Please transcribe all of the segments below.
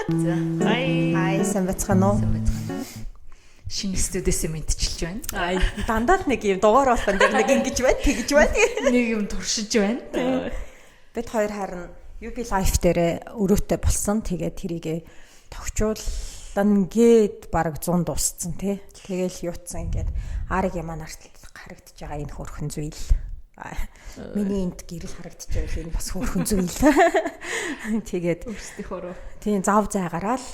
За. Хай сайн бацгаана уу? Шинэ студиэс мэдчилж байна. Дандаа л нэг юм дугаар болгон дээр нэг ингэж байна, тэгж байна. Нэг юм туршиж байна. Бид хоёр харин UB Life дээр өрөөтэй болсон. Тэгээд тэрийгэ тогтчуулна гээд бараг 100 дууссан тий. Тэгээл юутсан ингээд арыг ямаа нарт харагдаж байгаа энэ хөрхөн зүйл. Миний энд гэрэл харагдаж байгаа энэ бас хөрхөн зүйл. Тэгээд өөрсдийнхөө тийм зав зайгараа л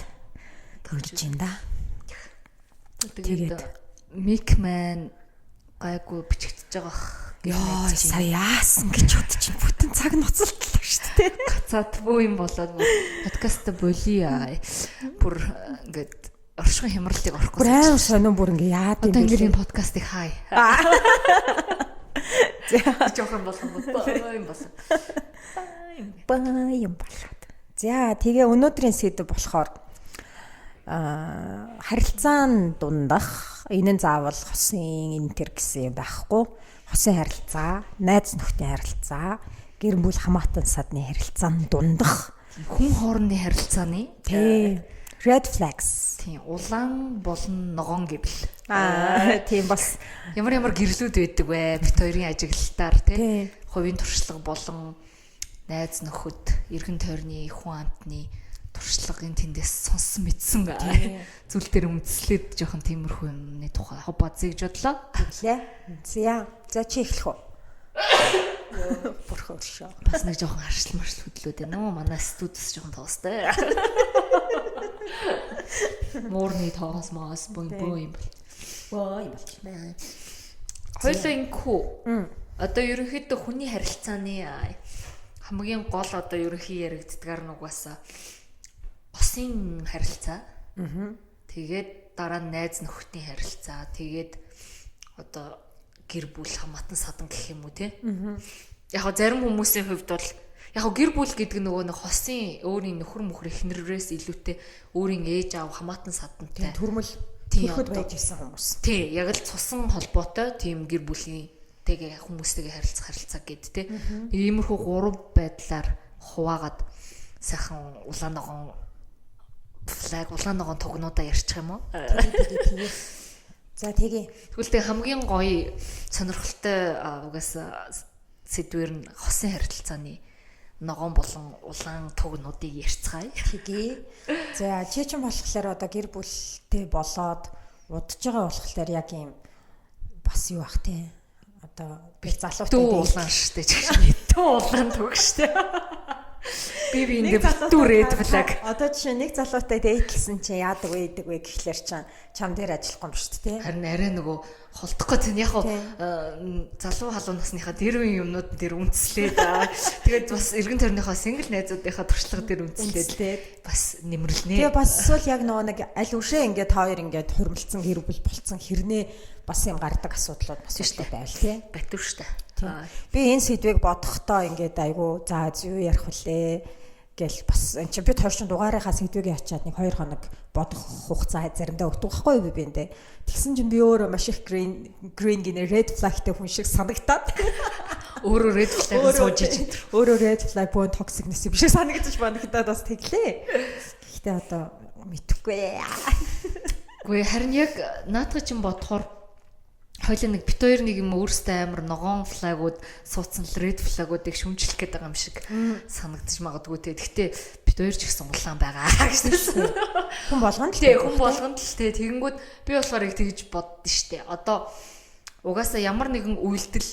тэгж юм да. Тэгээд Микман гайгүй бичигдэж байгаа. Яа, сая яасан гэж бодчих. Бүтэн цаг ноцолтлоо шүү дээ. Гацаадгүй юм болоод подкаст болиа. Бүр ингээд оршихуй хямралтыг орохгүй. Бүр аим сонин бүр ингээ яад юм бэ? Одоо ингээд подкастыг хай. За жоохон болсон юм болсон. Баян болоод. За тэгээ өнөөдрийн сэдв болохоор харилцаан дундах энэ нь заавал хосын интер гэсэн юм байхгүй. Хосын харилцаа, найз нөхдийн харилцаа, гэр бүл хамаатан садны харилцаан дундах хүн хоорондын харилцааны тий red flags. Тийм улаан болон ногоон гэвэл. Тийм бас ямар гэрлүүд байдаг вэ? Бид хоёрын ажиглалтаар тий хувийн туршлага болон найз нөхөд, эргэн тойрны хүн амтны туршлагын тэндээс сонсон мэдсэн зүйл дээр үндэслээд жоохон тиймэрхүү юмны тухай базыг жодлоо. Тэглээ. За чи эхлэх үү? Бүрхөр шоо. Бас нэг жоохон харшил хөдлөөд байна. Манай студиэс жоохон тоостой. Морны тоос мас бой юм бол. Бой болчихно. Хоёлоо инхүү. Одоо ерөнхийдөө хүний харилцааны хамгийн гол одоо ерөнхий яригддгаар нь угаасаа хосын харилцаа. Тэгээд дараа нь найз нөхдийн харилцаа. Тэгээд одоо гэр бүл хамаатан садан гэх юм уу те. Яг го зарим хүмүүсийн хувьд бол яг го гэр бүл гэдэг нөгөө нэг хосын өөрийн нөхөр мөхөр эхнэрээс илүүтэй өөрийн ээж аав хамаатан садантай төрөхөд байж исэн хүмүүс. Тий, яг л цусан холбоотой тийм гэр бүлийн тэгээ хүмүүстэйгээ харилцаа гэд те. Иймэрхүү гурав байдлаар хуваагаад сайхан улаан ногоон флаг улаан ногоон тогнуудаа ярьчих юм уу? За тэгээ. Тэгвэл тэг хамгийн гоё сонирхолтой угаасаа сэдвэр нь хосын харилцааны ногоон болон улаан тогнуудыг ярьцгаая. Тэгээ. За чи чинь болохоор одоо гэр бүлтэй болоод удаж байгаа болохоор яг юм бас юу ах те. Одоо би залуутай улаан штэ ч гэж улаан тог штэ. Би ингээ битүүрээд флаг. Одоо жишээ нэг залуутай дээдлсэн чи яадаг вэ гэхлээр чам дээр ажиллахгүй юм шүү дээ. Харин арай нөгөө холдохгүй тань яг залуу халуун насныхаа дэрвийн юмнууд дээр үндэслээд тэгээд бас эргэн тойрныхоо сингл найзуудынхаа туршлага дээр үндэслээд бас нэмэрлэнэ. Тэгээ бас эсвэл яг нөгөө нэг аль үшээ ингээд хоёр ингээд хурмалцсан гэр бүл болцсон хэрнээ бас юм гардаг асуудлууд бас шүү дээ байл тий. Батүр шүү дээ. Би энэ сэдвийг бодохдоо ингээд айгу за юу ярих вүлээ гэл бас чи бид хоёр ч дугаарынхаа сэдвийг ячаад нэг 2 хоног бодох хугацаа заримдаа өгдөг байхгүй юу би эндээ. Тэгсэн чинь би өөрөө маш их green гинэ red flagтэй хүн шиг санагтаад өөрөө red flag сууж ич. Өөрөө red flag боо toxicness юм шиг санагдаж байна бас тэглээ. Гэхдээ одоо мэдхгүй. Гүй харин яг наадах чинь бодохоор хоёлаа нэг бит хоёр нэг юм өөрсдөө амар ногоон флагууд суудсан red флагуудыг шүмжлэх гээд байгаа юм шиг санагдаж магадгүй те. Гэхдээ бит хоёр ч гэсэн улаан байгаа гэсэн. Хүн болгонд л те хүн болгонд л те. Тэгэнгүүт би болохоор яг тэгж боддоо штэ. Одоо угаасаа ямар нэгэн үйлдэл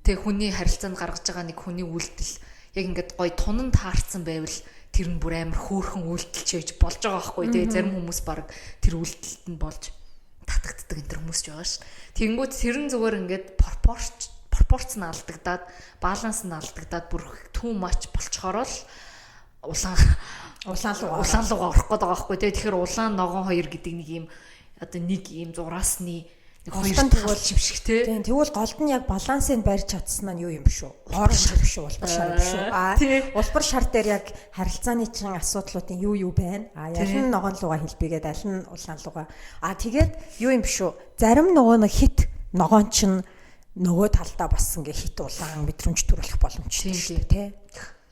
те хүний харилцаанд гаргаж байгаа нэг хүний үйлдэл яг ингээд гой тунан таарсан байвал тэр нь бүр амар хөөрхөн үйлдэл ч гэж болж байгаа байхгүй те. Зарим хүмүүс баг тэр үйлдэлд нь болж татагддаг энэ хүмүүс ч байгаа ш. Тэнгүүд тэрэн зүгээр ингээд пропорц нь алдагдаад, баланс нь алдагдаад бүр too much болчхороо л улаан руугаа орох гээд байгаа байхгүй тий. Тэгэхээр улаан ногоон хоёр гэдэг нэг юм одоо нэг юм зураасны нэг хоёр тэгвэл юм шиг тий. Тэгвэл голд нь яг балансыг барьж чадсан нь юу юм биш үү? Хоорон шар биш үү? Улбар шар биш үү? Улбар шар дээр яг харилцааны чин асуудлуудын юу байна? Аль нь ногоон лугаа хэлбигээд аль нь улаан лугаа. Тэгээд юу юм биш үү? Зарим нөгөө нэг хит ногоон чин нөгөө талдаа бас ингээ хит улаан мэдрэмж төрүүлэх боломжтой шүү дээ тий.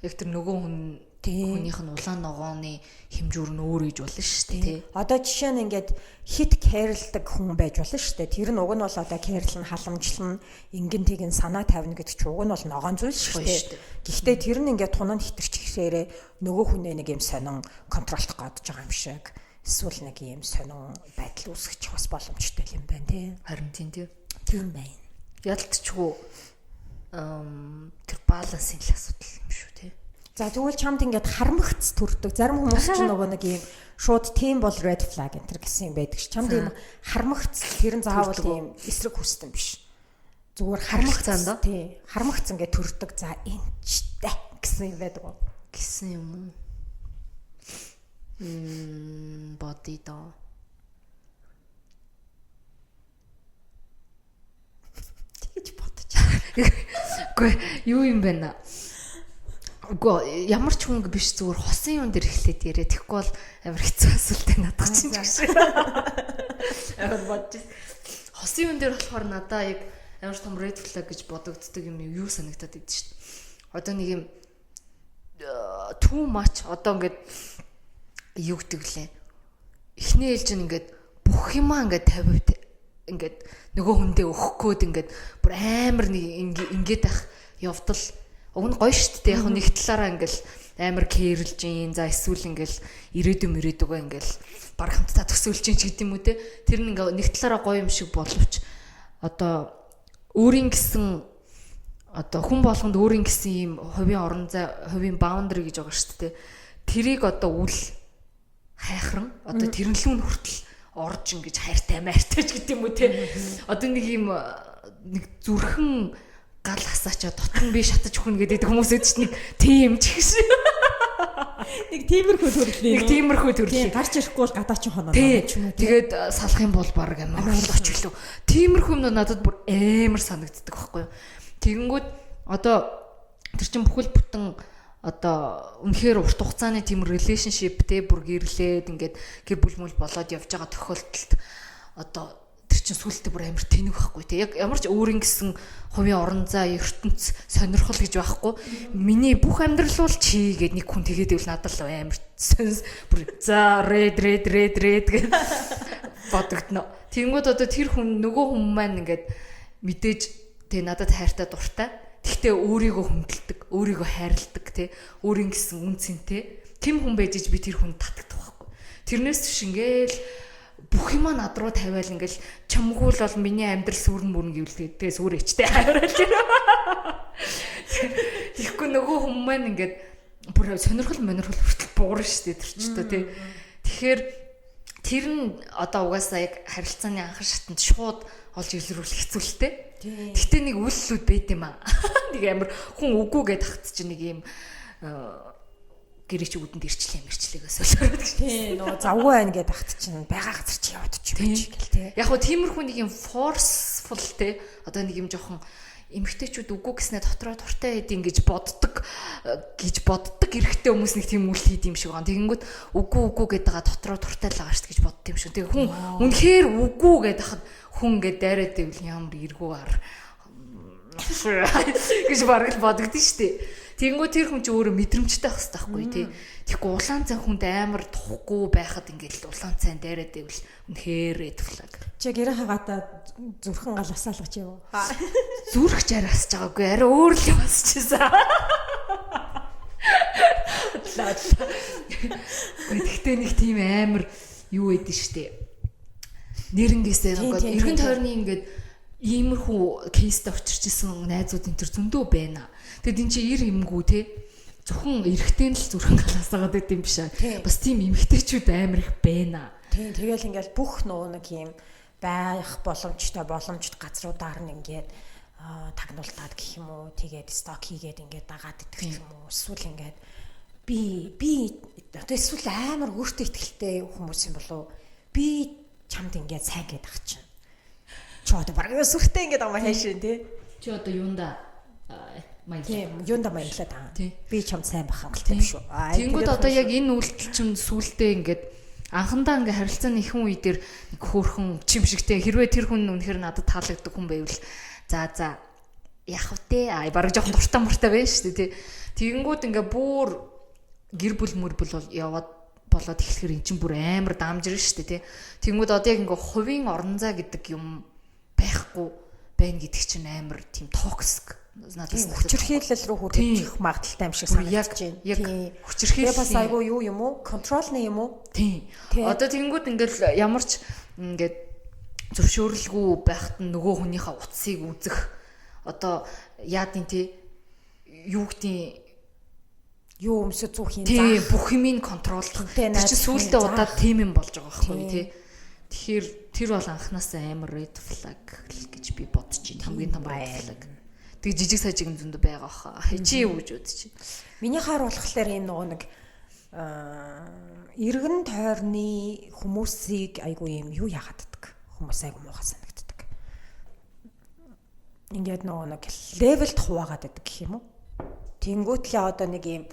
Яг тэр нөгөө хүн Хүнийх нь улаан ногооны хэмжүүр нь өөр гэж болно шүү дээ тий. Одоо жишээ нь ингээд хит кэрлдэг хүн байж болно шүү дээ. Тэр нь уг нь бол одоо кэрлэн халамжлан ингэн тийг нь санаа тавина гэдэг чинь уг нь бол ногоон зүйл шүү дээ. Гэхдээ тэр нь ингээд тунанд хитэрч гэхээрээ нөгөө хүнээ нэг юм сонин контролдох гадж байгаа юм шиг эсвэл нэг юм сонин байдал үүсгэж бас боломжтой юм байна тий. Харин тий. Тийм байна. Ялтчгүй тэр балансын л асуудал юм шүү тий. За тэгвэл чамд ингээд харамгц төрдөг. Зарим хүмүүс ч нөгөө нэг юм шууд тийм бол red flag энэ гэсэн юм байдаг ш. Чамд юм харамгц тэр нь заавал тийм эсрэг хүссэн биш. Зүгээр харамгцсан доо. Тий. Харамгц ингээд төрдөг. За энчтэй гэсэн юм байдаг уу? Гэсэн юм уу? Body доо. Тэгэж бодож. Үгүй юу юм бэ наа? Үгүй ямар ч хүн биш зүгээр хосын юм дээр эхлээд яриа. Тэгэхгүй бол амар хэцүү асуултаа надад чинь гэж. Амар бодож. Хосын юм дээр болохоор надаа яг амар том red flag гэж бодогддог юм юу санагдаад идэв шүү дээ. Одоо нэг юм too much одоо ингээд юу гэдэг лээ. Эхний ээлж нь ингээд бүх юмаа ингээд 50 ингээд нөгөө хүндээ өгөх гээд ингээд бүр амар нэг ингээд ах явдал уг нь гоё шүү дээ. Яг нэг талаараа ингээл амар кэрлж ийн. За эсвэл ингээл ирээдүгөө ингээл баг хамтдаа төсөөлж ийн ч гэдэг юм уу те. Тэр нь ингээ нэг талаараа гоё юм шиг боловч одоо өөрийн гэсэн одоо хүн болгонд өөрийн гэсэн ийм хувийн орон зай, хувийн баундари гэж байгаа шүү дээ. Тэрийг одоо үл хайхран одоо тэрнлүүн хүртэл орж ингэж хайртай майртайч гэдэг юм уу те. Одоо нэг ийм нэг зүрхэн гал хасаачаа дотор нь би шатаж өхнө гэдэг хүмүүс эд чинь нэг тийм ч гэсэн. Нэг тиймэрхүү төрлөө. Нэг тиймэрхүү төрлөө. Гарч ирэхгүй бол гадаа ч хоноо ч юм уу. Тэгээд салах юм бол баг амар очлоо. Тиймэрхүү юм надад бүр амар санагддаг байхгүй юу. Тэгэнгүүт одоо тэр чин бүхэл бүтэн одоо үнэхээр урт хугацааны тийм relationship те бүр гэрлээд ингээд гэр бүл мүл болоод явж байгаа тохиолдолд одоо тэр чин сүултээ бүр амар тэнэг байхгүй те. Яг ямар ч өөрийн гэсэн хувийн орон зай ертөнц сонирхол гэж байхгүй. Миний бүх амьдрал бол чи гэдэг нэг хүн тэгээд ивэл надад л амар сонс бүр за red гэж бодогдно. Тэнгүүд одоо тэр хүн нөгөө хүн маань ингээд мэдээж тэг надад хайртай дуртай. Тэгтээ өөрийгөө хүндэлдэг, өөрийгөө хайрладаг те. Өөрийн гэсэн үнцэнтэй. Тэм хүн байж би тэр хүнд татагдах байхгүй. Тэрнээс биш ингээл бүх юмаа над руу тавиал ингээл чамгүй л бол миний амьдрал сүрэн бүрэн гэвэл тэгээ сүрээчтэй хайрал. Тэгэхгүй нөгөө хүмүүс маань ингээд бүр сонирхол хүртэл буурна шүү дээ тэр ч одоо тий. Тэгэхээр тэр нь одоо угаасаа яг харилцааны анхан шатанд шууд олж илрүүлэх хэцүүлтэй. Гэхдээ нэг үйлслүүд байт юм аа. Нэг амар хүн үгүй гэдээ хат чинь нэг юм гэрээч үдэнд ирчлээгээс солиороод гэж. Тий, нөгөө завгүй байна гэдэг хат чинь байгаа газар чи яваад ч юм гэл тий. Яг хөө тиймэрхүү нэг юм forceful те. Одоо нэг юм жоохон эмгтээчүүд үгүй гэснээр дотроо дуртай хэдин гэж боддог эрэгтэй хүмүүс нэг тийм үйл хийд юм шиг байна. Тэгэнгүүт үгүй гэдээга дотроо дуртай л байгаа шүү гэж бодд юм шиг. Тэгээ хүн үнэхээр үгүй гэдэг хад хүн ингээд дайраад ивэл ямар эргүүар гэж бараг бодогдсон шүү дээ. Тэгэнгүүт тэр хүн чи өөрөө мэдрэмжтэй байх хэрэгтэй байхгүй тий. Тэгэхгүй улаан цай хүнд амар тухгүй байхад ингээд улаан цай дайраад ивэл үнэхээр red flag. Чи гэрээ хагаатаа зүрхэн галасаа л очив уу? Зүрх жаргасж байгаагүй арай өөр л басчихсан. Гэхдээ нэг тийм амар юу байдэн штэ. Нэрнгээсээ нөгөө эргэн тойрны ингээд иймэрхүү кейстэй очирч исэн найзууд энэ төр зөндөө байна. Тэгэд эн чи ир юмгүй те. Зөвхөн эрэгтэй л зүрхэн галаасаагаад байт юм биш аа. Бас тийм эмэгтэйчүүд амар их байна. Тийм тэгэл ингээл бүх нөө нэг юм байх боломжтой газруудаар нь ингээд тагнуултаад гэх юм уу тэгээд сток хийгээд ингээд дагаад идэх юм уу эсвэл ингээд би одоо эсвэл амар өөртөө ихтэй хүмүүс юм болов би чамд ингээд сайн гээд ах чинь чи одоо баг сүртэй ингээд амаа хайшин тий чи одоо юунда маялаа таа би чамд сайн байх хангалттай биш үү тэгэнгүүт одоо яг энэ үйлдэл чинь сүултээ ингээд анхандаа ингээ харилцааны ихэнх үе дээр нэг хөөрхөн чим шигтэй хэрвээ тэр хүн үнэхээр надад таалагддаг хүн байвал за яах вэ? Бараг жоохон дуртай муртай байна шүү дээ тий. Тэгэнгүүт ингээ бүр гэр бүл бол яваад болоод эхлэхээр эн чинь бүр амар даамжирна шүү дээ тий. Тэгмүүд одоо яг ингээ хувийн орон зай гэдэг юм байхгүй байна гэдэг чинь амар тийм токсик. Надаас хүчирхийлэл рүү хүрэх магадaltaй юм шиг санагдаж байна. Яг хүчирхийлэл бас айгүй юу юм уу? Контролны юм уу? Тийм. Одоо тэгэнгүүт ингээл ямар ч ингээд зөвшөөрлгүй байхад нөгөө хүнийхээ утсыг үзэх одоо яадын тий юу гэдгийг юу өмсө зүхийн тий бүх юмыг контрол тэр чинь сүүлдээ удаад тийм юм болж байгаа байхгүй тий. Тэгэхээр тэр бол анханасаа амар red flag гэж би бодож байна. Хамгийн том red flag. Тэг жижиг сажиг зөндө байгаа хаа. Чи юу гэж бодож байна? Миний хаар болохоор энэ нөгөө нэг эргэн тойрны хүмүүсийг айгүй юм юу яхаддаг. Хүмүүс айгүй муухай санагддаг. Ингээд нөгөө нэг левелд хуваагаад байдаг гэх юм уу? Тэнгүүтлээ одоо нэг юм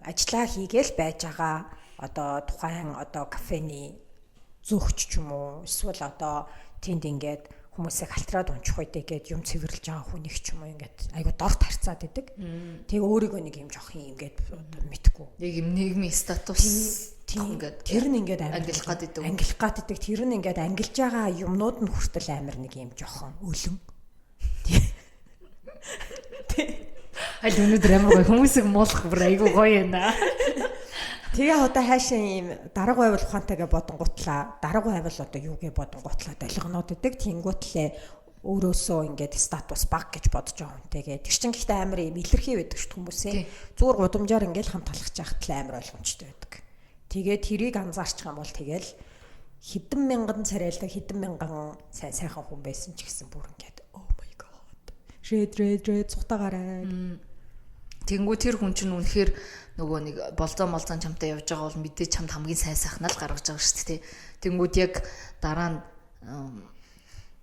ажиллаа хийгээл байж байгаа одоо тухайн одоо кафений зөөгч ч юм уу эсвэл одоо тэнд ингээд хүмүүсийг халтраад унчих үедээ гээд юм цэвэрлж байгаа хүнийг ч юм уу ингээд айгу дорт харьцаад идэг. Тэгээ өөрийгөө нэг юм жоох юм ингээд мэдгүй. Яг юм нийгмийн статус ингээд тэр нь ингээд ангилах гад идэг. Тэр нь ингээд ангилж байгаа юмнууд нь хүртэл амар нэг юм жоохон өлөн. Аль өнөөдөр амар гоё хүмүүсийг муулах бүр айгу гоё байна. Тэгээ одоо хаашаа ийм дарга байвал ухаантайгээ бодонгутлаа. Дарга байвал одоо юугээ бодонгутлаа долгоноод идэг. Тэнгүүтлээ өөрөөсөө ингээд статус баг гэж бодож байгаа хүнтэйгээ. Тэр чин гэхдээ амар ийм илэрхий байдаг шүү хүмүүсээ. Зүгээр гудамжаар ингээд хамт талхаж яхад л амар ойлгомжтой байдаг. Тэгээ тэрийг анзаарчих юм бол тэгэл хэдэн мянган царайлаг хэдэн мянган сайхан хүн байсан ч гэсэн бүр ингээд oh my god. Red цухтагаарай. Тэнгүү тэр хүн чинь үнэхээр нөгөө нэг болзоо молзон чамтай явж байгаа бол мэдээ чамд хамгийн сайн сайхнаа л гаргаж байгаа шүү дээ. Тэнгүүд яг дараа нь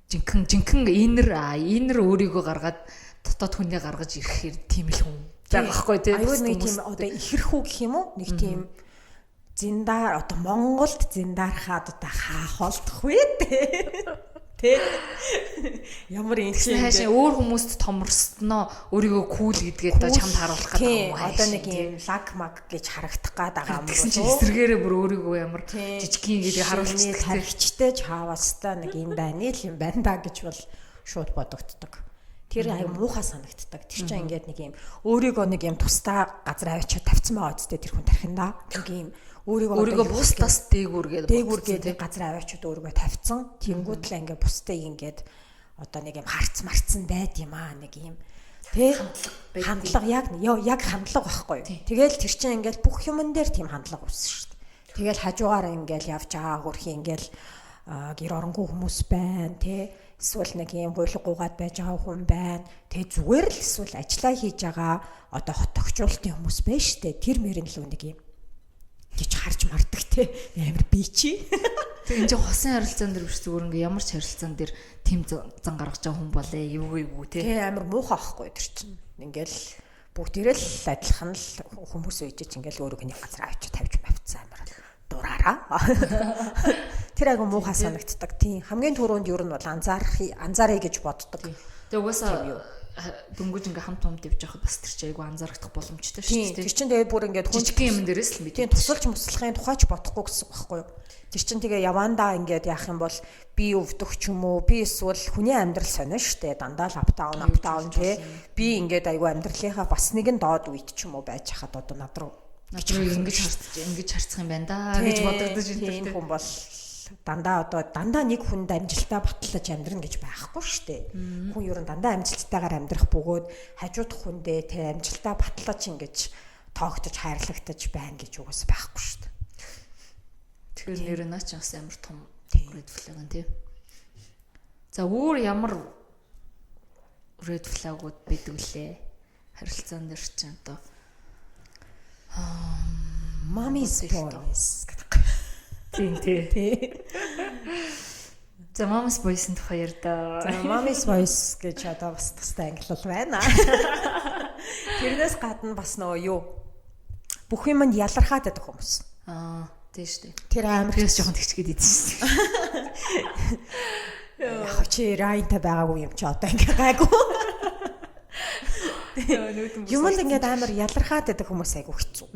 жинхэнэ инер өөрийгөө гаргаад дотоод хүнээ гаргаж ирэхээр тийм л хүн байгаа байхгүй тий. Аюу нэг тийм одоо ихэрхүү гэх юм уу? Нэг тийм зиндар одоо Монголд зиндархаад одоо хаахолдох вэ тий. Ямар юм чи хаашаа өөр хүмүүст томорсноо өөрийгөө кул гэдгээд одоо чамд харуулах гэдэг юм. Одоо нэг юм лаг маг гэж харагдах гад байгаа юм болов уу? Эсрэгээрээ бүр өөрийгөө ямар жижигхэн гэдгийг харуулчихдаг. Тархичтэй ч хаавастай нэг энэ дайны л юм байна да гэж бол шууд бодогддог. Тэр аяа муухай санагддаг. Тэр чинь ингээд нэг юм өөрийгөө нэг юм тусдаа газар авчиад тавьсан байгаа үстэй тэр хүн тархинда. Нэг юм өөрийгөө бусдаас дээгүүргээд газар аваачууд өөрийгөө тавьсан. Тэнгүүтлээ ингээ бусдыг ингээд одоо нэг юм марцсан байд юм аа нэг юм тий хандлага яг хандлага байхгүй. Тэгэл тэр чинь ингээд бүх юмн дээр тийм хандлага үүссэн шүү дээ. Тэгэл хажуугаар ингээд явж байгаа хөрхи ингээд гэр оронгүй хүмүүс байна тий эсвэл нэг юм гуйлгуугаад байж байгаа хүн байна. Тэгээ зүгээр л эсвэл ажиллаа хийж байгаа одоо хот тогтчлолтын хүмүүс байна шүү дээ. Тэр мөрөн л нэг юм гэж харж мардаг те амар би чи. Тэгээ энэ чинь хосын харилцаан дээр биш зүгээр ингээ ямар ч харилцаан дээр тэм зан гаргаж байгаа хүн болээ юу те. Тэгээ амар муухай ахгүй тэр чинь. Ингээл бүгдээрээ л адилхан л хүмүүс үйжиж ингээл өөрөг нэг газар авчиж тавьж бавцсан амар дураараа. Тэр айгу муухай санагддаг. Тийм хамгийн түрүүнд юу нь бол анзааръя гэж боддог. Тэгээ угаасаа дөнгөж ингээ хамт явж байхад бас тэр чинь айгу анзаарах боломжтой шүү дээ. Тэр чинь тэгээ бүр ингээд жижигхэн юм дээрээс л мэдээ тусалж муслахын тухайч бодохгүй гэсэн үг байхгүй юу? Тэр чинь тэгээ явандаа ингээд яах юм бол би өвдөх ч юм уу би эсвэл хүний амьдрал сонио шүү дээ. Дандаа л аптаун тий. Би ингээд айгу амьдралынхаа бас нэгэн доод үйт ч юм уу байж хахад одоо над руу ингэж харцах юм байна да гэж бодогдож байна. Тийм хүн бол дандаа нэг хүнд амжилтаа батлаж амьдрна гэж байхгүй шүү дээ. Хүн ер нь дандаа амжилттайгаар амьдрах бөгөөд хажууд хүндээ тэ амжилтаа батлаж ингэж тоогдож хайрлагдаж байна гэж угаас байхгүй шүү дээ. Тэгэхээр нэр наач бас амар том red flag нь тий. За өөр ямар red flag-ууд байдаг лээ? Харилцаан дээр чинь одоо mommy's boys гэдэг. Тийм тий. За mommy's boys-ын тухай ярьдаа. За mommy's boys гэж одоо бас тустай ангилал байна. Тэрнээс гадна бас нөгөө юу бүх юмд ялархаад байдаг хүмүүс. Тийм шүү дээ. Тэр амар тэрс жоохон тэгчгээд идсэн шүү дээ. Яг чи райнта байгаагүй юм чи одоо ингээ гайгүй. Юм л ингээд амар ялархаад байдаг хүмүүс айгу хэцүү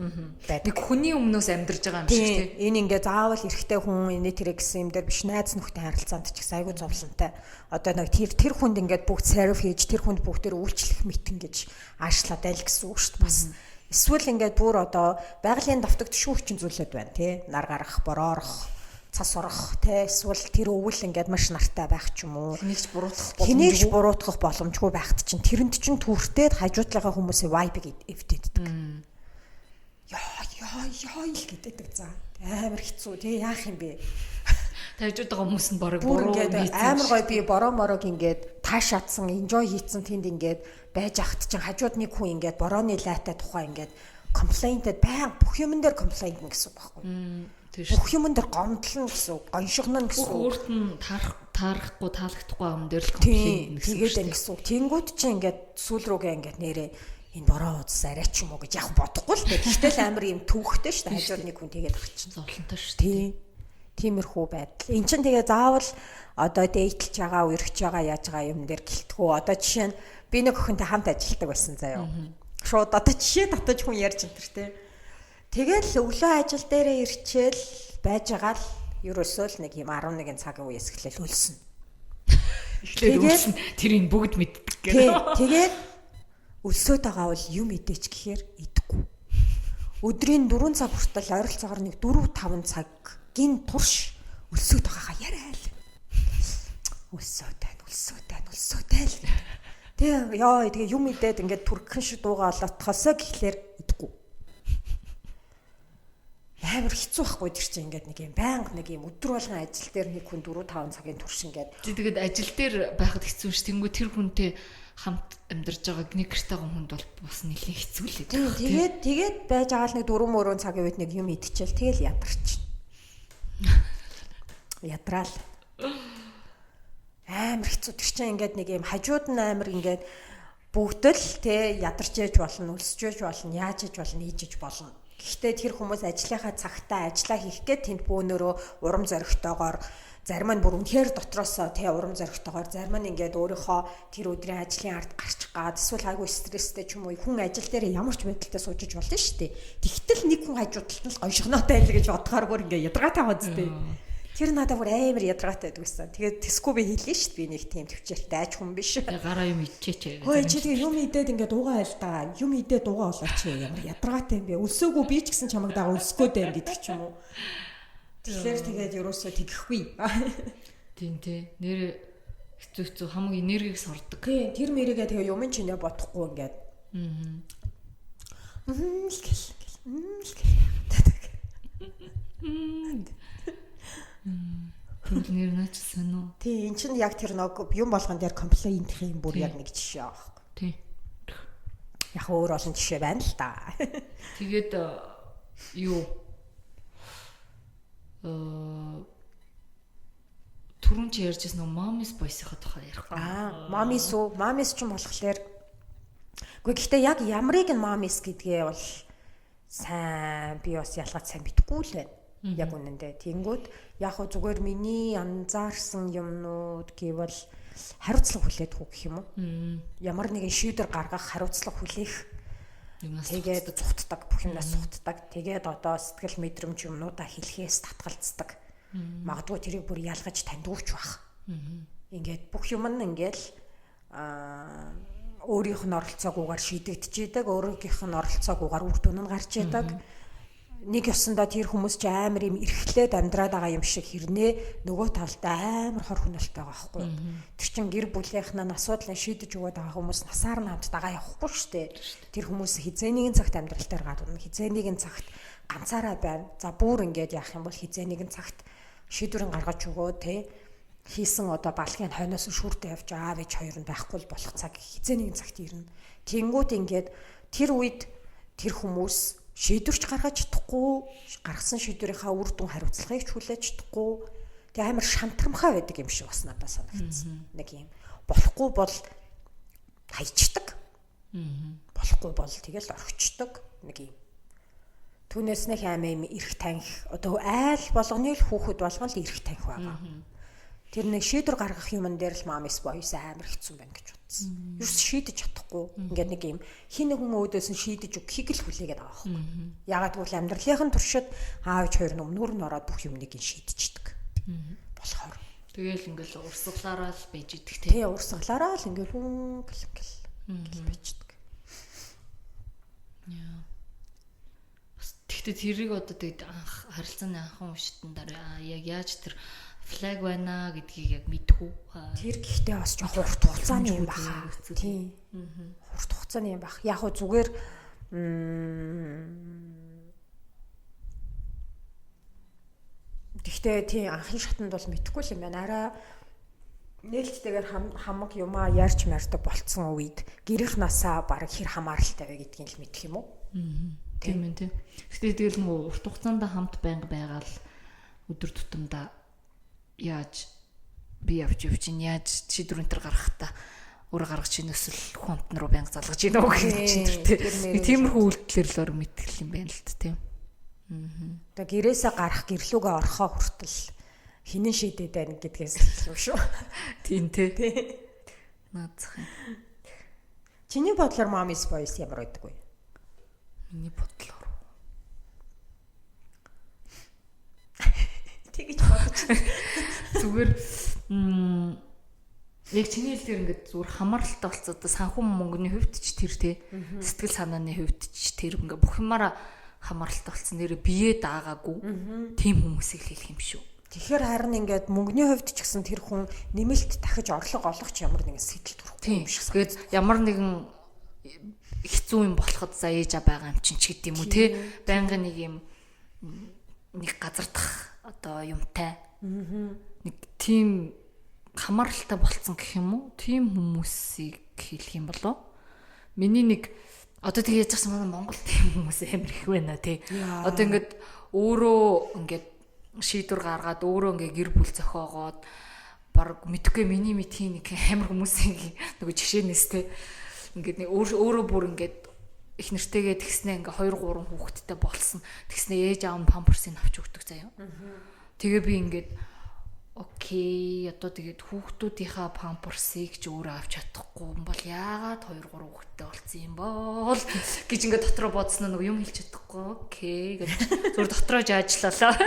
байдаг. Нэг хүний өмнөөс амьдарч байгаа юм шиг тий. Энэ ингээд заавал эрэгтэй хүн энэ тэр гэсэн юм дээр биш найз нөхдөд харилцаанд ч гэсэн айгу зовлонтой. Одоо нэг тэр хүнд ингээд бүгд серв хийж тэр хүнд бүгдээр үйлчлэх митэн гэж аашлаад айл гэсэн үг шүү дээ бас. Эсвэл ингээд бүр одоо байгалийн давтагт шүүгчин зүйлүүд байна тий. Нар гарах, бороорох, цас урах тий. Эсвэл тэр өвөл ингээд маш нартай байх ч юм уу. Хэнийгч буруутгах боломжгүй байхад чинь тэрэнд чинь түртээд хажуудлага хүмүүсийн вайбыг эвдээддэг. Яа л гэдэг за. Амар хэцүү тий. Яах юм бэ? Тавьж байгаа хүмүүс нь барыг буруу ингээд амар гой би бороо морог ингээд таашаадсан, enjoy хийцэн тэнд ингээд байж ахт чинь хажууд нэг хүн ингээд борооны лайтай тухай ингээд комплейнтэд баян бүх юмн дээр комплейнт гэсэн үг байхгүй. Бүх юмн дээр гомдлно гэсэн үг, гоншигно гэсэн үг. Өөрт нь таарахгүй таалагдахгүй юм дээр л комплейнт тэгээд энэ гэсэн үг. Тэнгүүд чинь ингээд сүүл рүүгээ ингээд нэрээ энэ бороо уудс арай ч юм уу гэж яг бодохгүй л дээ. Гэхдээ л амар юм төвхтэй шүү дээ. Хажууд нэг хүн тэгээд авчихсан зовлонтой шүү дээ. Тиймэрхүү байдал. Энд чинь тэгээ заавал одоо дээтлж байгаа, үерхэж байгаа, яаж байгаа юм дээр гэлтгүү. Одоо жишээ нь би нэг охинтой хамт ажилладаг байсан заяа. Шууд одоо жишээ татаж хүн ярьж энэ төр тий. Тэгэл өглөө ажил дээрээ ирчээл байж байгаа л ерөөсөө л нэг юм 11 цагийн үеэс эхлээл үлсэн. Эхлээд үлсэн тэрийг бүгд мэддэг гэх. Тэгээд өлсөд байгаа бол юм идэж гэхээр идэхгүй. Өдрийн 4 цаг хүртэл ойролцоогоор нэг 4-5 цаг гин турш өлсөд байгаагаа яриа л. Өлсөд л. Тэгээ юм идээд ингээд түргхэн шиг дуугаа олоотхосоо гэхлээр идэхгүй. Амар хэцүү байхгүй тэр чинь ингээд нэг юм байнга нэг юм өдөр болгон ажил дээр нэг хүн 4-5 цагийн турш ингээд. Тэгээд ажил дээр байхад хэцүү ш. Тэнгүү тэр хүнтэй хамт амьдарч байгаа нэг гэртэй хүнд бол бас нэлээд хэцүү л дээ. Тэгээд байж байгаа л нэг 4-4 цагийн үед нэг юм идчихэл тэгэл ядарч. Ядраал. Амар хэцүү тэр чинь ингээд нэг юм хажууд нь амар ингээд бүгд л те ядарч яж болно, өлсөж болно, яаж яж болно, ийжж болно. Гэхдээ тэр хүмүүс ажлынхаа цагтаа ажиллаа хийх гээд тэнд бөөнөрөө урам зоригтойгоор зарим нь бүр үнэхээр дотроосоо тий урам зоригтойгоор зарим нь ингээд өөрийнхөө тэр өдрийн ажлын ард гарч гаад эсвэл айгүй стресстэй ч юм уу хүн ажил дээр ямар ч байдалтай суужиж болно шүү дээ. Тэгтэл нэг хүн хажуудалд нь л гоншигноотой байл гэж бодохоор бүр ингээд ядаргаатай байгаадтэй. Тэр надад бүр амар ядаргаатай байдаг гэсэн. Тэгээд тэсгүй би хэлээ шүү дээ. Би нэг тийм төвчээртэй айч хүн биш. Гараа юм идчихээ. Хөөе чи тэгээ юм идээд ингээд дуугаа айл да. Юм идээд дуугаа олооч ямар ядаргаатай юм бэ? Өлсөөгөө би ч гэсэн чамайг даа өлсгөөд байм гэдэг ч юм уу. Тэгэхээр тэгээд ерөөсөө тэгэхгүй. Тийм тий. Нэр хэцүү хамаг энергийг сордог. Тийм тэр мэрийгээ тэгээ юм чинь бодохгүй ингээд. Тэг нэр наач сонио. Тий эн чинь яг тэр нэг юм болгон дээр комплейнт хийх юм бүр яг нэг жишээ аахгүй. Тий. Яг өөр олон жишээ байна л та. Тэгээд юу түрүүн чи ярьжсэн нөө Mommy's Boys-ийн тухай ярих. Mommy's уу? Mommy's ч юм болохоор үгүй гэхдээ яг ямрыг нь Mommy's гэдгээ бол сайн би бас ялгаж сайн мэдэхгүй л байна. Яг үнэндээ. Тэнгүүд яг хөө зүгээр миний анзаарсан юмнууд гэвэл хариуцлага хүлээдэг гэх юм уу? Ямар нэгэн шийдвэр гаргах хариуцлага хүлээх. Тэгээд цухтдаг, бүх юмнаас цухтдаг. Тэгээд одоо сэтгэл мэдрэмж юмнуудаа хэлхээс татгалздаг. Магадгүй тэрийг бүр ялгаж таньдууч байх. Ингээд бүх юм нь ингээл өөрийнх нь оролцоогүйгээр шийдэгдэж идэг, өөрийнх нь оролцоогүйгээр үр дүн нь гарч идэг. Нэг ёсондоо тэр хүмүүс ч амар юм эрхлээд амьдраад байгаа юм шиг хэрнээ нөгөө талдаа амар хор хүнэлттэй байгаа байхгүй. Тэр чин гэр бүлийнхэн асуудлаа шийдэж өгöd байгаа хүмүүс насаар нь хамт дагаа явахгүй шүү дээ. Тэр хүмүүс хизээ нэгэн цагт амьдрал дээр гадна хизээ нэгэн цагт ганцаараа байна. За бүр ингээд яах юм бол хизээ нэгэн цагт шийдвэрэн гаргаж өгөө те хийсэн одоо балгийн хойноос шүртэ явж аав ээж хоёр нь байхгүй болох цаг хизээ нэгэн цагт ирнэ. Тэнгүүд ингээд тэр үед тэр хүмүүс шийдвэрч гаргаж чадахгүй, гаргасан шийдвэрийнхаа үр дүн хариуцлагыг ч хүлээж чадахгүй. Тэгээ амар шантармхай байдаг юм шиг бас надад санагдсан. Нэг юм болохгүй бол хайчдаг. Болохгүй бол тэгэл орхичдаг. Нэг юм. Түүнээс нэг аймаа юм эрх таних одоо айл болгоны л хүүхэд болгон л эрх таних байгаа. Тэр нэг шийдвэр гаргах юмн дээр л Mom's Boys амар хэцүү байна гэж бодсон. Юус шийдэж чадахгүй. Ингээд нэг юм хин нэг хүн өөдөөс нь шийдэж өгөхийг л хүлээгээд байгаа байхгүй. Ягаад гэвэл амьдралынхын туршид аавч хоёр нь өмнөр нь ороод бүх юмныг нь шийдчихдэг. Болохоор. Тэгээл ингээл урсгалаараа л байж идэх тий. Урсгалаараа л ингээл хүн гэл байждаг. Яа. Тэгтээ тэрийг одоо тэгээд анх харилцааны анхан уншитан дараа яг яаж тэр флаг байна гэдгийг яг мэдгүй. Тэр гэхдээ бас жоох урт хугацааны юм баха. Тийм. Урт хугацааны юм бах. Яг хөө зүгээр тэгтээ тийм анхны шатанд бол мэдгүй юм байна. Араа нээлттэйгээр хамаг юмаа ярьж мардаг болцсон үед гэрийнх насаа баг хэр хамааралтай вэ гэдгийг л мэдэх юм уу? Тийм ээ тийм. Гэхдээ тэгэл нөгөө урт хугацаанд хамт байнга байгаал өдөр тутамдаа яаж би явж чинь яаж шийдвэр энэ төр гаргахтаа өөрөө гаргаж чинь өсөл хүнтэн рүү байнга залгаж ийн үү гэж чинь тэр тиймэрхүү үйлдэлэр л орог мэтгэл юм байна л т тийм. Тэгээ гэрээсээ гарах гэрлүүгээ орохоо хүртэл хинэн шийдээд байна гэдгээс л юм шүү. Тийм тий. Наацхан. Чиний бодлоор Mom's Boys ямар байдаг вэ? Миний бодлоор тэгэж бодож зүгээр яг чиний хэлээр ингээд зүгээр хамааралтай болцоо одоо санхүү мөнгөний хувьд ч тэр тий сэтгэл санааны хувьд ч тэр ингээд бүх юмараа хамааралтай болцсон нэрээ бие даагаагүй тийм хүмүүсийг л хэлэх юм шүү. Тэгэхээр харин ингээд мөнгөний хувьд ч гэсэн тэр хүн нэмэлт дахиж орлого олох ч ямар нэгэн сэтэл төрөхгүй юм шиг. Тэгээд ямар нэгэн хэцүү юм болоход за ээж байгаа юм чинь ч гэдэм үү те байнгын нэг юм нэг газардах одоо юмтай нэг тийм хамааралтай болцсон гэх юм уу тийм хүмүүсийг хэлэх юм болов миний нэг одоо тэг яаж гэсэн манай Монгол тийм хүмүүс амар их байна те одоо ингээд өөрөө ингээд шийдвэр гаргаад өөрөө ингээд гэр бүл зохиогоод баг мэдхгүй миний мэдхийн нэг амар хүмүүсийн нөгөө жишээнээс те ингээд нэг өөрөө бүр ингээд их нэртэйгээ тэгснээ ингээ 2 3 хүүхэдтэй болсон. Тэгснээ ээж аав нь памперсыг авч өгдөг заяа. Тэгээ би ингээд окей одоо тэгээд хүүхдүүдийнхаа памперсыг ч өөрөө авч чадахгүй юм бол яагаад 2 3 хүүхэдтэй болсон юм бол гэж ингээ дотроо бодсон нэг юм хэлж чадахгүй. Окей гэж зүгээр дотроо жаачлалаа.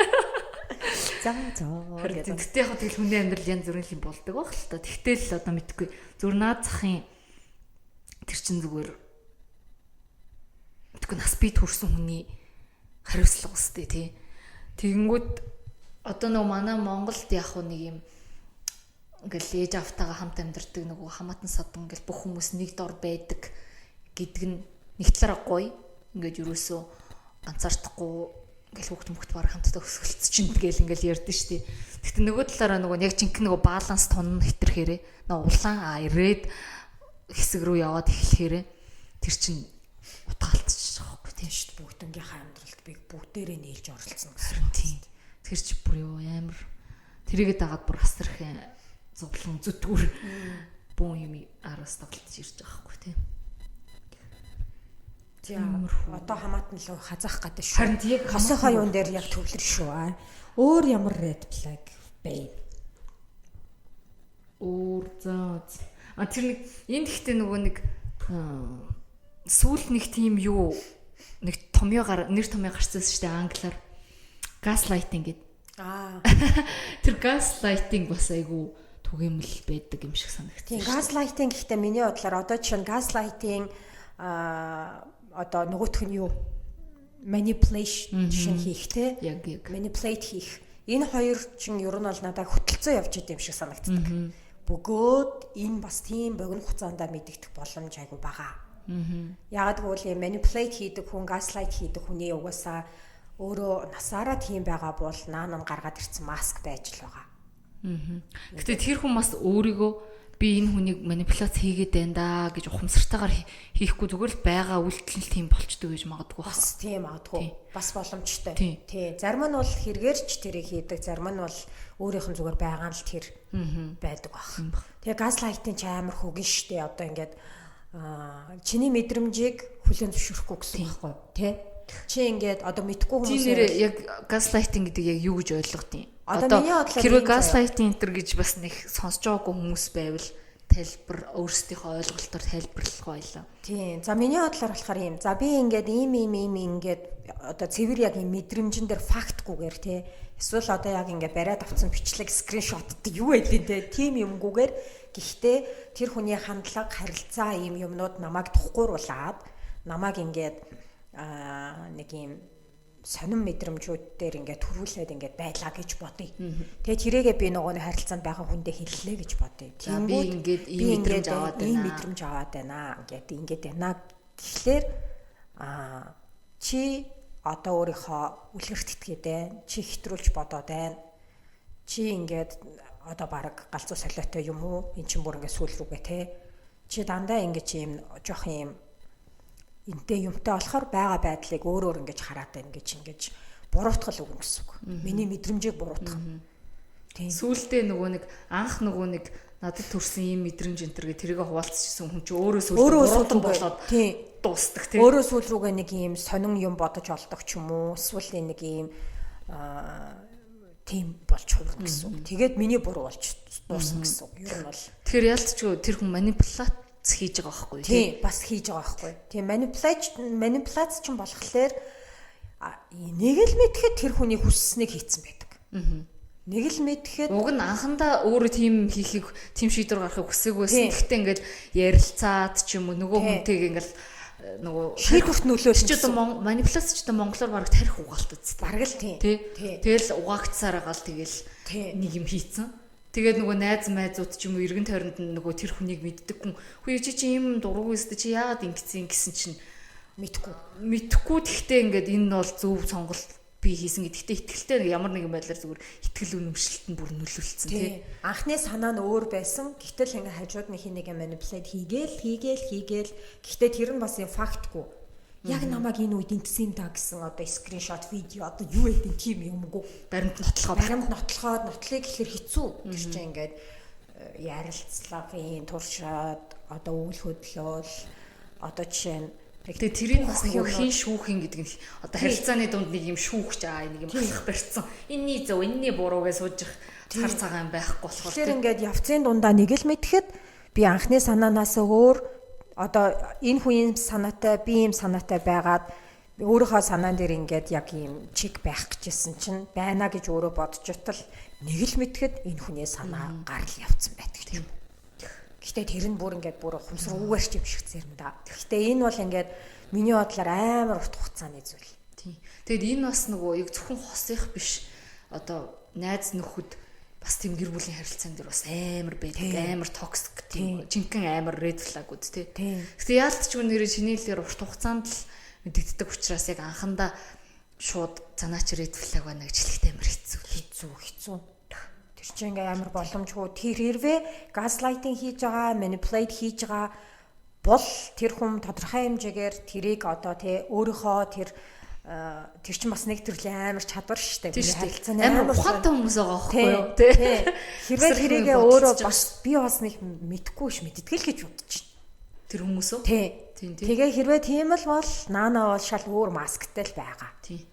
За гэдэг. Тэгтээ яг тэгэл хүний амьдрал янз бүрийн юм болдог байх л та. Тэгтэл одоо мэдгүй зүгээр наад захын тэр чин зүгээр тэгвэл нас бий төрсэн хүний хариуцлага өстэй тий. Тэгэнгүүт одоо нөгөө манай Монголд яг нэг юм ингээл ээж автагаа хамт амьдардаг нөгөө хамаатан садан ингээл бүх хүмүүс нэг дор байдаг гэдэг нь нэг талаараа гоё. Ингээд юусоо ганцаардахгүй ингээл хүүхд баг хамтдаа өсгөлт чинь тэгэл ингээл ярьдэн штий. Тэгтээ нөгөө талаараа нөгөө яг жинхэнэ нөгөө баланс тон хэтэрхээрээ нөгөө улаан ирээд хэсэг рүү яваад эхлэхээрээ тэр чинь утгаалтчих жоохгүй тийм шүү дээ. Бүгднгийнхаа амьдралд би бүгдээрээ нээлж оролцсон гэсэн. Тийм. Тэр чи бүр юу амар тэрийгээ дагаад бүр асарх зовлон зүтгүр бүүн юм араас тоглож ирж байгаа хгүй тийм. Тийм. Одоо хамаатан л хазаах гэдэг шүү. Харин яг хосынхаа юун дээр яг төвлөр шүү. Өөр ямар red flag бэ? Өөр заа. Тэр нэг энд ихтэй нөгөө нэг сүүл нэг тийм юу нэг нэр томьёо гарцсан шүү дээ англиар gaslighting гэдэг. Тэр gaslighting бас айгу түгээмэл байдаг юм шиг санагдсан. Тийм gaslighting гэхдээ миний бодлоор одоо чинь gaslighting одоо нөгөөх нь юу manipulation хийх те яг manipulate хийх энэ хоёр чинь ер нь бол надад хөтөлцөө явж идэм шиг санагддаг. Бөгөөд энэ бас тийм богино хугацаанд мэдэгдэх боломж айгу бага. Яагаад гэвэл manipulate хийдэг хүн gaslight хийдэг хүний угаасаа өөрөө насаараа тийм байгаа бол наан нь гаргаад ирсэн маск байж л байгаа. Гэтэ тэр хүн бас өөрийгөө би энэ хүнийг манипуляц хийгээд байна да гэж ухамсартайгаар хийхгүй зүгээр л байгаа үйлдэл нь тийм болчдөг гэж магадгүй байна. Бас тийм магадгүй. Бас боломжтой. Тий. Зарим нь бол хэрэгэрч тэрийг хийдэг, зарим нь бол өөрийнх нь зүгээр байгаа нь л тэр байдаг баг. Тэгээ газлайтын ч амар хөгийн штэ одоо ингээд чиний мэдрэмжийг хүлээн зөвшөөрөхгүй гэсэн байхгүй тий. Чи ингээд одоо мэдгүй хүмүүс тийм нэр яг газлайтинг гэдэг яг юу гэж ойлгох тийм. Одоо миний бодлоор хэрвээ ийм заяа. газлайтинг энтер гэж бас нэг сонсож байгаагүй хүмүүс байвал тайлбар өөрсдийнхөө ойлголтоор тайлбарлах байлаа. Тийм. За миний бодлоор болохоор ийм. За би ингээд ийм ингээд одоо цэвэр яг ийм мэдрэмжэн дээр фактгүйгээр тий. Эсвэл одоо яг ингээд бариад авсан бичлэг скриншотд юу байдیں۔ Тий. Тим юмгүйгээр гэхдээ тэр хүний хандлага, харилцаа ийм юмнууд намайг тухгууруулад намайг ингээд нэг ийм сонин мэдрэмжүүд дээр ингээд төрүүлээд ингээд байлаа гэж бодъё. Тэгээ тэрийгээ би нөгөө харилцаанд байгаа хүндээ хэллээ гэж бодъё. Би ингээд ийм мэдрэмж аваад байна. Ингээд байна. Тэгэхээр чи одоо өөрийнхөө үлгэрт итгээд байна. Чи хэтрүүлж бодоод байна. Чи ингээд одоо баг галзуу солиотой юм уу? Эн чинь бүр ингээд сүүл рүүгээ те. Чи дандаа ингээд ийм жоох ийм энтэй юмтай болохоор байгаа байдлыг өөрөөр ингэж хараад байна гэж буруутгал өгнө гэсэн үг. Миний мэдрэмжийг буруутгах. Тийм. Сүүлдээ нэг анх нэг надад төрсэн ийм мэдрэмж энтер гэ тэрийг хуваалцчихсан хүн чи өөрөө сүүлдээ болоод дуустдаг тийм. Өөрөө сүүл рүүгээ нэг ийм сонин юм бодож олдог ч юм уу. Эсвэл нэг ийм тийм болж хувирна гэсэн үг. Тэгээд миний буруу болж дуусна гэсэн үг. Ер нь бол тэгэхээр ялцчгүй тэр хүн манипуляц хийж байгаа байхгүй тийм бас хийж байгаа байхгүй. Тийм манипуляц ч болохоор нэг л мэдхэд тэр хүний хүсснийг хийцэн байдаг. Нэг л мэдхэд уг нь анхандаа өөрөө тийм хийхийг тийм шийдвэр гаргахыг хүсээгүйсэн. Гэхдээ ингээд ярилцаад ч юм уу нөгөө хүнтэйг ингээд нөгөө шийдвэрт нөлөөлж ч одоо манипуляц ч одоо монголоор бараг тарих угаалт үст. Бараг л тийм. Тэгэл угаагцсаар агаал тэгэл нэг юм хийцэн. Тэгээд нөгөө найз майзууд ч юм уу эргэн тойронд нөгөө тэр хүнийг мэддэг хүн хөө чи ийм дургуй өстө чи яагаад ингэсэн чинь мэдхгүй тэгтээ ингээд энэ бол зөв сонголт би хийсэн гэдэгтээ итгэлтэй ямар нэгэн байдлаар зүгээр итгэл үнэмшилтэнд бүр нөлөөлсөн тий. Анхны санаа нь өөр байсан. Гэтэл ингээд хажууд нь хинэгээ манипулят хийгээл гэхдээ тэр нь бас юм фактгүй. Яг намайг энэ үед интсэн та гэсэн одоо скриншот видео одоо юу гэдэг тийм юмгүй. Баримт нотлоход гэхэр хэцүү. Тэр чинь ингээд ярилцлагын туршаад одоо үйл хөдлөл одоо жишээ нь тэгээ тэрийг бас нэг хин шүүхин гэдэг нь одоо харилцааны дунд нэг юм шүүхч нэг юм халах барьцсан. Энийний зөв, энийний буруу гэж сууж цар цагаан байхгүй болохоор тэр ингээд явцын дундаа нэг л мэдхэд би анхны санаанаас өөр одоо энэ хүн санаатай би ийм санаатай байгаад өөрийнхөө санаан дээр ингээд яг ийм чиг байх гэжсэн чинь байна гэж өөрөө бодож утал нэг л мэдхэд энэ хүний санаа гарал явцсан байдаг тийм. Гэхдээ тэр нь бүр ингээд бүр хумсруугаар ч юм шиг заримдаа. Гэхдээ энэ бол ингээд миний бодлоор амар урт хугацааны зүйл. Тийм. Тэгэд энэ бас нөгөө яг зөвхөн хосих биш. Одоо найз нөхөд бас тийм гэр бүлийн харилцаан дээр бас амар байдаг, амар токсик тийм жинхэнэ амар red flag-ууд тий. Гэхдээ яалтчгүй нэрээ чиний лэр урт хугацаанд л мэдэгддэг учраас яг анхандаа шууд занаач red flag байна гэж хэлэхдээ амар хэцүү. Тэр чинь ингээ амар боломжгүй. Тэр хэрвээ gaslighting хийж байгаа, manipulate хийж байгаа бол тэр хүн тодорхой хэмжээгээр тэрийг одоо тий өөрийнхөө тэр чинь бас нэг төрлийн амар чадвар шүү дээ. Харилцааны амар ухаантай хүмүүс байгаа байхгүй юу? Тий. Хэрвээ тэрийгээ өөрөө бас би бас нэг мэдхгүй ш мэдтгэл гэж бодож байна. Тэр хүмүүс үү? Тий. Тэгээ хэрвээ тийм л бол наана бол шал өөр масктай л байгаа. Тий.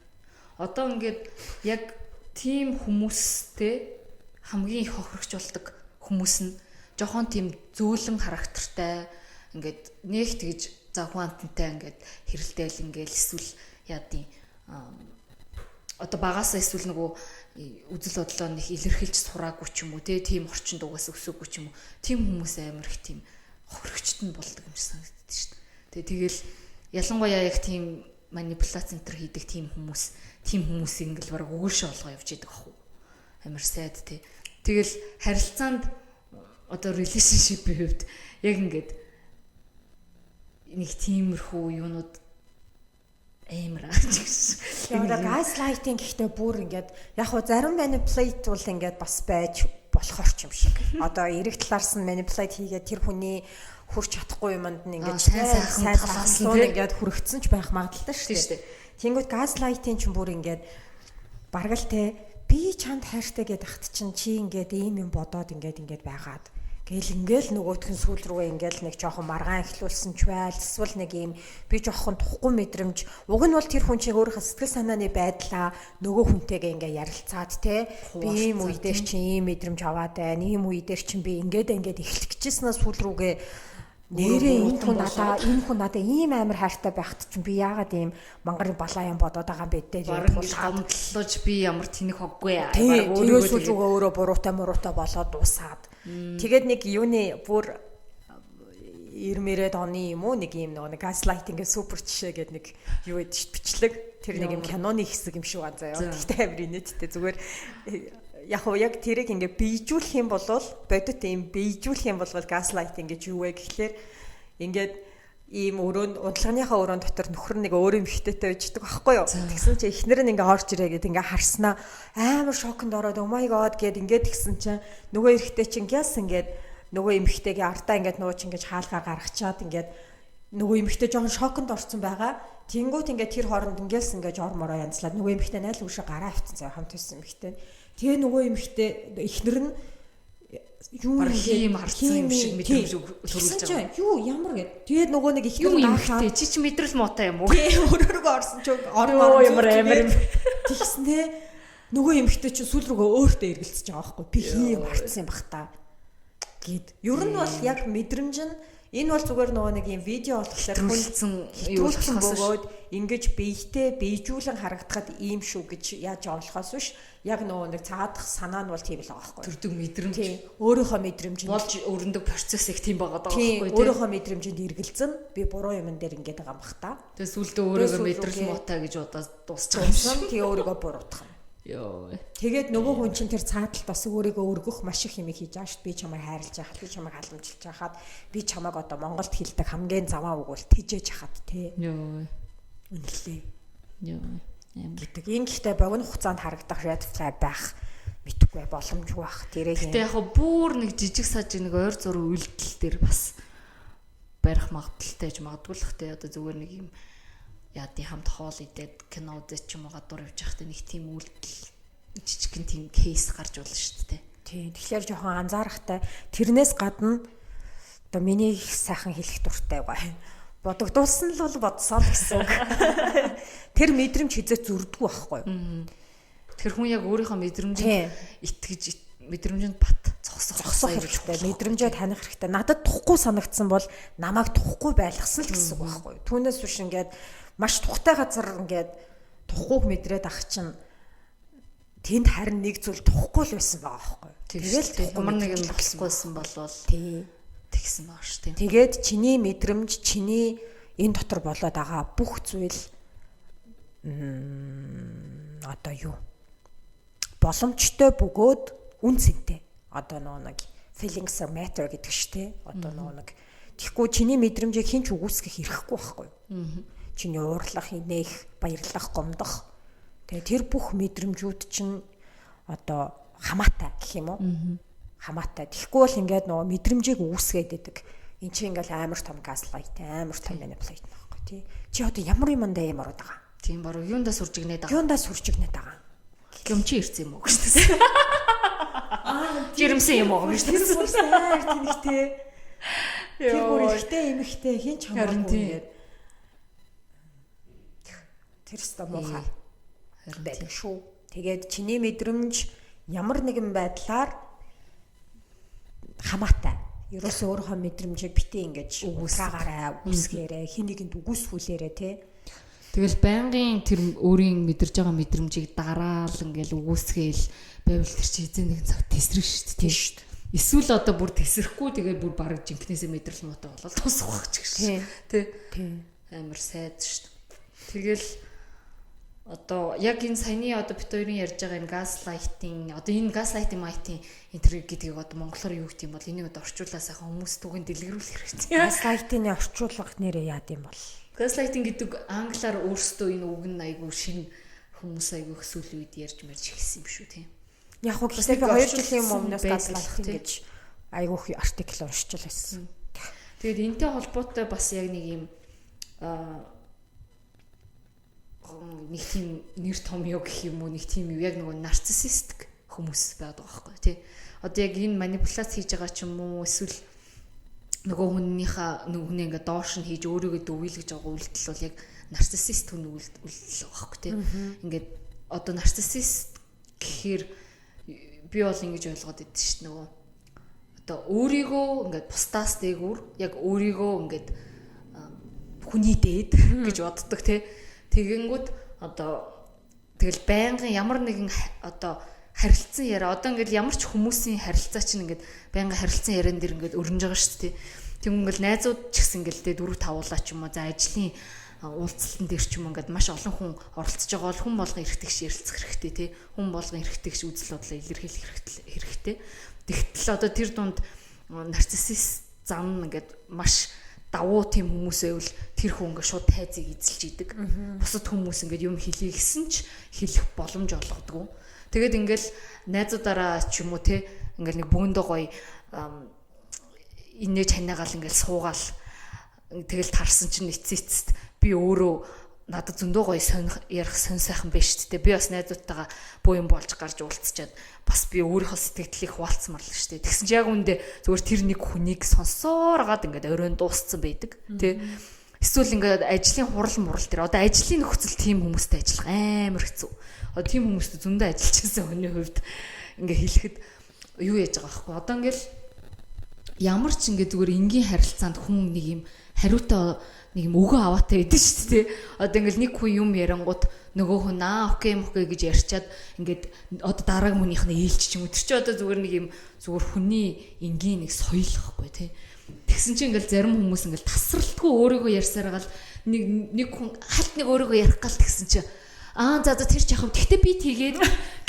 Одоо ингээд яг тийм хүмүүстэй хамгийн их хохирогч болдог хүмүүс нь жохон тийм зөөлөн характертай ингээд нэг тэгж завхантантай ингээд хэрэлдээл ингээд эсвэл яадын одоо багасаа эсвэл нөгөө үзэл бодлоо нэг илэрхийлж сураагүй ч юм уу тийм орчинд угаас өсөөгүй ч юм уу тийм хүмүүс амар их тийм хохирогчт нь болдог юм шиг санагддаг шүү дээ. Тэгэл ялангуяа яг тийм манипуляц центр хийдэг тийм хүмүүсийг ингээл бараг өгөөшөө олгоо явж идэг ах уу. Амар сайд тий. Тэгэл харилцаанд одоо relationship-ийн хувьд яг ингээд нэг тиймэрхүү юунууд амар аач. Яг gaslighting гэхдээ бүр ингээд яг хөө зарим manipulate бол ингээд бас байж болохоор ч юм шиг. Одоо эрэг талаарс нь manipulate хийгээд тэр хүний хүрч чадахгүй юмд нь ингээд сайн талаас нь ингээд хүрэгдсэн ч байх магадлалтай шүү дээ. Тэнгүүд gaslighting ч бүр ингээд бараг л те би чанд хайртай гэдэг хат чинь чи ингээд ийм юм бодоод ингээд байгаад Гэл ингээл нөгөөх нь сүүл рүүгээ ингээл нэг жоохон маргаан эхлүүлсэн ч байл эсвэл нэг юм би жоохон тухгүй мэдрэмж уг нь бол тэр хүн чинь өөрийнхөө сэтгэл санааны байдлаа нөгөө хүнтэйгээ ингээ ярилцаад те би ийм үе дээр чинь ийм мэдрэмж аваад байна ийм үе дээр чинь би ингээд эхлэх гэжсэнээс сүүл рүүгээ нэрээ энэ хүн надаа ийм амар хайртай байхад чинь би яагаад ийм мангарын балаа юм бодоод байгаа юм бэ дээ гомдлож би ямар тэнэг хоггүй тэрээс сүүл рүүгээ өөрөө буруутай болоод дуусаад тэгээд нэг юуны бүр 90-ад оны юм уу нэг юм нэг газлайтинг супер жишээ гэдэг нэг юу гэдэг шүү бичлэг тэр нэг юм киноны хэсэг юм шиг байна заяа. Тэгтээ амир инээдтэй зүгээр яг тэрийг ингээ бийжүүлэх юм бол бодит юм бийжүүлэх юм бол газлайтинг гэж юу вэ гэхлээр ингээд ийм унтлагынхаа өрөөнд дотор нөхөр нэг өөр юм ихтэйтэй байждаг байхгүй юу. Тэгсэн чинь эхнэр нь ингээ орж ирээ гэд ингээ харснаа амар шоконд ороод oh my god гэд ингээ тэгсэн чинь нөгөө эрэгтэй чинь гяс ингээд нөгөө эмэгтэйгээ ардаа ингээд нөгөө чинь ингээ хаалгаа гаргачаад ингээд нөгөө эмэгтэй жоохон шоконд орсон байгаа. Тэнгүүт ингээ тэр хооронд ингээс ингээ жормороо янзлаад нөгөө эмэгтэй найл үшээ гараа авчихсан хамт байсан эмэгтэй. Тэгээ нөгөө эмэгтэй эхнэр нь юу юм харсан юм шиг мэдрэмж төрүүлж байгаа. Юу ямар гэд. Тэгээд нөгөө нэг ихнэр даахаа чи мэдрэл муутай юм уу? Өөрөөрөө орсон ч орон ямар амар юм. Тэгсэн те нөгөө эмэгтэй чи сүүл рүүгээ өөртөө эргэлцэж байгаа байхгүй. Би юм харсан юм бах та. Гэд. Ер нь бол яг мэдрэмж нь энэ бол зүгээр нөгөө нэг юм видео болохоор хүлцэн юу бөгөөд ингэж биетэй бийжүүлэн харагдахад ийм шүү гэж яаж оолохоос биш яг нөгөө нэг цаадах санаа нь бол тийм л байгаа байхгүй. Төрдөг мэдрэмж өөрийнхөө мэдрэмж болж өрнөдөг процесс их тийм байгаа даа байхгүй. Өөрийнхөө мэдрэмжинд эргэлзэн би буруу юм дээр ингэж байгаа юм бах та. Тэгээ сүулдэ өөрийгөө мэдрэл муутай гэж удаад дуусчих юм шиг. Тэгээ өөрийгөө буруутгах. Йоо. Тэгээд нөгөө хүн чинь тэр цааталт бас өөрийгөө өргөх маш их юм хийж байгаа шүү дээ. Би чамайг хайрлаж байхад, би чамайг халамжилж байхад, би чамайг одоо Монголд хэлдэг хамгийн заваа үг бол тэжээж хахад тий. Йоо. Үнэлээ. Йоо. Гэдэг. Ингэхдээ богино хугацаанд харагдах red flag байх мэдгүй боломжгүй байх. Тэрийг яг бүр нэг жижиг сажиг нэг ойр зур үйлдэл дээр бас барих магадaltaй гэж магадгүй л хэ одоо зүгээр нэг юм яади хамт хоол идээд кино үзэж ч юм уу гадуур явж байхдаа нэг тийм үйлдэл жижигхэн тийм кейс гарч болно шүү дээ. Тий. Тэгэхээр жоохон анзаарахтай тэрнээс гадна одоо миний их сайхан хэлэх дуртай гоё. Бодогдуулсан л бол бодсоо гэсэн үг. Тэр мэдрэмж хизээ зөрдгөө байхгүй юу? Тэр хүн яг өөрийнхөө мэдрэмжинд итгэж мэдрэмжинд бат зогсох хэрэгтэй. Мэдрэмжээ таних хэрэгтэй. Надад тухгүй санагдсан бол намайг тухгүй байлгасан л гэсэн үг байхгүй юу? Түүнээс биш ингээд маш тухтай газар ингээд тухгүйг мэдрээд ах чинь тэнд харин нэг зүйл тухгүй л байсан байгаа байхгүй юу? Тэгэл ямар нэг юм болохгүйсэн болвол тий тэгсэн бааш тийм. Тэгээд чиний мэдрэмж чиний энэ дотор болоод байгаа бүх зүйл одоо юу боломжтой бөгөөд үн цэнтэй. Одоо нэг feelings matter гэдэг штэ. Одоо нэг тэгэхгүй чиний мэдрэмжийг хинч үгүйсгэх эрхгүй байхгүй юу? Чиний уурлах, инээх, баярлах, гомдох. Тэгээ тэр бүх мэдрэмжүүд чинь одоо хамаатай гэх юм уу? Хамаатай. Тэгэхгүй бол ингээд нөгөө мэдрэмжийг үүсгээд идэг. Энд чинь ингээл амар том газлайт, амар том манипулейт байхгүй тий. Чи одоо ямар юмдаа юм ороод байгаа? Тийм баруун юундаа суржигнээд байгаа. Юундаа суржигнээд байгаа. Гэмчи ирсэн юм уу гэж тийм. Жирэмсэн юм уу гэж тийм. Тэнхтэй. Тэр бүр ихтэй эмхтэй хин ч хамаагүй юм. Тэр өстө муухай. Байдаг шүү. Тэгээд чиний мэдрэмж ямар нэгэн байдлаар хамаатай. Ерөөсөө өөрийнхөө мэдрэмжийг битээ ингэж угсаагаараа үсгээрээ хин нэгэнд үгүйсгүүлээрээ тий. Тэгэл байнгын тэр өөрийн мэдэрж байгаа мэдрэмжийг дараал ингээл үгүйсгээл байвал тэр чи эзэн нэгэн цаг тесрэх шүү дээ тий. Эсвэл одоо бүр тесрэхгүй тэгээд бүр бараг жинкнээсээ мэдрэл муутай болол тусах байх ч гэж тий. Амар сайд шүү дээ. Тэгэл одоо яг энэ саяны одоо бит хоёрын ярьж байгаа энэ газлайтинг одоо энэ газлайтинг майтинг энэ гэдгийг одоо монголоор юу гэх юм бол энийг одоо орчуулаа сайхан хүмүүс түгэнд дэлгэрүүлэх хэрэгтэй. Газлайтинг орчуулга нэрээ яад юм бол. Газлайтинг гэдэг англиар өөрсдөө энэ үг нь айгүй шинэ хүмүүс айгүй их сүүлийн үед ярьж мэрж ихсэн юм шүү тийм. Яг уу гэхдээ 2 жилийн өмнөөс газлайтинг гэж айгүй их артикл уншиж байсан. Тэгээд энэтэй холбоотой бас яг нэг юм нэг тийм нэр том юу гэх юм уу нэг тийм юу яг нөгөө нарциссистик хүмүүс байдаг байхгүй тий. Одоо яг энэ манипуляц хийж байгаа ч юм уу эсвэл нөгөө хүний ингээ доош нь хийж өөрийгөө дөвөөлгөж байгаа үйлдэл бол яг нарциссист хүн үйлдэл байхгүй тий. Ингээд одоо нарциссист гэхээр би бол ингэж ойлгоод идэв шүү дээ нөгөө одоо өөрийгөө ингээд бусдаас дээгүүр яг өөрийгөө ингээд хүний дээд гэж боддог тий. Тэгэнгүүт одоо тэгэл байнгын ямар нэгэн одоо харилцан яриа одоо ингээд ямар ч хүмүүсийн харилцаа чинь ингээд байнгын харилцан яриан дээр ингээд өрнөж байгаа шүү дээ. Тэгвэл найзууд ч гэсэн ингээд 4 5 уулаа ч юм уу за ажлын уулзалтан дээр ч юм ингээд маш олон хүн оролцож байгаа бол хүн болгон эргэтгэж ярилцах хэрэгтэй тий. Хүн болгон эргэтгэж үзэл бодлоо илэрхийлэх хэрэгтэй. Тэгтэл одоо тэр дунд нарциссист зам ингээд маш давуу тийм хүмүүс байвал тэр хүн ингээд шууд тайзыг эзэлж идэг. Бусад хүмүүс ингээд юм хэлье гэсэн ч хэлэх боломж олгодог. Тэгээд ингээл найзуудаараа ч юм уу те ингээл нэг бөөндөө гоё инээж ханаагаал ингээл суугаал тэгэл тарсан чинь эцэст би өөрөө надад зөндөө гоё ярих сонь сайхан байж штэ би бас найзуудтайгаа боо юм болж гарч уулзчаад бас би өөрийнхөө сэтгэлдлийг хуваалцмаар л штэ тэгсэн чи яг үндэ зөвөр тэр нэг хүнийг сонсоор гаад ингээд оройн дууссан байдаг тий эсвэл ингээд ажлын хурал мурал дээр одоо ажлын нөхцөл тийм хүмүүстэй ажиллах амар хэцүү одоо тийм хүмүүстэй зөндөө ажиллаж байсан хүний хувьд ингээд хэлэхэд юу яаж байгаа байхгүй одоо ингээд ямар ч ингээд зүгээр энгийн харилцаанд хүн нэг юм хариутай нэг юм өгөө аваатай байдаг шүү дээ. Одоо ингээл нэг хүн юм ярангууд нөгөө хүн окей гэж ярьчаад ингээд одоо дараагийн хүнийх нь ээлж ч юм уу. Тэр чи одоо зүгээр нэг юм зүгээр хүний энгийн нэг соёл гэхгүй тий. Тэгсэн чинь ингээл зарим хүмүүс ингээл тасралтгүй өөрийгөө ярьсараа гал нэг хүн хальт нэг өөрийгөө ярих гал тэгсэн чи за тэр ч яхав. Гэхдээ би тэгээд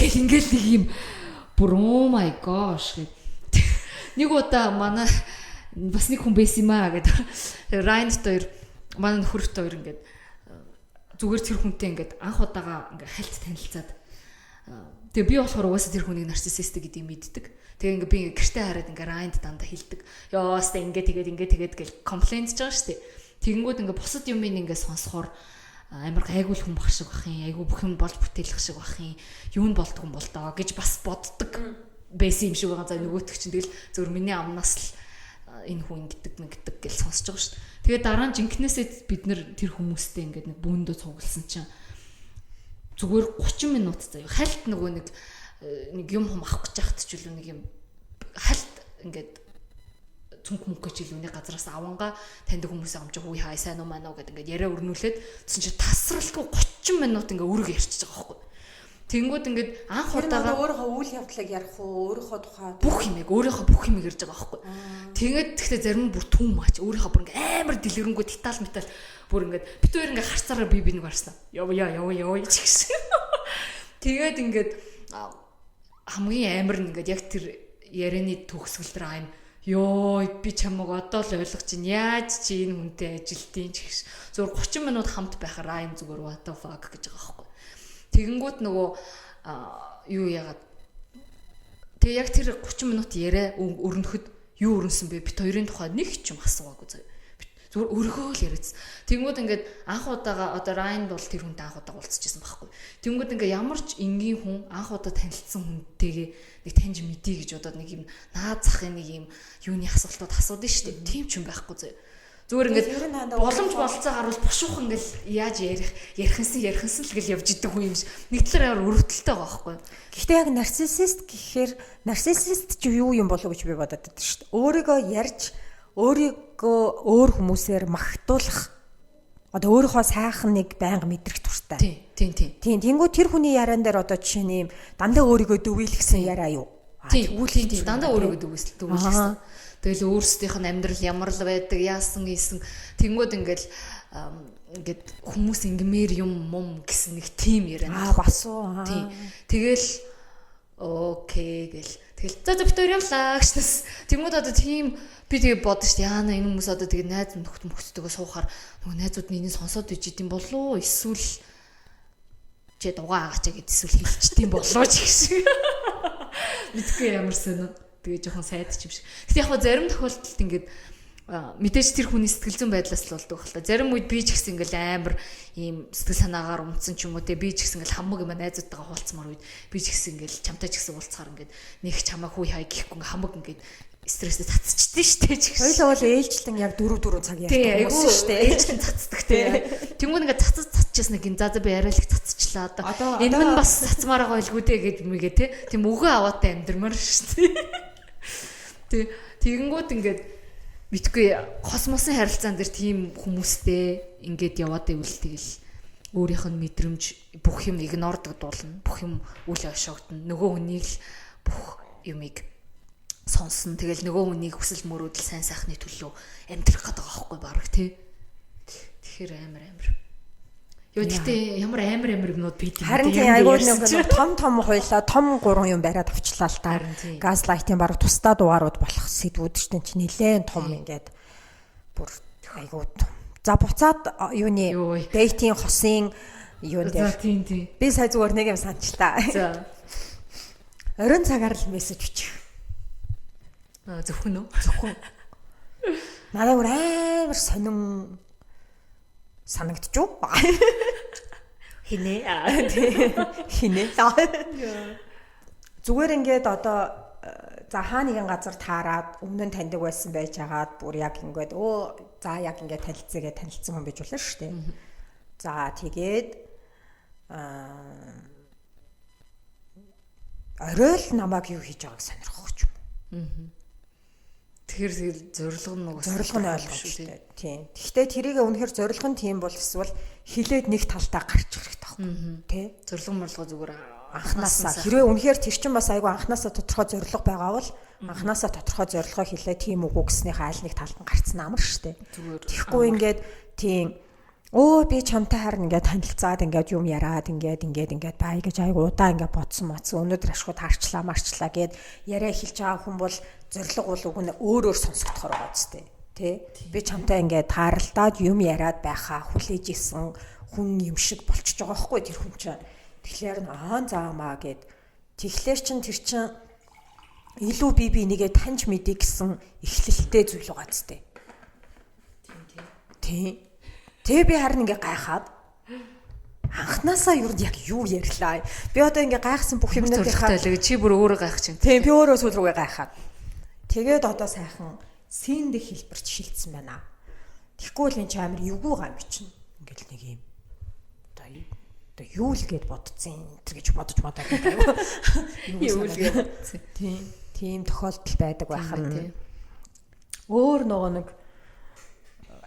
гэл ингээл нэг юм бүр oh my gosh гэд. Нэг удаа манай бас нэг хүн байсан юм аа гэдэг. Райнд хоёр манай нөхөрт хоёр ингээд зүгээр тэр хүнтэй ингээд анх удаага ингээд хальт танилцаад тэгээ би болохоор угаасаа тэр хүнийг нарциссист гэдгийг мэддэг. Тэгээ ингээд би ингээд гэртээ хараад ингээд райнд дандаа хэлдэг. Яастаа ингээд гэл комплейнж байгаа шүү дээ. Тэгэнгүүт ингээд бусад юм ингээд сонсохоор амар гайгүй хүн баг шиг бах юм. Айгүй бүх юм болж бүтээлэх шиг бах юм. Юу нь болдгоо бол доо гэж бас боддог байсан юм шиг байгаа. За нөгөөтг чинь тэгэл зөвөр миний амнаас л энэ хүн ингэдэг гэж сонсож байгаа шүү дээ. Тэгээ дараа нь жинкнээсээ бид нэр тэр хүмүүстэй ингээд нэг бөөндөө цугласан чинь зүгээр 30 минут заяа хальт нөгөө нэг юм авах гэж яхад ч үлээ нэг юм хальт ингээд цүнх мөнгө ч илүүний газраас аванга таньдаг хүмүүсээ амжих үе хай сайн уу маань уу гэдэг ингээд яриа өрнүүлээд тэгсэн чинь тасралтгүй 30 минут ингээд өргө ярьчихж байгаа байхгүй. Тэнгүүд ингээд анх удаага өөрийнхөө үйл явдлыг ярих уу өөрийнхөө тухай өөрийнхөө бүх юм ярьж байгаа байхгүй. Тэгээд тэгтээ зарим нь бүр түн маач өөрийнхөө бүр ингээд амар дэлгэрэнгүй деталь метал бүр ингээд бит хоёр ингээд харцаараа би нэг барсан. Яв ч гэсэн. Тэгээд ингээд хамгийн амар нь ингээд яг тэр ярианы төгсгөл дээр аим би чамайг одоо л ойлгож чинь яаж чи энэ хүнтэй ажилтیں ч гэсэн. Зүгээр 30 минут хамт байхаар аим зүгээр what the fuck гэж байгаа байхгүй. Тэгэнгүүт нөгөө юу яагаад тэгээ яг тэр 30 минут яриа өрнөхөд юу өрнсөн бэ? Бит хоёрын тухай нэг ч юм асуугаагүй заяа. Зүгээр өргөө л яриадсан. Тэнгүүд ингээд анх удаага одоо Райнд бол тэр хүнтэй анх удаага уулзчихсан байхгүй. Тэнгүүд ингээд ямар ч энгийн хүн анх удаа танилцсан хүнтэйгээ нэг таньж мэдээ гэж бодоод нэг юм наад захын нэг юм юуны асуултууд асуудаг шүү дээ. Тийм ч юм байхгүй заяа. Зүгээр ингээд боломж болцоо харуул бушуух ингээл яаж ярихсан л гэл явж идэг хүн юм шиг. Нэг талаар амар өрөвдөлтэй байгаа байхгүй. Гэхдээ яг нарциссист гэхээр нарциссист ч юу юм болов гэж би бодоод байдаг шүү дээ. Өөрийгөө ярьж өөрийгөө өөр хүмүүсээр магтуулах одоо өөрийнхөө сайхан нэг байнга мэдрэх туртай. Тийм. Тэнгүү тэр хүний яриан дээр одоо жишээ нь юм дандаа өөрийгөө дөвөөлгсөн яриа юу? Тийм. Дандаа өөрийгөө дөвөөлгсөн. Тэгэл өөрсдийнх нь амьдрал ямар л байдаг, яасан ийсэн. Тэнгүүд ингээд хүмүүс ингмээр юм гэсэн нэг тим яриа. Бас уу. Тийм. Тэгэл окей гэл. Тэгэл за битүүр явлаа гэснээс. Тэнгүүд одоо тийм би тэгээ бодсон шүү дээ. Яана энэ хүмүүс одоо тэгээ найз нөхдөдөө суухаар нөгөө найзууд нь энийг сонсоод иж идэм болов уу? Эсвэл чи дугаа агаачаа гэд эсвэл хэлчихдэм болов уу ч гэсэн. Мэдгүй ямар сонь. Тэгээ жоохон сайд ч юм шиг. Гэтэ яг зарим тохиолдолд ингээд мэдээж тэр хүний сэтгэл зүйн байдлаас л болдог хэл та. Зарим үед би ч гэсэн ингээл амар ийм сэтгэл санаагаар унтсан ч юм уу те би ч гэсэн ингээл хамаг юм найзуудтайгаа хуулцмаар үед би ч гэсэн ингээл чамтай ч гэсэн уулзахаар ингээд нэг чамаа хүй хай гэхгүй хамаг ингээд стрессээ цацчихдээ штэ ч гэсэн. Хоёлаа бол ээлжлэн яг 4 цаг ярьдаг хүмүүс штэ. Ээлжлэн цацдаг те. Тэнгүүн ингээд цацчихсан нэг за би арай л цацчлаа одоо. Энэ мань бас цацмаар байгаа байлгүй дээ гэд мэгээ те. Тийм өгөө аваатай амьдрмаар штэ. Тэгэнгүүт ингээд битгүй космосын харилцаан дээр тийм хүмүүстэй ингээд яваад ивэл тэгэл өөрийнх нь мэдрэмж бүх юм игнордог дуулна. Бүх юм үл ошоогдно. Нөгөө хүнийг л бүх юмыг сонсон. Тэгэл нөгөө хүнийг хүсэл мөрөөдөл сайн сайхны төлөө амьдрах гэдэг байгаа байхгүй баг тий. Тэгэхээр амар. Ёо гэхдээ ямар амар юмнууд бид харин тийм айгүй нэг том хуйлаа том 3 юм бариад авчлаа л та. Газлайтын баг тусдаа дугаарууд болох сэдвүүд чинь ч нэлээд том ингээд бүр айгүй том. За буцаад юуны дейтийн хосын юун дээр. Тийм. Би сая зүгээр нэг юм санчлаа. За. Оройн цагаар л мессеж бичих. Зөвхөн үү? Зөвхөн. Надад бүр амар сонин санагдчихв. Хинэ. Зүгээр ингээд одоо за хаа нэгэн газар таарад өмнө нь таньдаг байсан байж хагаад бүр яг ингээд за яг ингээд танилцсан хүн байж болно шүү дээ. За тэгээд орой л намайг юу хийж байгааг сонирхох ч юм. Тэгэхээр зорилго нь ойлгох шүү дээ. Тийм. Гэхдээ тэрийг үнэхээр зорилго нь тийм бол эсвэл хилээд нэг талтаа гарчих хэрэгтэй байхгүй тий. Зорилго зүгээр анханасаа хэрвээ үнэхээр тэр чинь бас айгүй анханасаа тодорхой зорилго байгаа бол анханасаа тодорхой зорилгоо хилээ тийм үгүй гэснийхээ аль нэг талд нь гарцсан амар шүү дээ. Тэгэхгүй ингээд тийм би чамтай харна ингээд танилцаад ингээд юм яраад ингээд бай гэж айгу удаа ингээд бодсон өнөөдөр ашгүй марчлаа гэд яриа эхэлж байгаа хүн бол зориг бол уг нь өөр сонсогдохоор байгаа зү тий. Би чамтай ингээд тааралдаад юм яриад байхаа хүлээж исэн хүн юм шиг болчихж байгаа байхгүй тэр хүн чинь. Тэгэхээр заамаа гэд тэгэхээр тэр чин илүү би нэгээ таньж мэдээ гэсэн эхлэлтэй зүйл байгаа зү тий. Тэгээ би харин ингээ гайхаад анханасаа яг юу ярьлаа. Би одоо ингээ гайхсан бүх юмнуудынхаа чи бүр өөрөө гайх чинь. Тийм би өөрөө сүүл рүүгээ гайхаад. Тэгээд одоо сайхан синдэх хэлбэрт шилжсэн байна. Тэгэхгүй л энэ ч амар эвгүй гам чинь. Ингээл нэг юм. Одоо юу л гээд бодцсон энэ гэж бодож гэдэг. Юу л гээд бодцсон. Тийм тохиолдол байдаг байхад. Өөр нөгөө нэг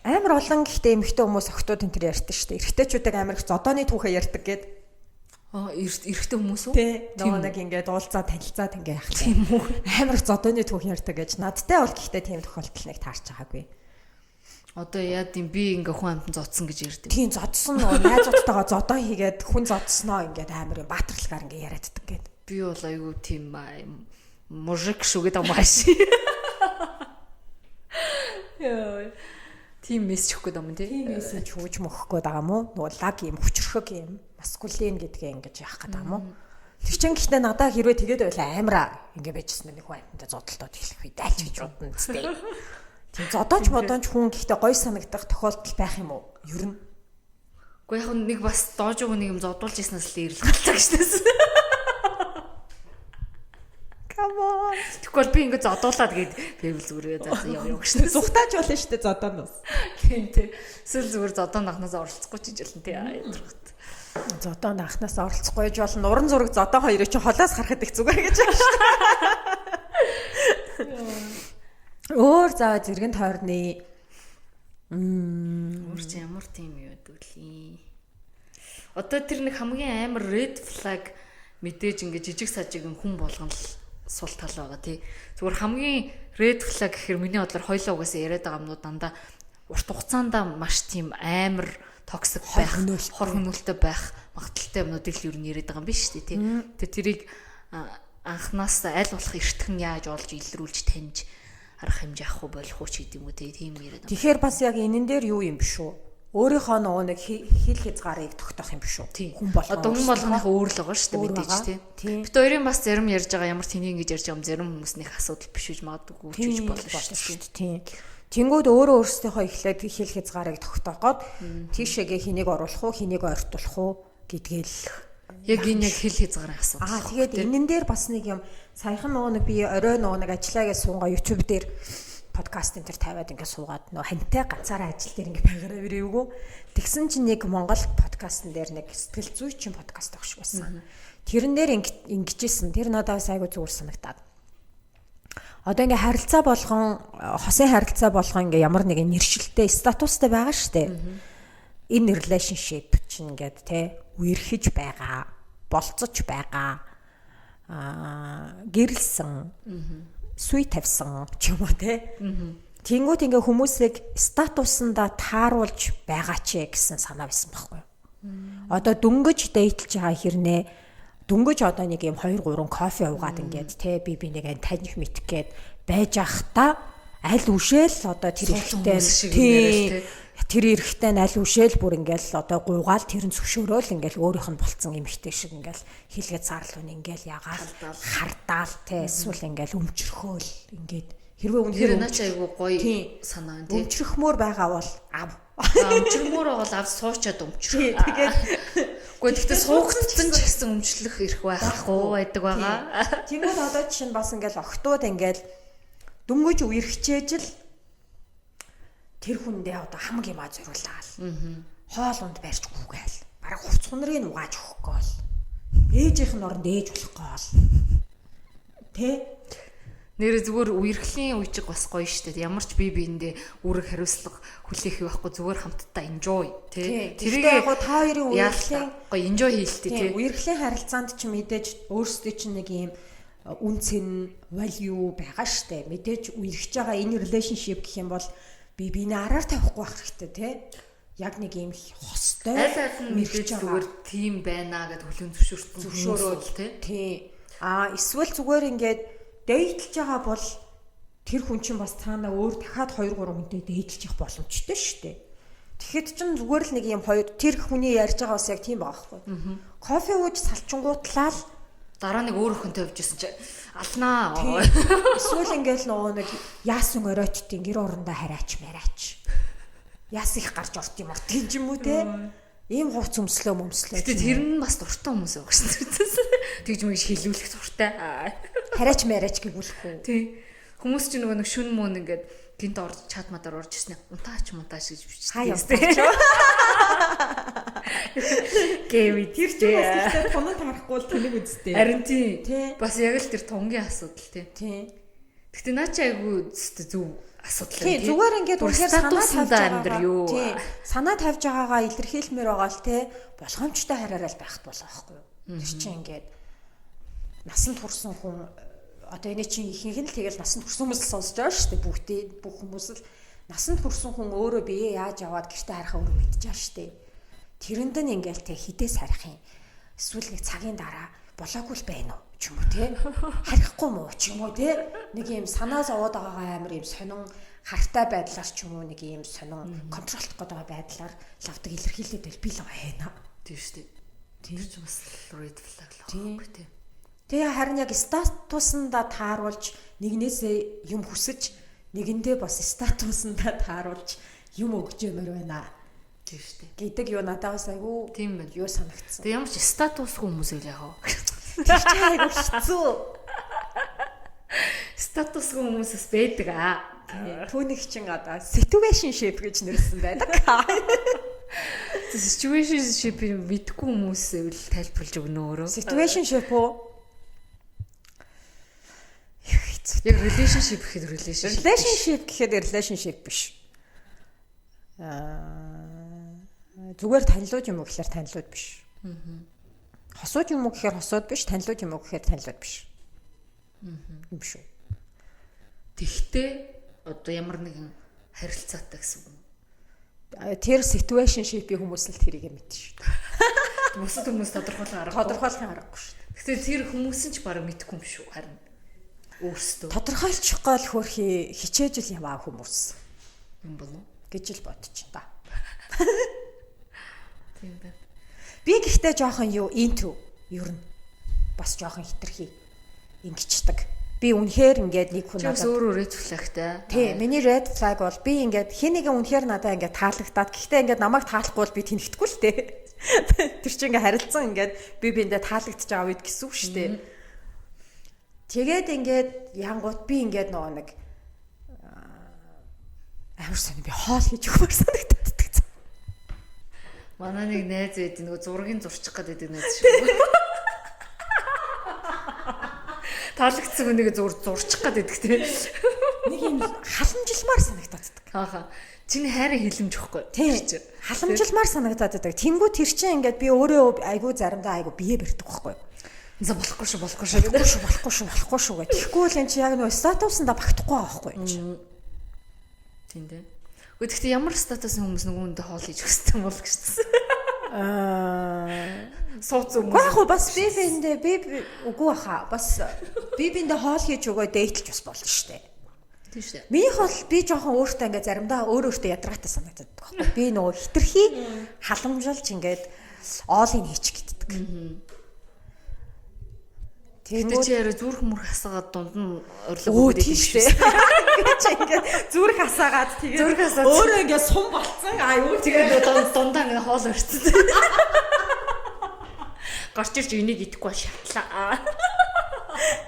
амар олон гэхдээ эмэгтэй хүмүүс охтууд энэ төр ярьдаг шүү дээ. Эрэгтэйчүүдийг амар их зодооны түүхээ ярьдаг гээд. Эрэгтэй хүмүүс үү? Тий. Нөгөө нэг ингээд уулзаа танилцаад ингээ яах тийм үү. Амар их зодооны түүх ярьдаг гэж. Надтай бол гэхдээ тийм тохиолдол нэг таарч байгаагүй. Одоо яа гэм би ингээ хүн амтан зодсон гэж ярьдаг. Тийм зодсон нөгөө найзуудтайгаа зодоо хийгээд хүн зодсноо ингээд амар баатарлагаар ингээ яриаддаг гээд. Би бол айгүй тийм мужик шүү гэдэг юм ааши. Яа. Тийм мессеж өгөх гэдэг юм тий. Тийм мессеж хөөж мөхөх гэдэг юм уу? Нөгөө лаг юм хүчрхэг юм. Маскулин гэдгээ ингэж яах гэдэг юм уу? Тэр чинь гэхдээ надад хэрвээ тэгээд байла амираа ингэ байжсэн нэг хүн амьтаа зодолтоод эхлэх үед айлч гэж бодно зү. Тийм зодооч модооч хүн гэхдээ гой санагдах тохиолдол байх юм уу? Ер нь. Гэхдээ яг нэг бас доожоо нэг юм зодуулж ирснээс л ирэл галцаа гэжнээс. Тэгвэл би ингэ зодуулаад гээд байвал зүгээр яв гэж. Зүхтаач болно шүү дээ зодооноос. Тийм тий. Эсвэл зүгээр зодоо нахнаас оролцохгүй ч гэж болно тий. Ядрахт. Зодоо нахнаас оролцохгүй ч болно. Уран зураг зодоо хоёрыг чи холоос харахад их зүгээр гэж байна шүү дээ. Өөр заа зэрэгэн тойрны өөр чи ямар тийм юу гэдэг лээ. Одоо тэр нэг хамгийн амар red flag мэдээж ингэ жижиг сажиг хүн болгоно л сул тал байгаа тий. Зүгээр хамгийн red flag гэхээр миний бодлоор хоёлоо угаасаа яриад байгаа юмнууд дандаа урт хугацаанд маш тийм амар токсик байх, хор хөнөөлтөй байх магадaltaй юмнуудыг л юу нэрэд байгаа юм биш үү тий. Тэгээ тэрийг анханаас аль болох эртхэн яаж олж илрүүлж таньж арга хэмжээ авах уу болох уу ч гэдэг юм уу тийм яриад байгаа. Тэгэхээр бас яг энэн дээр юу юм биш үү? Өөрийнхөө нөгөө нэг хил хязгаарыг тогтоох юм биш үү? Хүн болгоно. Одоо хүн болгоных өөр л байгаа шүү дээ мэдээж тийм. Бид хоёрын бас зарим ярьж байгаа ямар тэнийг ингэж ярьж байгаа юм зарим хүмүүснийх асуудал биш үж магадгүй ч болно шүү дээ. Тийм. Тэнгүүд өөрөө өөрсдийнхөө эхлээд хэл хязгаарыг тогтоогоод тийшээгээ хэнийг оруулах уу, хэнийг ойртуулах уу гэдгээл яг энэ яг хэл хязгаарын асуудал. Тэгээд энэн дээр бас нэг юм саяхан нэг би орой нэг ажиллаагаа суунгаа YouTube дээр подкаст энэ төр тавиад ингээд суугаад хантай ганцаараа ажил дээр ингээд байгаараа ирээвгүй. Тэгсэн чинь нэг Монгол подкастн дээр нэг сэтгэл зүйчин подкаст авах шиг байсан. Тэрэн дээр ингэжсэн. Тэр надад айгүй зүгээр санагдаад. Одоо ингээ харилцаа болгон хосын харилцаа болгон ингээ ямар нэгэн нэршилтэй статустай байгаа штэ. Энэ relationship чинь ингээд те үерхэж байгаа, болцож байгаа, гэрэлсэн, сүй тавьсан ч юм уу те. Тэнгүүд ингээ хүмүүсийг статусандаа тааруулж байгаа ч гэсэн санаа байсан байхгүй юу. Одоо дөнгөж дээтлж байгаа хэрнээ дөнгөж одоо нэг юм 2 3 кофе уугаад ингээд те би нэг таних мэдх гээд байж ахта аль үшээл одоо тэр эрэгтэй аль үшээл бүр ингээл одоо гуйгаал тэрэн зөвшөөрөөл ингээл өөрийнх нь болцсон эмэгтэй шиг ингээл хилгээд саарлуун ингээл ягаал хардаал те эсвэл ингээл өмчрөхөөл ингээд хэрвээ үнэхээр наач айгу гоё санаа тий. Өмчрөхмөр байгаа бол ав. Өмчрөхмөр бол ав суучаад өмчрөх. Тэгээд үгүй гэхдээ суугдсан ч гэсэн өмчлөх ирэх байхгүй байдаг байгаа. Тэгвэл одоо жишээ нь бас ингээл октод ингээл дөнгөж үерхчээж л тэр хүндээ одоо хамаг юм зориулаад хоолунд барьж гүгээл бараг хувц хунрыг угааж өгөх гээл ээжийнх нь оронд ээж болох гээл тэ нэр зүгээр үерхлийн үеиг бас гоё штэ ямар ч бие биендээ үүрэг хариуцлага хүлээх байхгүй зүгээр хамтдаа enjoy тэ тэрийг яг та хоёрын үерхлийн гоё enjoy хийлтий тэ үерхлийн харилцаанд ч мэдээж өөрсдөө чинь нэг юм үн цэн value байгаа штэ мэдээж үерхэж байгаа энэ relationship гэх юм бол би бинээ араар тавихгүй байх хэрэгтэй тий. Яг нэг юм хостой мэдээж зүгээр тийм байна гэдээ хүлэн зөвшөөрөл тий. Эсвэл зүгээр ингээд дээдлж байгаа бол тэр хүн чинь бас цаанаа өөр дахиад 2 3 хүнтэй дээдлж явах боломжтой шүү дээ. Тэгэхэд чинь зүгээр л нэг юм тэр хүний ярьж байгаа бас яг тийм байгаа байхгүй. Кофе ууж салчингуутлаа л дараа нэг өөр хүнтэй явжсэн чи алнаа. Эсвэл ингээл нөгөө нэг яасан оройтын гэр орондоо хараач мараач. Яас их гарч орт юм орт юм уу те? Ийм хувц өмслөө. Гэтэ тэр нь бас дуртай хүмүүс байгаа шээ. Тэгж мэгж хилүүлэх дуртай. Хараач мараач гэвүүлэхгүй. Тий. Хүмүүс ч нөгөө нэг шүн мөн ингээд гинт орж чат мадар орж ирсэн. Унтаач гэж бичсэн. Хаяа. Гэвь тэр чинь бас тэгтээ тунад харахгүй л тэнэг үстэй. Харин тий. Бас яг л тэр тунгийн асуудал тий. Гэтэ наа чи айгүй зөв асуудал тий. Зүгээр ингээд үнэхээр санаа тавьж байгаагаа илэрхийлмээр байгаа л тий. Болгоомжтой хараарал байхт болоо байхгүй юу? Тэр чинь ингээд насанд хүрсэн хүн одоо энэ чинь ихэнх нь л тэгэл насанд хүрсэн хүмүүс л сонсож байгаа шүү дээ. Бүх хүмүүс л насанд хүрсэн хүн өөрөө бие яаж аваад гэртээ харахаа өөрөө мэдчихэж байгаа шүү дээ. Тэрэнд нь ингээл те хідээс харих юм. Эсвэл нэг цагийн дараа болоогүй л байна уу ч юм уу те. Харихгүй мó ч юм уу те. Нэг юм санаа зовоод байгаагаа амар юм сонин хартай байдлаар ч юм уу нэг юм сонин контролт гээд байгаа байдлаар лавдаг илэрхийлээд байл би л байна. Тийм шүү дээ. Тийм ч бас red flag л байхгүй те. Тэгээ харин яг статусандаа тааруулж нэгнээсээ юм хүсэж нэгэндээ бас статусандаа тааруулж юм өгч юмэр байна. Тийм шүү дээ. Гэдэг юу надад бас айгүй тийм байна. Юу санагдсан. Тэгээ ямар ч статусгүй хүмүүс үл яах вэ? Тэр чинь айгүй хэцүү. Статусгүй хүмүүсээс байдаг аа. Түүнийг чинь одоо situationship гэж нэрсэн байдаг. Situationship-ийг мэдгүй хүмүүс үл тайлбарлаж өгнө өөрөө. Situationship уу? Яг relationship гэхэд relationship биш. Зүгээр танилуд юм уу гэхээр танилуд биш. Хосууд юм уу гэхээр хосууд биш, танилуд юм уу гэхээр танилуд биш. Юм шүү. Тэгтээ одоо ямар нэгэн харилцаатай гэсэн үг. Тэр situationship-ийн хүмүүс л тэрийг мэднэ шүү дээ. Бусад хүмүүс тодорхойлох аргагүй шүү дээ. Гэхдээ тэр хүмүүс нь ч бараг мэдгүй юм шүү харин. Өөрсдөө тодорхойлчих гол хөрхи хичээж л яваа хүмүүс юм болов гэж л бодчих та. Тийм байна. Би гэхдээ жоохон юу into ер нь бас жоохон хитрхи ингэчдэг. би үнэхээр ингээд нэг хүн Чигс өөрөө red flag-тай. Тий, миний red flag бол би ингээд хин нэгэн үнэхээр надад ингээд таалагдаад гэхдээ ингээд намайг таалахгүй бол би тэнхтгүй л дээ. Тэр чинь ингээд харилцсан ингээд би биэндээ таалагдчих байгаа үед гэсэн үг шүү дээ. Тэгээд ингээд янгууд би ингээд нөгөө нэг амар сони би хоол хийж өгмөр санагдаад. Манай нэг найз байд нөгөө зургийг зурчих гэдэг найз шүү. Таалагдсан хүнийг зурчих гэдэг тийм. Нэг юм халамжилмаар санагдаад. Хааха. Чиний хайрын хилэмж ихгүй. Тийм. Халамжилмаар санагдаад байдаг. Тэнгүү тэр чинь ингээд би өөрөө айгүй заримдаа айгүй бие барьдаг байхгүй. За болохгүй шүү гэдэг. Болохгүй шүү гэх. Тэгэхгүй л эн чи яг нөгөө статусанда багтахгүй байгаа байхгүй юм. Тийм дээ. Гэхдээ ямар статусны хүмүүс нөгөөндөө хоол хийж өгсөн юм бол гэсэн. Сууц юм. Гоо бас би үгүй баха. Бас би биэндээ хоол хийж өгөө дээтлж бас болно шүү дээ. Тийм шүү дээ. Миний хоол би жоохон өөртөө ингээд заримдаа өөртөө ядраатай санагдаад байгаа байхгүй. Би нөгөө хитрхи халамжилж ингээд оолыг хийчих гэдэг. Тэгтээ чи яра зүрх мөрх хасаагаад дунд нь орлого өгөөд тийм шүү дээ. Чи ингээд зүрх хасаагаад тэгээд өөрөө ингээд сум болцсон. Аюу тэгээд дундаа ингээд хоол өрцөн. Гарч ирж энийг идэхгүй шатлаа.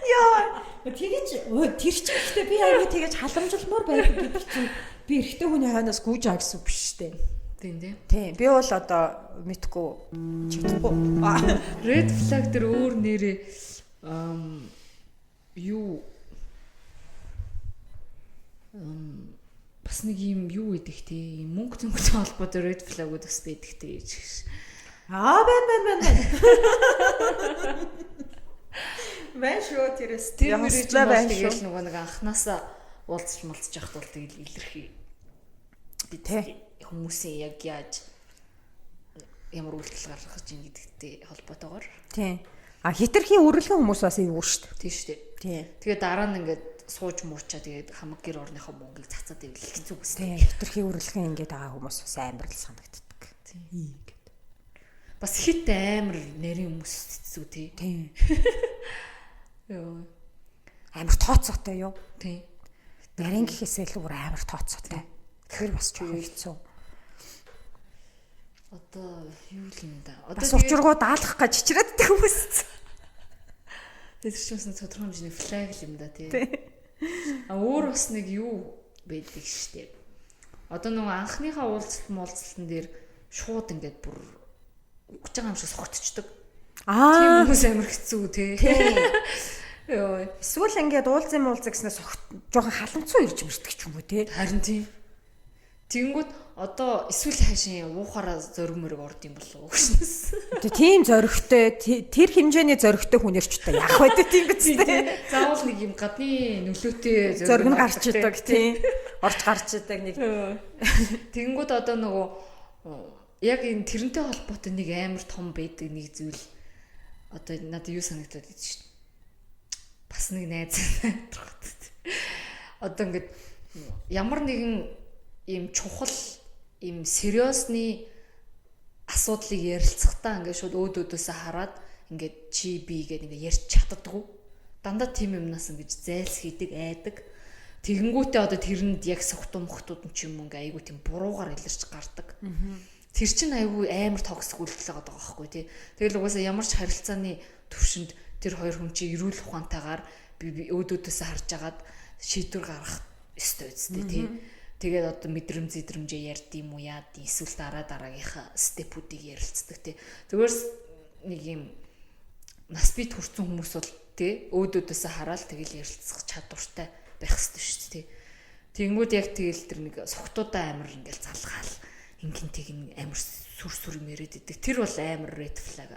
Яа, тэгэж тэр чинь ихтэй би аюу тэгэж халамжилмаар байдаг гэдэг чинь би эрэгтэй хүний хойноос гүйж аа гэсэн үг биш шүү дээ. Тийм дээ. Тийм. Би бол одоо мэдгүй чигдэхгүй. Red flag дээр өөр нэрээ юу бас нэг юм юу гэдэг те мөнгө зөнгөтэй холбоотой red flag-ууд бас байдаг те гэж. Бэн. Мэн шүү тэрээс тэр тэгэл нөгөө нэг анханасаа уулзч малцж яхад бол тэгэл илэрхий. Би те хүмүүсийн яг яаж ямар үйлдэл гаргаж ийн гэдэгтэй холбоотойгоор. Тийм. Хитрхийн үргэлхэн хүмүүс бас юу шүү дээ. Тийм шүү дээ. Тийм. Тэгээ дараа нь ингээд сууж муурчаа тэгээд хамаг гэр орныхоо мөнгийг цацаад ивэл хэцүү гэсэн. Тийм. Хитрхийн үргэлхэн ингээд байгаа хүмүүс бас амар л санагддаг. Тийм. Бас хит амар нарийн хүмүүс хэцүү тий. Тийм. Йоо. Амар тооцоотой юу? Тийм. Нарийн гэхээсээ л амар тооцоотой. Тэгэхээр бас ч хэцүү. Одоо юу л юм да. Одоо учиргуу даалгах гэж чичрээддэг хүмүүс. Тэр чинь тодорхой хэмжээний флаг юм да тий. Өөр бас нэг юу байдаг штеп. Одоо нөгөө анхныхаа уулзалтын дээр шууд ингээд бүр үгж байгаа юм шиг согтчдөг. Тийм хүмүүс амар хэцүү тий. Йоо. Эсвэл ингээд уулзсан гэснээр жоохон халамцуу ирж мэрдэг ч юм уу тий. Харин тийм. Тэгэнгүүт одоо эсвэл хаашаа уухаараа зориг мөрөг орд юм болов уу гэшнээс. Тийм зоригтой тэр хэмжээний зоригтой хүнээр ч та яах вэ тийм биз дээ. Заавал нэг юм гадны нөлөөтэй зориг нь гарч идэг тийм. Орж гарч идэг нэг. Тэгэнгүүт одоо нөгөө яг энэ тэрнтэй холбоотой нэг амар том байдаг нэг зүйл одоо надад юу санагдаад идэв шүү дээ. Бас нэг найз одоо ингээд ямар нэгэн ийм чухал ийм сериосны асуудлыг ярилцахдаа ингээд шууд өөдөөдөөсөө хараад ингээд чи би гэдэг ингээд ярьж чаддаггүй. Дандаа тийм юмнаас ингэж зайлс хийдэг, айдаг. Тэгэнгүүтээ одоо тэрэнд яг согтуу мохтууд нь ч юм ингээ айгуу тийм буруугаар илэрч гардаг. Тэр чинь айгуу амар токсик үйлдэл байгаа байхгүй тий. Тэгэл угаасаа ямар ч харилцааны төвшөнд тэр хоёр хүн чи эрүүл ухаантайгаар би өөдөөдөөсөө харж агаад шийдвэр гаргах ёстой үстэй тий. Тэгээд одоо мэдрэмжээ ярьд юм уу яад эсвэл дараагийнхаа степүүдийг ярилцдаг тий. Тэгвэрс нэг юм нас бит хүрсэн хүмүүс бол тий өөдөөдөөсөө хараад тэгэл ярилцах чадвартай байх хэрэгтэй шүү дээ. Тэнгүүд яг тэгэл тэр нэг согтуудаа амар ингээл залгаал инкинтиг амар сүр юм яриад идэг. Тэр бол амар red flag.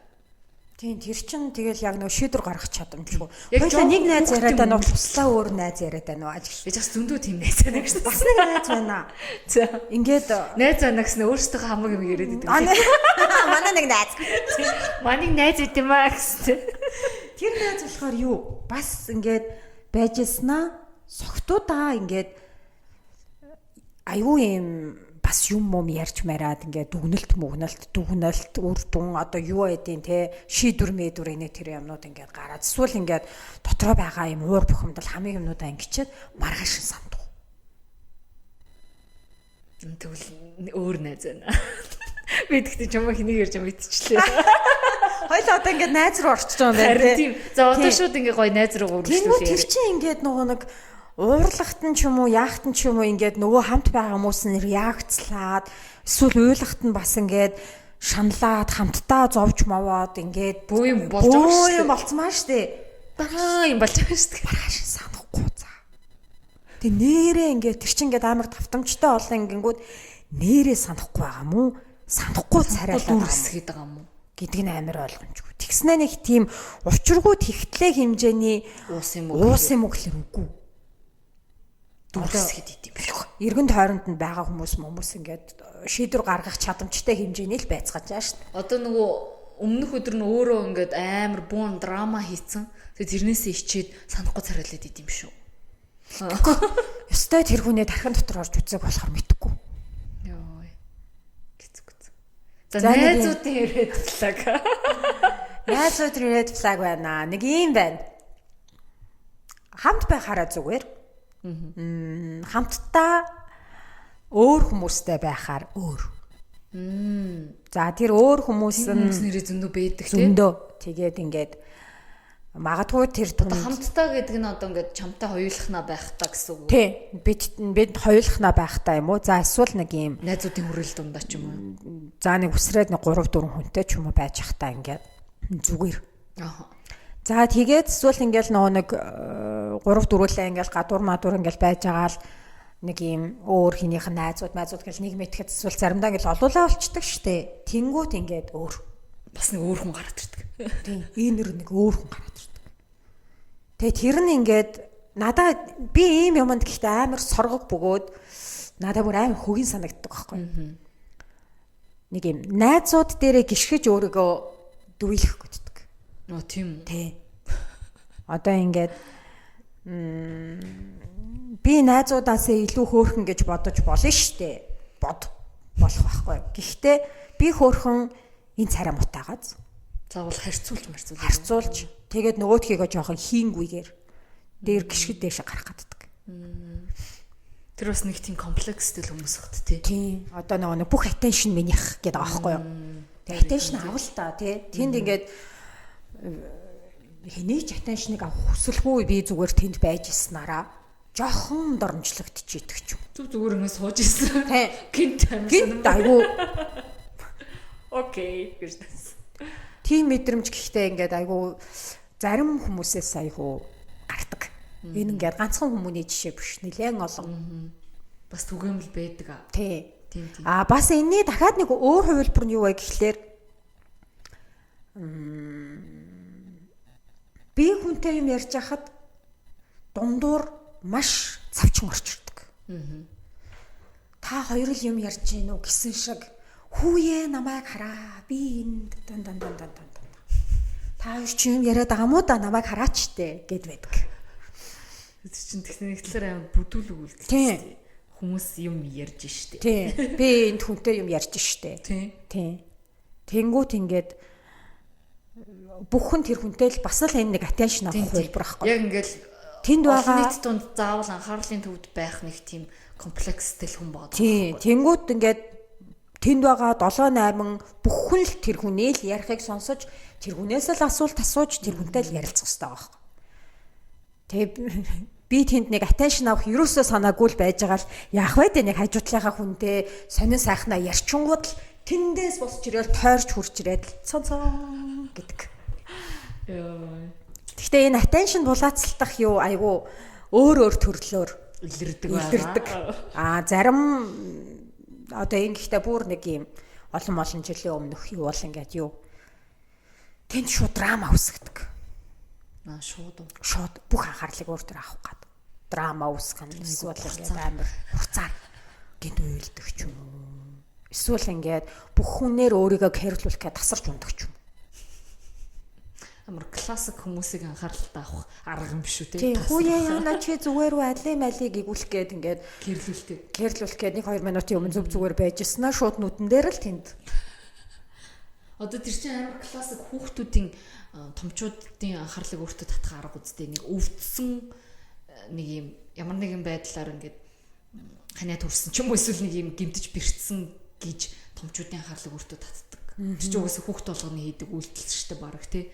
Тийм тэр чин тэгэл яг нөө шийдвэр гаргах чадамжгүй. Хоёулаа нэг найз яриад байна уу туслаа өөр найз яриад байна уу ажиг. Би бас зөндөө тийм найз байна гэж. Бас нэг найз байна. За ингээд найз байна гэсэн өөрсдөө хамаг юм яриад идэг. Манай нэг найз. Манай найз үт юм аа гэсэн. Тэр найз болохоор юу? Бас ингээд байжснаа согтуудаа ингээд аюу юм бас юм ярьж мараад ингээд дүгнэлт үр дүн одоо юу байдیں۔ Тэ шийдвэр мэдвэр энэ тэр юмнууд ингээд гараад эсвэл ингээд дотроо байгаа юм уур бухимдал хамгийн юмнуудаа ингэчихэд маргааш сандах. Тэгвэл өөр найз байна. Би тэгтээ чамаа хэнийг ярьж байгаа мэдчихлээ. Хоёул одоо ингээд найз руу орчиж байгаа юм байна. Харин тийм. За одоо шууд ингээд гоё найз руу үргэлжлүүлээ. Тэр чинь ингээд нөгөө нэг уурлахт нь ч юм уу, яахт нь ч юм уу ингээд нөгөө хамт байгаа хүмүүс нь реакцлаад эсвэл уйлахт нь бас ингээд шаналаад хамтдаа зовж мовоод ингээд буу юм болж байгаа шүү дээ. болцмаа шүү дээ. Бага юм болж байгаа шүү дээ. Маргааш санахгүй за. Тэг нэрээ ингээд тэр чинь ингээд амар тавтамжтай олон ингэнгүүт нэрээ санахгүй байгаа мó? Санахгүй царайлаад дүрсгээд байгаа мó гэдэг нь амар ойлгомжгүй. Тэгснэ нэг тийм учиргүй тэгтлээ хэмжээний уус юм уу гэхэлэр үгүй. Дүрсгээд идэм байх. Иргэн тойронд нь байгаа хүмүүс ингээд шийдвэр гаргах чадамжтай хэмжээний л байцгааж байгаа шүү дээ. Одоо нөгөө өмнөх өдөр нь өөрөө ингээд амар буун драма хийцэн. Тэгээ тэрнээсээ ичээд санахгүй царайлаад идэм шүү. Ёстой тэр хүнээ тархин дотор орж үзэх болохоор мэдхгүй. Йоо. Гэцгүй. За найзуудын red flag. Найзуудын red flag байна. Нэг юм байна. Хамт байхаараа зүгээр. Хамтдаа өөр хүмүүстэй байхаар өөр. За тэр өөр хүмүүс нэрээ зөндөө байдаг тийм. Зөндөө. Тэгээд ингээд магадгүй тэр одоо хамтдаа гэдэг нь одоо ингээд чамтай хоёулахнаа байх та гэсэн үг. Тий. Бид хоёулахнаа байх та юм уу? За эсвэл нэг юм найзуудын хүрэл дундаа ч юм уу. За нэг үсрээд нэг 3 4 хүнтэй ч юм уу байж ах та ингээд зүгээр. Аа. За тэгээд эсвэл ингээд нөгөө нэг 3 4-лээ ингээд гадуур мадуур ингээд байж байгаа л нэг юм өөр хинийх нь найзууд гэж нэг мэтгэд эсвэл заримдаа ингээд олуулаа болчдөг штэ. Тэнгүүт ингээд өөр. Бас нэг өөр хүн гараад ирдэг. Тийм. Иймэр нэг өөр хүн гараад ирдэг. Тэгээ тэр нь ингээд надаа би ийм юмд гэхдээ амар соргог бөгөөд надаа бүр амар хөгийн санагддаг байхгүй. Нэг юм найзууд дээрээ гიშгэж өөрийгөө дүйлэх гэдэг. Нөө тийм. Тий. Одоо ингээд би найзуудаасаа илүү хөөрхөн гэж бодож болно штэ. Болох байхгүй. Гэхдээ би хөөрхөн энэ царай мутаагааз. Заавал харьцуулж тэгээд нөгөөдхийгөө жоохон хийнгүйгээр дээр гიშгэд дэше гарах гаддаг. Тэр бас нэг тийм комплекстэй л хүмүүс багт тий. Тийм. Одоо нэг бүх attention минийх гэдэг аахгүй юу? Тэгээд attention авал та тий. Тэнд ингээд хэнийг ч attention-ыг авах хүсэлгүй би зүгээр тэнд байж ирснараа жоохон дормжлогдчихийдэг ч юм. Зүгээр ингэ сууж ирсэн. Тий. Гинт айгу. Окей гэж. Тийм мэдрэмж гэхдээ ингээд айгу зарим хүмүүсээс айгу гардаг. Энэ ингээд ганцхан хүмүүний жишээ биш. Нэлээд олон. Бас түгээмэл байдаг аа. Тий. Тийм. Бас энэний дахиад нэг өөр хувилбар нь юу вэ гэхлээр би хүнтэй юм ярьж хахад дундуур маш цавчин орчирдаг. Та хоёр л юм ярьж гин үү гэсэн шиг хүүе намайг хараа. Би энд дан. Та хоёр ч юм яриад байгаа мó да намайг хараач дээ гэд байдаг. Тэр чинь техникчлэр амар бүдүүлэг үлдэл. Тийм. Хүмүүс юм ярьж штэ. Тийм. Би энд хүнтэй юм ярьж штэ. Тийм. Тэнгүүт ингээд бүхэн тэр хүнтэй л бас л энэ нэг attention авах хэлбэр байхгүй. Яг ингээд тэнд байгаа нийт тунд заавал анхаарлын төвд байх нэг тийм комплекстэй л хүн байгаа. Тийм. Тэнгүүт ингээд тэнд байгаа 7 8 бүхэн л тэр хүнээ л ярихыг сонсож тэр хүнээс л асуулт асууж тэр хүнтэй л ярилцах хэрэгтэй байгаа байхгүй. Тэгээ би тэнд нэг attention авах ерөөсөө санаагүй л байж байгаа л яах вэ дээ нэг хажуутлынхаа хүнтэй сонин сайхнаа ярьчингууд л тэндээс босч ирээл тойрч хурж ирээд цон гэдэг. Гэхдээ энэ attention булаацалтах юу айгу өөр төрлөөр илэрдэг. Зарим одоо ингэхдээ бүр нэг юм олон жилийн өмнөх юу бол ингээд юу тэнд шууд драма үүсгдэг. Шууд бүх анхаарлыг өөр төр авах гад. Драма үүсгэх нь эсвэл ингээд амар хуцаар гинт уйлдаг ч юм уу. Эсвэл ингээд бүх хүнээр өөрийгөө кэрлүүлэх гэж тасарч ундаг ч юм. амар классик хүмүүсийг анхааралтай авах арга юм биш үү те. Тий, хүүе яана чи зүгээр үү алей малийг игүүлэх гээд ингээд гэрлүүлэх гээд 1-2 минутын өмнө зүгээр байжснаа шууд нүдэн дээр л тэнд. Одоо тэр чинь амар классик хүүхдүүдийн томчуудын анхаарлыг өөртөө татах арга үстэй нэг өвдсөн нэг юм ямар нэгэн байдлаар ингээд ханиа төрсөн ч юм уу эсвэл нэг юм гимтэж бэрцсэн гэж томчуудын анхаарлыг өөртөө татдаг. Тэр чинь угаасаа хүүхд болгоны хийдэг үйлдэл шүү дээ баг тий.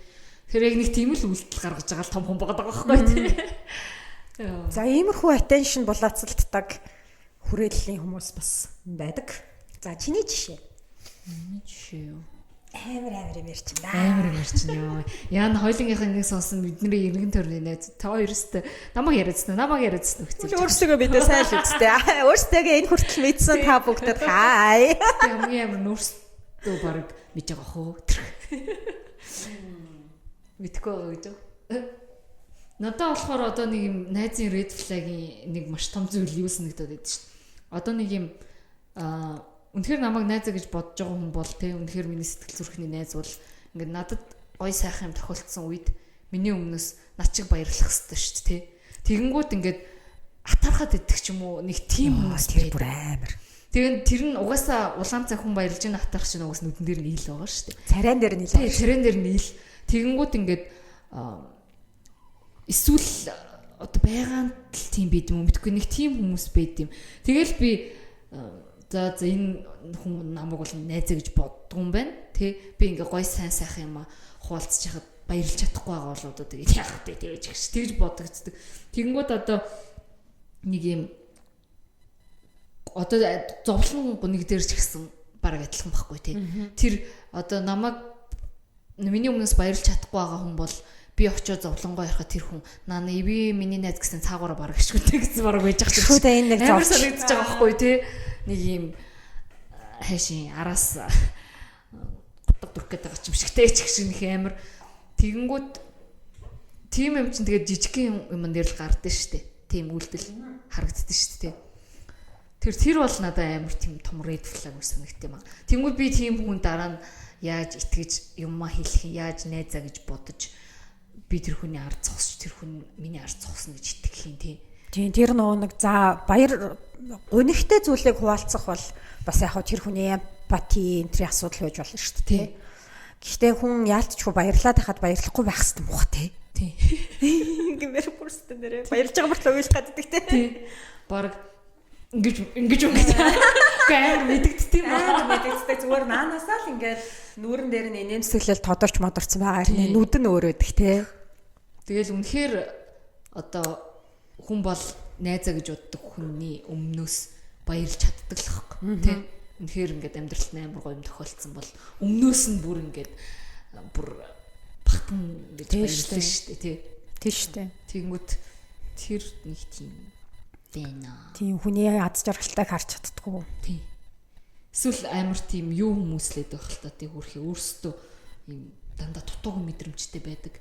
Тэр яг нэг тийм л үйлдэл гаргаж байгаа л том хүн байгаа байхгүй тий. За иймэрхүү attention булаацалтдаг хүрээллийн хүмүүс бас байдаг. За чиний жишээ. Жишээ юу? Амар юм ярьж байна. Амар юм ярьж байна ёо. Яна хоёлынгийнхаа нэг сонсон бидний эргэн тойрны найз та хоёроо намайг яриадсан өгцөө. Өөрсдөө бидээ сайн л үзтээ. Өөрсдөө энэ хүртэл мэдсэн та бүгдэд хай. Хамгийн амар нөөцөө баг мэдж байгаа хөө. Мэдгүй байгаа гэж. Надад болохоор одоо нэг юм найзын red flag-ийн нэг маш том зүйл юу санагдаад байдаг шүү дээ. Одоо нэг юм үнэхээр намайг найзаа гэж бодож байгаа хүн бол те үнэхээр миний сэтгэл зүрхний найз бол ингээд надад гой сайхан юм тохиолдсон үед миний өмнөөс над чиг баярлах хэрэгтэй шүү дээ те. Тэгэнгүүт ингээд атархаад идэх ч юм уу нэг тийм хүмүүс тэр бүр амар. Тэгээд тэр нь угаасаа улаан цай хүн баярлж ийн атарх чинь угаас нүдэн дээр нь ийл байгаа шүү дээ. Царайн дээр нь ийл. Тий, царайн дээр нь ийл. Тэгэнгүүт ингээд эсвэл одоо байгаанд л тийм байд юм мэдгүй нэг тийм хүмүүс байд юм. Тэгэл би за энэ хүн намайг бол найзаа гэж боддог юм байна. Тэ би ингээ гой сайн сайхан юм хуваалцж яхад баярлж чадахгүй байгаа бол одоо тэгээд яах вэ тэгж бодогддаг. Тэгэнгүүт одоо нэг юм одоо зовлон гуниг дээр ч гэсэн бараг адилхан байхгүй тий. Тэр одоо намайг миний өмнөөс баярлж чадахгүй байгаа хүн бол би очиод зовлонгоо ярихад тэр хүн наана би миний найз гэсэн цаагаараа бараг гიშгүүтэй гэсэн бараг байж байгаа ч шүү дээ. Энэ нэг зовлон санагдаж байгаа байхгүй тий. Нэг юм хайшин араас гутг дүрх гээд байгаа ч юм шигтэй ч гэх шиг нэг амар тэгэнгүүт тийм юм чинь тэгээд жижигхэн юм дээр л гардаа штэ. Тийм үйлдэл харагддаг штэ тий. Тэр бол надад амар тийм том red flag санагт юм аа. Тэнгүүд би тийм хүн дараа нь яаж итгэж юмаа хэлэх яаж найзаа гэж бодож би тэр хүний ард зогсож тэр хүн миний ард зогсно гэж итгэх юм тий. Тийм тэр нэг за баяр гонигтэй зүйлийг хуваалцах бол бас яг хөө тэр хүний эмпати энтрийн асуудал байж болно шүү дээ тий. Гэхдээ хүн яалтчгүй баярлаад байхад баярлахгүй байх хэрэгтэй муха тий. Тий. Гэмээр бүрстэн нэрээ баярлж байгаа мөртлөө уйлах гаддаг тий. Бараг ингэж гайр мэдэгддэг юм аа. Мэдэгддэг зүгээр маанасаа л ингээд нүүрэн дээр нь нэмсэглэл тодорч модорцсон байгаа хэрнээ нүд нь өөрөөдөх тий. Тэгэл үнэхээр одоо хүн бол найзаа гэж боддог хүний өмнөөс баярлж чаддаг л хэвгүй тий. Үнэхээр ингээд амьдралд амар гоё юм тохиолдсон бол өмнөөс нь бүр ингээд бүр багтан гэж баярлсан шүү дээ тий. Тий шүү дээ. Тэгэнгүүт тэр нэг тийм байна. Тийм хүний аз жаргалтайг харж чаддаггүй. Тий. Эсвэл амар тийм юу хүмүүслээд байх л та тий хөрхи өөрсдөө юм дандаа дутуугүй мэдрэмжтэй байдаг.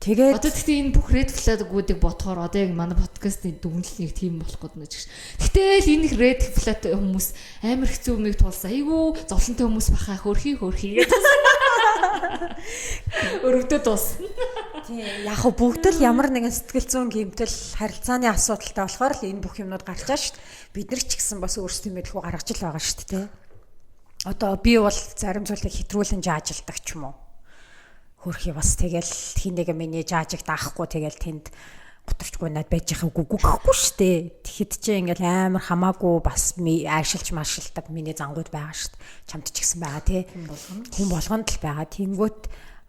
Тэгээд одоо тэгтээ энэ бүх red flag-уудыг бодохоор одоо яг манай подкастын дүгнэлт нэг тийм болох гээд нэж гэж. Гэтэл энэ их red flag хүмүүс амар хэцүү юмыг туулсан. Айгу зовлонтой хүмүүс бахаа хөрхи гэдэг. Өрөвдөө дуусна. Тийм яг хөө бүгд л ямар нэгэн сэтгэл зүйн гэмтэл харилцааны асуудалтай болохоор л энэ бүх юмнууд гарч байгаа шүү дээ. Бид нар ч гэсэн бас өөрсдөө мэдлгүй гаргаж ил байгаа шүү дээ. Одоо би бол зарим зүйлийг хэтрүүлэн жаажилдаг ч юм уу. Хөрхи бас тэгэл хин нэг миний жаажиг даахгүй тэгэл тэнд гутарчгүй над байж байгаа үгүй гэхгүй шүү дээ. Тэгэхэд чи ингээл амар хамаагүй бас аашилж машилдаг миний зангууд байгаа шүү дээ. Чамд ч гэсэн байгаа тий. Хүн болгонд л байгаа. Тэнгүүт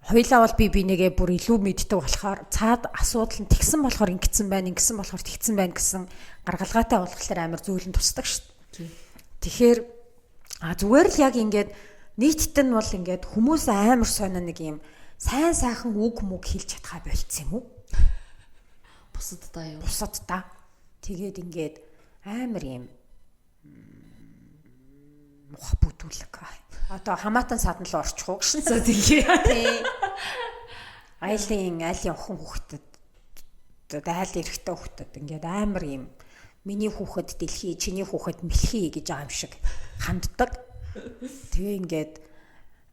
хоёлаа бол би нэгээ бүр илүү мэддэг болохоор цаад асуудал нь тэгсэн болохоор ингэсэн байна, ингэсэн болохоор тэгсэн байна гэсэн гаргалгаатай болохоор амар зөөлөн тусдаг шүү дээ. Тэгэхээр зүгээр л яг ингээд нийтд нь бол ингээд хүмүүс амар сонио нэг юм сайн сайхан үг мүг хэлж чадхаа болцсон юм уу? Бусаддаа юу? Бусаддаа. Тэгээд ингээд амар юм муха бүтүүлэг. Одоо хамаатан садан л орчих уу гэсэн. За тэгээ. Айлын охин хүүхдэд айл эрэхтэй хүүхдэд ингээд амар юм миний хүүхэд дэлхий, чиний хүүхэд мэлхий гэж байгаа юм шиг ханддаг. Тэгээ ингээд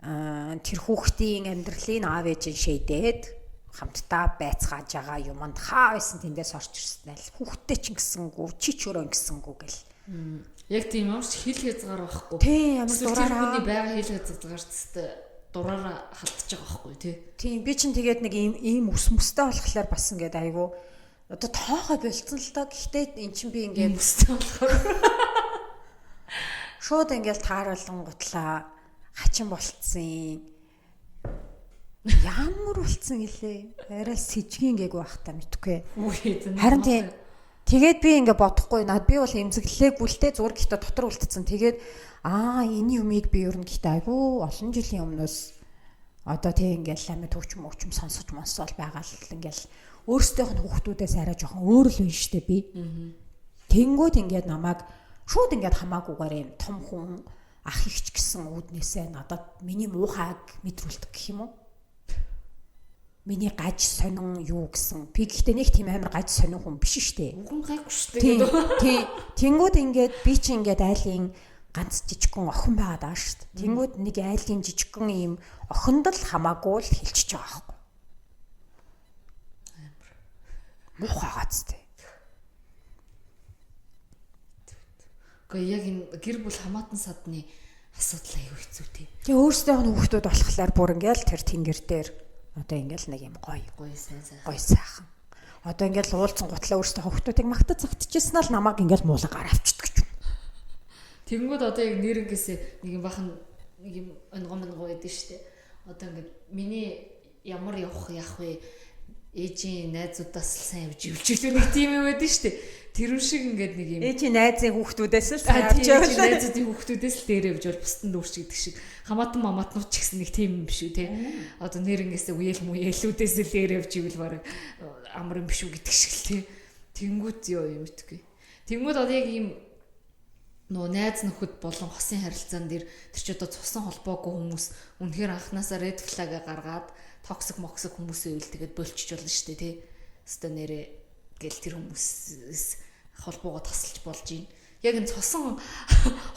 тэр хүүхдийн амьдралын аав ээж шийдээд хамтдаа байцгааж байгаа юмд хаа байсан тэндээс орч ирсэн л хүүхдтэй ч ингэсэнгүү чи ч өөрөө ингэсэнгүү гэл. Яг тийм ямар ч хил хязгаар байхгүй. Тийм ямар дураараа хүний байгаа хил хязгаар тест дураараа халтж байгаа байхгүй тий. Тийм би чинь тэгээд нэг ийм ус мөстэй болохоор бас ингээд айгу одоо тоогоо болцсон л доо. Гэхдээ эн чинь би ингээд мөстэй болохоор шууд ингээд тааруулан гутлаа хачин болцсон. Ямар болцсон гэлээ. Арай сэжгийн гээг байх та мэдгүй. Харин тийм тэгээд би ингээд бодохгүй над би бол эмзэглэлээгүй л те зураг ихтэй дотор үлдсэн. Тэгээд энэ юмыг би ер нь гэхдээ айгүй олон жилийн өмнөөс одоо тийм ингээд ламэ төвчм сонсож монсол байгаа л ингээд өөрсдийнх нь хүүхдүүдээс арай жоохон өөр л байна штэ би. Тэнгүүд ингээд намайг шууд ингээд хамаагүйгээр юм том хүн ах ихч гэсэн үүднээсээ надад миний муухайг мэдрүүлдэг гэх юм уу? Миний гаж сонин юу гэсэн. Би гэхдээ нэг тийм амар гаж сонин хүн биш штэ. Үгүй гайгүй штэ гэдэг. Тийм. Тэнгүүд ингээд би чи ингээд айлын ганц жижигхэн охин байгаа даа штэ. Тэнгүүд нэг айлын жижигхэн ийм охинд л хамаагүй л хэлчихэж байгаа байхгүй. Муухайгац тээ. Гэхдээ яг энэ гэр бүл хамаатан садны асуудал аягүй хэцүү тий. Тэгээ өөрсдийнх нь хүүхдүүд болохоор бүр ингээл тэр тэнгэр дээр одоо ингээл нэг юм гоё сайхан. Одоо ингээл уулзсан гутлаа өөрсдөө хүүхдүүдийг магтаж загтчихсан л намайг ингээл муулгаар авчдаг ч юм. Тэнгүүд одоо яг нэрнгээсээ нэг юм бахан нэг юм онгомго байдаг штэ. Одоо ингээд миний ямар явах вэ? Ээжийн найзуудаас л сайн явж ивчилдэг нэг тийм юм байдаг штэ. Тэр шиг ингээд нэг юм. Ээжийн найзын хүүхдүүдээс л сайн авч явж байгаа. Найзуудын хүүхдүүдээс л дээр явж бол бусдын дүүрч гэдэг шиг. Хамаатан мамаатнууд ч гэсэн нэг тийм юм биш үү те. Одоо нэрнгээсээ үеэл мүээлүүдээс л дээр явж ивэл бараг амар юм биш үү гэдэг шиг л те. Тэнгүүд ёо юм итгүй. Тэнгүүд одоо яг ийм нөө найз нөхөд болон хосын харилцаан дээр тэр ч одоо цусан холбоогүй хүмүүс үнэхээр анханасаа red flag-а гаргаад токсик хүмүүсээ үйл тэгээд болчих болно шүү дээ тий. Өстө нэрээ гэл тэр хүмүүсээс холбоогоо тасалж болж юм. Яг энэ цусан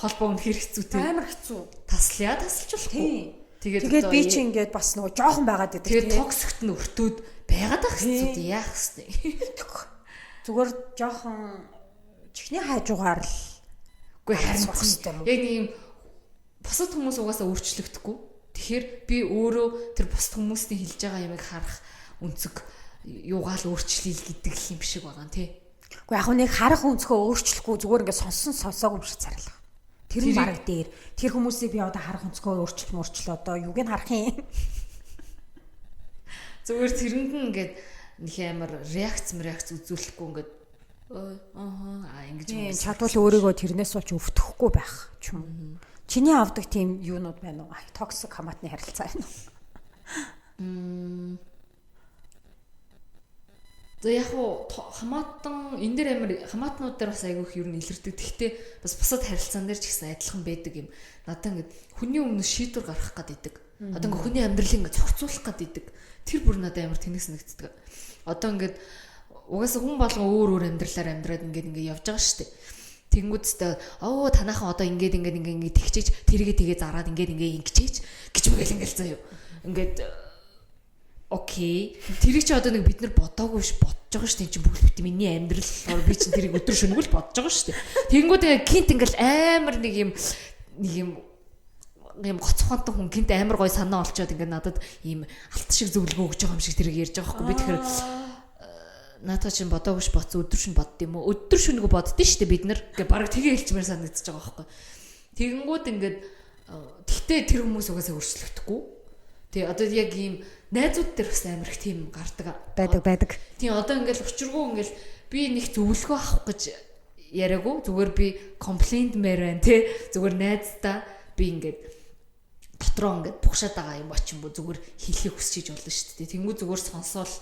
холбоо үнэхээр хэцүүтэй. Амар хэцүү. Тасалж болохгүй. Тэгээд би чи ингээд бас нөгөө жоохон байгаад байдаг. Тэгээд токсикт нь өртөөд байгаад байх хэцүү яах хэвчээ. Зүгээр жоохон чихний хажуугаар л үгүй харин яг нэг юм бусад хүмүүс угаасаа өөрчлөгдөхгүй. Тэгэхээр би өөрөө тэр бусад хүмүүсийн хэлж байгаа юмыг харах өнцөг юугаал өөрчлөе гэдэг юм шиг байгаа тий. Уу яг нэг харах өнцгөө өөрчлөхгүй зүгээр ингээд сонсоогүй биш царилах. Тэр нь бараг дээр. Тэр хүмүүсийг би одоо харах өнцгөө өөрчлөл одоо юуг нь харах юм. Зүгээр тэрэнд нь ингээд нэг амар реакц үзүүлэхгүй ингээд ингэж юм. Чадвал өөрийгөө тэрнээс болж өвтөхгүй байх ч юм. Чиний авдаг тийм юунууд байна уу? Токсик хамаатны харилцаа байна уу? За яг уу хамаатан энэ дээр амар хамаатнууд дээр бас айгүйх юу н илэрдэг. Гэхдээ бас бусад харилцаан дээр ч гэсэн адилхан байдаг юм. Надаа ингээд хүний өмнө шийдвэр гаргах гэдэг. Одоо ингээд хүний амьдралыг ингээд зохицуулах гэдэг. Тэр бүр надад амар тэнэг санагддаг. Одоо ингээд угаасаа хүн болгон өөр амьдралаар амьдраад ингээд явж байгаа шүү дээ. Тэнгүүдстэй танаахан одоо ингээд тэгчээж тэргээ зараад ингээд ингэчээч гэж мэгэл ингээд заяа. Ингээд окей. Тэрийг чи одоо нэг бид нар бодоогүй ш бодож байгаа ш тийм чи бүгд бит миний амьдрал би чи тэрийг өдөр шөнөгүй л бодож байгаа ш. Тэнгүүд гинт ингээл амар нэг юм гоцхонтой хүн гинт амар гой санаа олцоод ингээд надад ийм алт шиг зөвлөгөө өгж байгаа юм шиг тэрийг ярьж байгаа хгүй. Би тэгэхээр наатаа чинь бодоогүй ш боц өдөр шөнө бодд юм уу? Өдөр шөнөгүй боддөө ш бид нар. Ингээ бараг тгээ хэлчмээр санагдчихж байгаа байхгүй. Тэгэнгүүт ингээд тэгтээ тэр хүмүүс угаасаа өөрчлөгдөхгүй. Тэгээ одоо яг ийм найзууд дээр бас амар их тийм гардаг байдаг. Тийм одоо ингээл учиргүй ингээл би нэг зөвлөгөө авах гэж яриаггүй. Зүгээр би комплейнт мээр байна те. Зүгээр найздаа би ингээд дотроо ингээд бугшаад байгаа юм очимбо зүгээр хийхийг хүсэж болно шүү дээ. Тэнгүү зүгээр сонсоол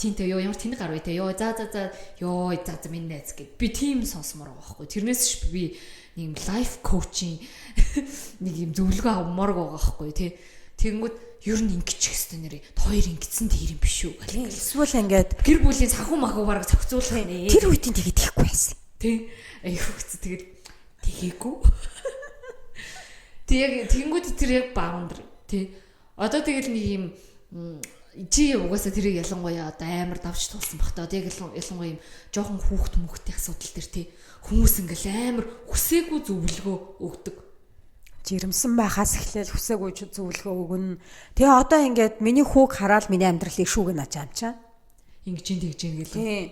тийм ёо ямар тэнэг гар вэ те. Ёо за минь найз гэд. Би тийм сонсомоор байгаа байхгүй. Тэрнээс ш би нэг юм лайф коучинг нэг юм зөвлөгөө авмаар байгаа байхгүй те. Тэнгүүд ер нь ингэчих хэвээр нэрээ хоёр ингэсэн тэр юм биш үү гэх. Эсвэл ингээд гэр бүлийн санхүү махуу бараг зохицуулах нэ. Тэр үеийн тэгээд хийхгүй байсан. Тэ. Айхууц тэгээд тэгээгүй. Тэг яг тэнгүүд тэр яг баундар. Тий. Одоо тэгэл нэг юм чи угаасаа тэрийг ялангуяа одоо амар давж туулсан бах та. Одоо яг ялангуяа юм жоохон хүүхд асуудал төр тий. Хүмүүс ингээл амар хүсээгүй зөвлөгөө өгдөг. Жирэмсэн байхаас эхлээл хүсээгүй зөвлөгөө өгнө. Тэгээ одоо ингээд миний хүүг хараад миний амьдралыг шүүгнэ ачаамчаа. Ингэж тэгж ийн гэлээ. Тий.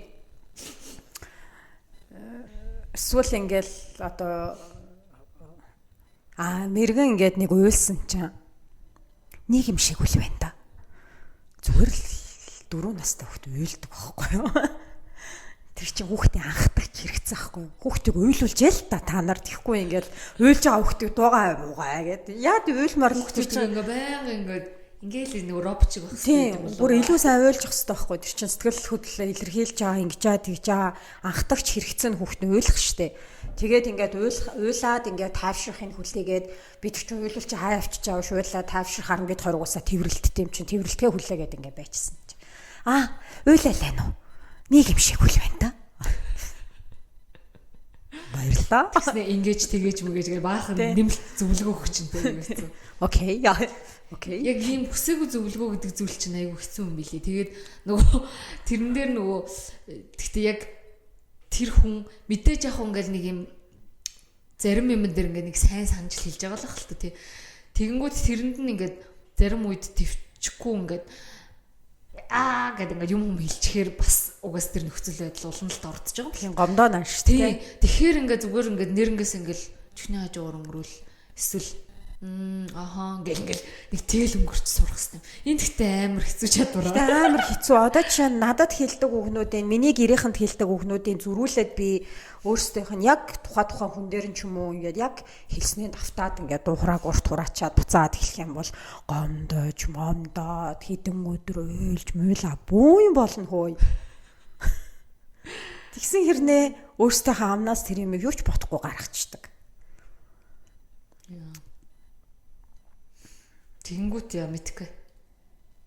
Эсвэл ингээл одоо мэргэн ингээд нэг уйлсан чинь нэг юм шиг үл байна да. Зүгээр л 4 настай хүүхд уйлдаг байхгүй юу? Тэр чинь хүүхдийн анхдагч хэрэгцээ байхгүй юу? Хүүхдийг уйлуулж ял та нар тэхгүй ингээд уйлж байгаа хүүхдийг дуугаа муугаа гэдэг. Яад уйлмаар хүүхд чинь ингээ байнга ингээл нэг робот шиг байх хэрэгтэй юм болов. Бүр илүү сайн уйлж явах хэрэгтэй байхгүй. Тэр чинь сэтгэл хөдлөлөө илэрхийлж байгаа ингэж тэгж байгаа анхдагч хэрэгцээ нь хүүхд нь уйлах штэ. Тэгээд ингээд уйлаад ингээд тайвшрахын хүлээгээд бид ч уйлуул чи хаа авчиж байгаа шуулаа тайвшрах харан бид хоргоосаа тэрвэрлэлт юм чинь тэрвэрлэлтгээ хүлээгээд ингээд байжсан чи. Уйлалаа нөө. Нэг юм шиг үл байна да. Баярлаа. Тэснэ ингэж тэгэж мүгэж баахан нэмэлт зөвлөгөө өгч чинь тийм. Окей. Окей. Яг ийм хүсээгүй зөвлөгөө гэдэг зүйл чинь айгүй хэцүү юм билий. Тэгээд нөгөө тэрэн дээр нөгөө гэхдээ яг тэр хүн мэдээж яг ингээл нэг юм зарим юм дээр ингээд нэг сайн санджил хэлж байгаа л ахalta тий. Тэгэнгүүт тэрэнд нь ингээд зарим үед төвчгүй ингээд гэдэг ингээд юм хэлчихээр бас угаас тэр нөхцөл байдал уланалт ордож байгаа. Тийм гомдоо нааш тий. Тэгэхээр ингээд зүгээр ингээд нэрнгээс ингээд чихний хажуугаар өнгөрүүл эсвэл ингээл нэг тэл өнгөрч сурах хэрэгтэй. Энд гэхдээ амар хэцүү чадвар. Амар хэцүү. Одоо жишээ нь надад хэлдэг үгнүүдийн миний гэрийнхэнд хэлдэг үгнүүдийн зөрүүлээд би өөрсдийнх нь яг тухайн хүн дээр нь ч юм уу ингээд яг хэлснээр давтаад ингээд дуухрааг урт хураачаад буцаад хэлэх юм бол гомдож, момдоод хэдэн өдөр уйлж муула бүүн болно хөөе. Тэгсэн хэрнээ өөрсдийнхээ амнаас тэр юм юу ч бодохгүй гаргацдаг. Тэгэнгүүт яа мэдгүй.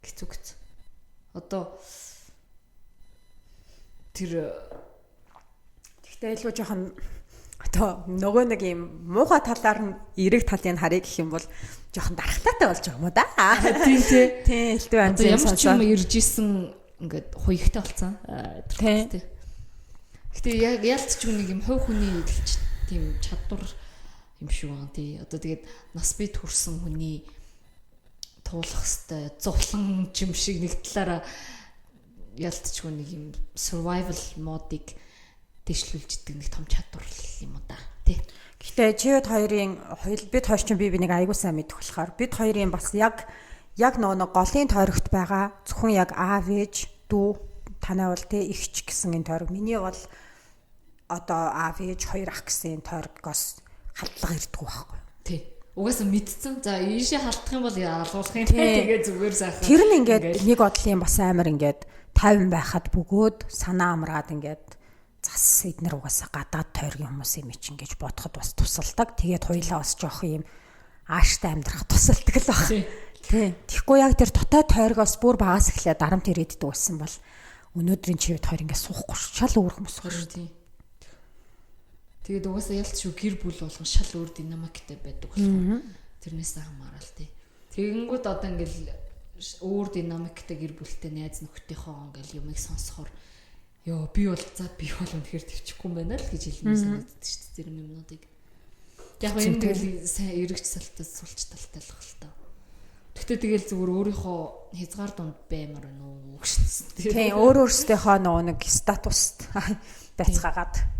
Хэцүү. Одоо тэр тэгтээ илүү жоохон одоо нөгөө нэг юм муухай талаар нь эерэг талыг харъя гэх юм бол жоохон дарахтаатай болж байгаа юм уу да. Тийм тий. Тийм элдв анз юм сонсоо. Ямар ч юм ирж исэн ингээд хуягтай болсон. Тийм. Гэтэ яг ялцч нэг юм хувь хүний эдэлж тийм чадвар юм шиг байна тий. Одоо тэгээд нас бий төрсэн хүний туулах хэвээр зовлон юм шиг нэг талаараа ялтчгүй нэг юм survival модыг дэвшлүүлж идэг нэг том чадвар юм уу да тий. Гэхдээ чиуд хоёрын бид хоёр ч би нэг айгуу сайн мэдэх болохоор бид хоёрын бас яг нөгөө голын тойрогт байгаа зөвхөн яг аав ээж дүү танай бол тий ихч гэсэн энэ тойрог миний бол одоо аав ээж хоёр ах гэсэн энэ тойрогоос халдлага ирдэг байхгүй тий. Угаасаа мэдсэн. За ийшээ халтах юм бол алгуулах юм тэгээ зүгээр сайхан. Тэр нь ингээд нэг бодлын бас амар ингээд 50 байхад бөгөөд санаа амраад ингээд зас эднэр угаасаа гадаад тойргийн хүмүүс юм чинь гэж бодоход бас тусалдаг. Тэгээд хоёлаа бас жоох юм ааштай амьдрах тусалдаг л баг. Тий. Тэгэхгүй яг тэр дотоод тойргоос бүр багаас эхлээд дарамт ирээддэг болсон бол өнөөдрийн чивэд хоёр ингээд суухгүй шал өөр хүмүүс байна тий. Тэгээд угаасаа ялт шүү гэр бүл болгон шал өөр динамиктэй байдаг болохоор тэрнээс хамаарал тий. Тэгэнгүүт одоо ингээл өөр динамиктэй гэр бүлтэй найз нөхдийнхөө ингээл юмыг сонсохоор ёо би бол үнэхээр төвчихгүй юм байна л гэж хэлмээр санагддаг шүү дээ зэрэг юмнуудыг. Яг энэ тэгэл сайн эргэж салтаас сулч талтай л хэл та. Тэгтээ тэгэл зүгээр өөрийнхөө хязгаар дунд баймар нөө өгшсөн тий. Өөрөөсдийнхөө нэг статуст байцгаагаад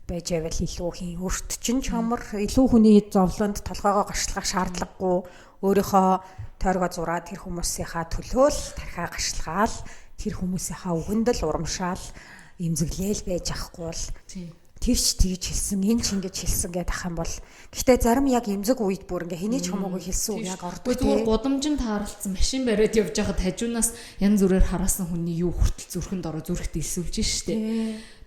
байж байвал илүү хийн өөрт чинь чамар илүү хүний зовлонд толгоогоо гарчлах шаардлагагүй өөрийнхөө тойргоо зураад тэр хүмүүсийнхаа төлөө л тархаа гарчлагаал тэр хүмүүсийнхаа үгэндэл урамшаал эмзэглээл байж ахгүй бол тэр ч тэгж хэлсэн энэ ч ингэж хэлсэн гэдэг ах юм бол гэхдээ зарим яг эмзэг үед бүр ингээ хэний ч хамаагүй хэлсэн үг яг ордог тийм гудамжинд тааралцсан машин бариад явж байхад хажуунаас янз бүрээр хараасан хүний юу хүртэл зүрхэнд ороо зүрхт илсүүлж штэ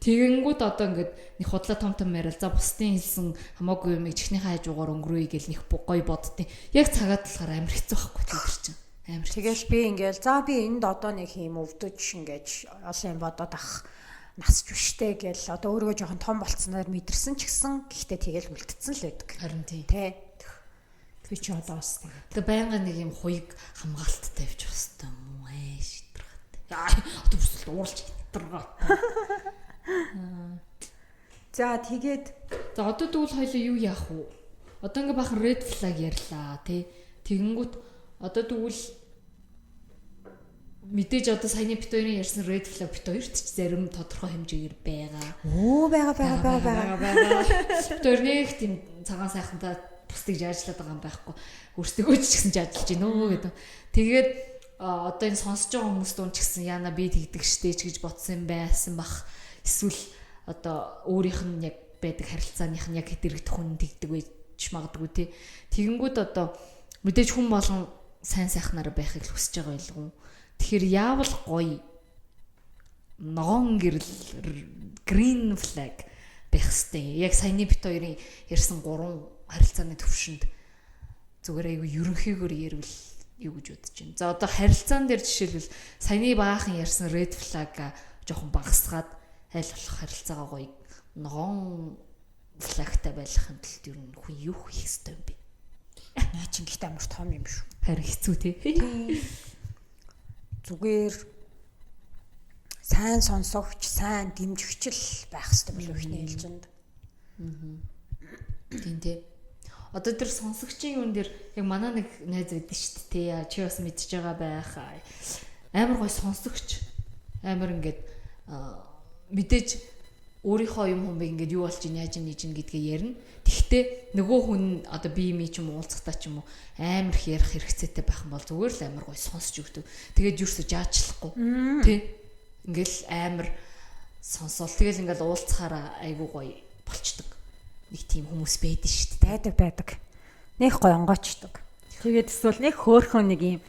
тэгэнгүүт одоо ингээд нэг худлаа том яриад за бусдын хэлсэн хамаагүй юмыг чихнийхээ хажуугаар өнгөрөөе гэл нэг гоё боддیں۔ Яг цагаад талахаар амар хэцүү байхгүй тэр чинь амар. Тэгэл би ингээл за би энд одоо нэг юм өвдөж ингээд олон юм бодоод ах насч биштэй гэл одоо өөрийгөө жоохон том болцсноор мэдэрсэн ч гэсэн гэхдээ тэгэл үлдсэн л байдаг. Харин тий. Би ч одоо бас тэгээд. Тэгээ байнга нэг юм хуйг хамгаалт тавьж бастай юм уу? Шитрэгтэй. Яа, одоо бүсэлд уурч хитргаа. За тэгээд За одоо тэгвэл хоёлоо юу яах вэ? Одоо ингээ бахан red flag ярьлаа тий. Тэгэнгүүт одоо тэгвэл мэдээж одоо саяны бит хоёрын ярьсан red flag бит хоёрт ч зарим тодорхой хэмжээгээр байгаа. байгаа. Бит хоёр нэг тийм цагаан сайхандаа бусдыг жаачлаад байгаа юм байхгүй. Өөрсдөө ч гэсэн жаажилж гинөө гэдэг. Тэгээд одоо энэ сонсож байгаа хүмүүст дуун ч гэсэн яана би тэгдэг штэ ч гэж бодсон байсан бах. Эсвэл одоо өөрийнх нь яг байдаг харилцааных нь яг хэдэрэгдэх хүн тэгдэг байж магадгүй тий. Тэгэнгүүт одоо мэдээж хүн болгон сайн сайхнаар байхыг хүсэж байгаа байлгүй. Тэгэхээр яавал гоё ногоон гэрэл green flag байх хэвээр. Яг саяны бит хоёрын ярьсан 3 харилцааны төвшөнд зүгээр айгу ерөнхийгөр ярил юу гэж бодож байна. За одоо харилцаан дээр жишээлбэл саяны баахан ярьсан red flag-а жоохон багасгаад аль болох харилцаагаа гоё ногоон флагтай байлгахын тулд ер нь хүн юу хийх ёстой юм бэ? Наа чи ихтэй амар том юм шүү. Харин хэцүү тий. Зүгээр сайн сонсогч, сайн дэмжигч л байх хэрэгтэй билүү ихний ээлжинд. Тийм тий. Одоо тэр сонсогчийн юм дээр яг манай нэг найз байдсан шүү дээ. Чи бас мэдчихэж байгаа байх. Амар гоё сонсогч. Амар ингээд мэдээж өөрийнхөө юм хүмбэг ингээд юу болж ин яаж ин нийж ин гэдгээ ярина. Тэгвэл нөгөө хүн одоо бие мий ч юм уу уулзахтаа ч юм уу амар их ярих хэрэгцээтэй байх юм бол зүгээр л амар гоё сонсч өгдөг. Тэгээд юусоо жаачлахгүй. Тэ? Ингээл амар сонсоол. Тэгэл ингээл уулзахаараа айгуу гоё болчдөг. Нэг тийм хүмүүс байдэн шүү дээ. Байдаг. Нэг гоё онгоочдөг. Тэгээд эсвэл нэг хөөхөн нэг юм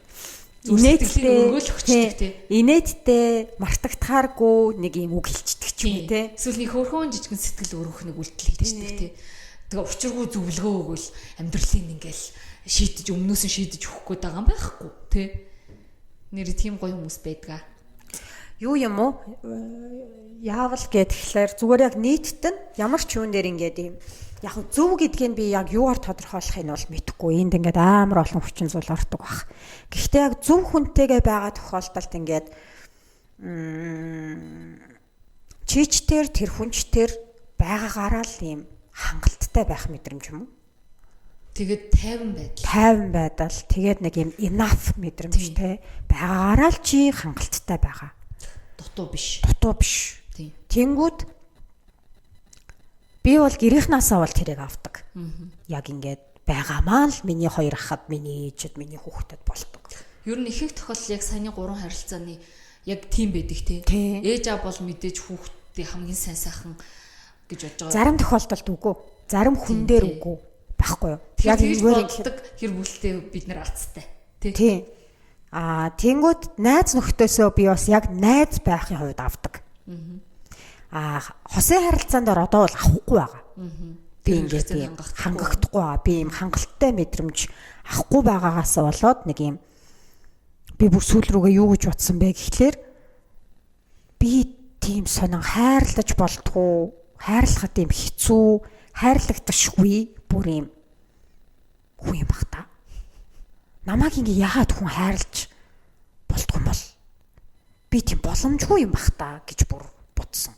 инээдтэй өгөөжөгчдөг тий. Инээдтэй мартагдахааргүй нэг юм үг хэлцдэг ч юм уу тий. Эсвэл нэг хөөхөн жижигэн сэтгэл өргөх нэг үйлдэл хийдэг тий. Тэгээ учиргүй зөвлөгөө өгвөл амьдралын ингээл шийдэж өмнөөс нь шийдэж өгөх гээд байгаа юм байхгүй тий. Нэр тийм гоё хүмүүс байдаг. Юу юм уу? Яавал гэхлээр зүгээр яг нийтд нь ямар ч юун дээр ингээд юм яг зөв гэдгийг би яг юугаар тодорхойлохыг нь бол мэдэхгүй. Энд ингээд амар олон хүчин зүйл ордог баг. Гэхдээ яг зөв хүнтэйгээ байгаа тохиолдолд ингээд чичтэр тэр хүнчтэр байгаагаараа л юм хангалттай байх мэдрэмж юм уу? Тэгээд 50 байдал тэгээд нэг юм enough мэдрэмжтэй байгаагаараа л чи хангалттай байгаа. Дутуу биш. Тийм. Тэнгүүд би бол гэрийнхнаасаа бол тэрийг авдаг. Яг ингээд байгаамаа л миний хоёр ахад, миний ээжэд, миний хүүхдэд болдог. Ер нь ихэнх тохиолдол яг саяны 3 харилцааны яг тийм байдаг тий. Ээж аав бол мэдээж хүүхдийн хамгийн сайн сайхан гэж бодож байгаа. Зарим тохиолдолд үгүй. Зарим хүн дээр үгүй. Байхгүй юу? Яг зүгээр болдог хэр бүлтэй бид нар алцтай. Тий. Тэнгүүд найз нөхдөсөө би бас яг найз байхын хувьд авдаг. Хосын харилцаанд одоо бол авахгүй байгаа. Би ингээд хангахдахгүй байгаа. Би юм хангалттай мэдрэмж авахгүй байгаагаас болоод нэг юм би бүр сүүл рүүгээ юу гэж бодсон бэ гэхлээр би тийм сонин хайрлаж болтгоо, хайрлахад юм хэцүү, хайрлагдашгүй бүр юм хүн юм бах та. Намайг ингээ яагаад хүн хайрлаж болтгоо юм бол би тийм боломжгүй юм бах та гэж бүр бодсон.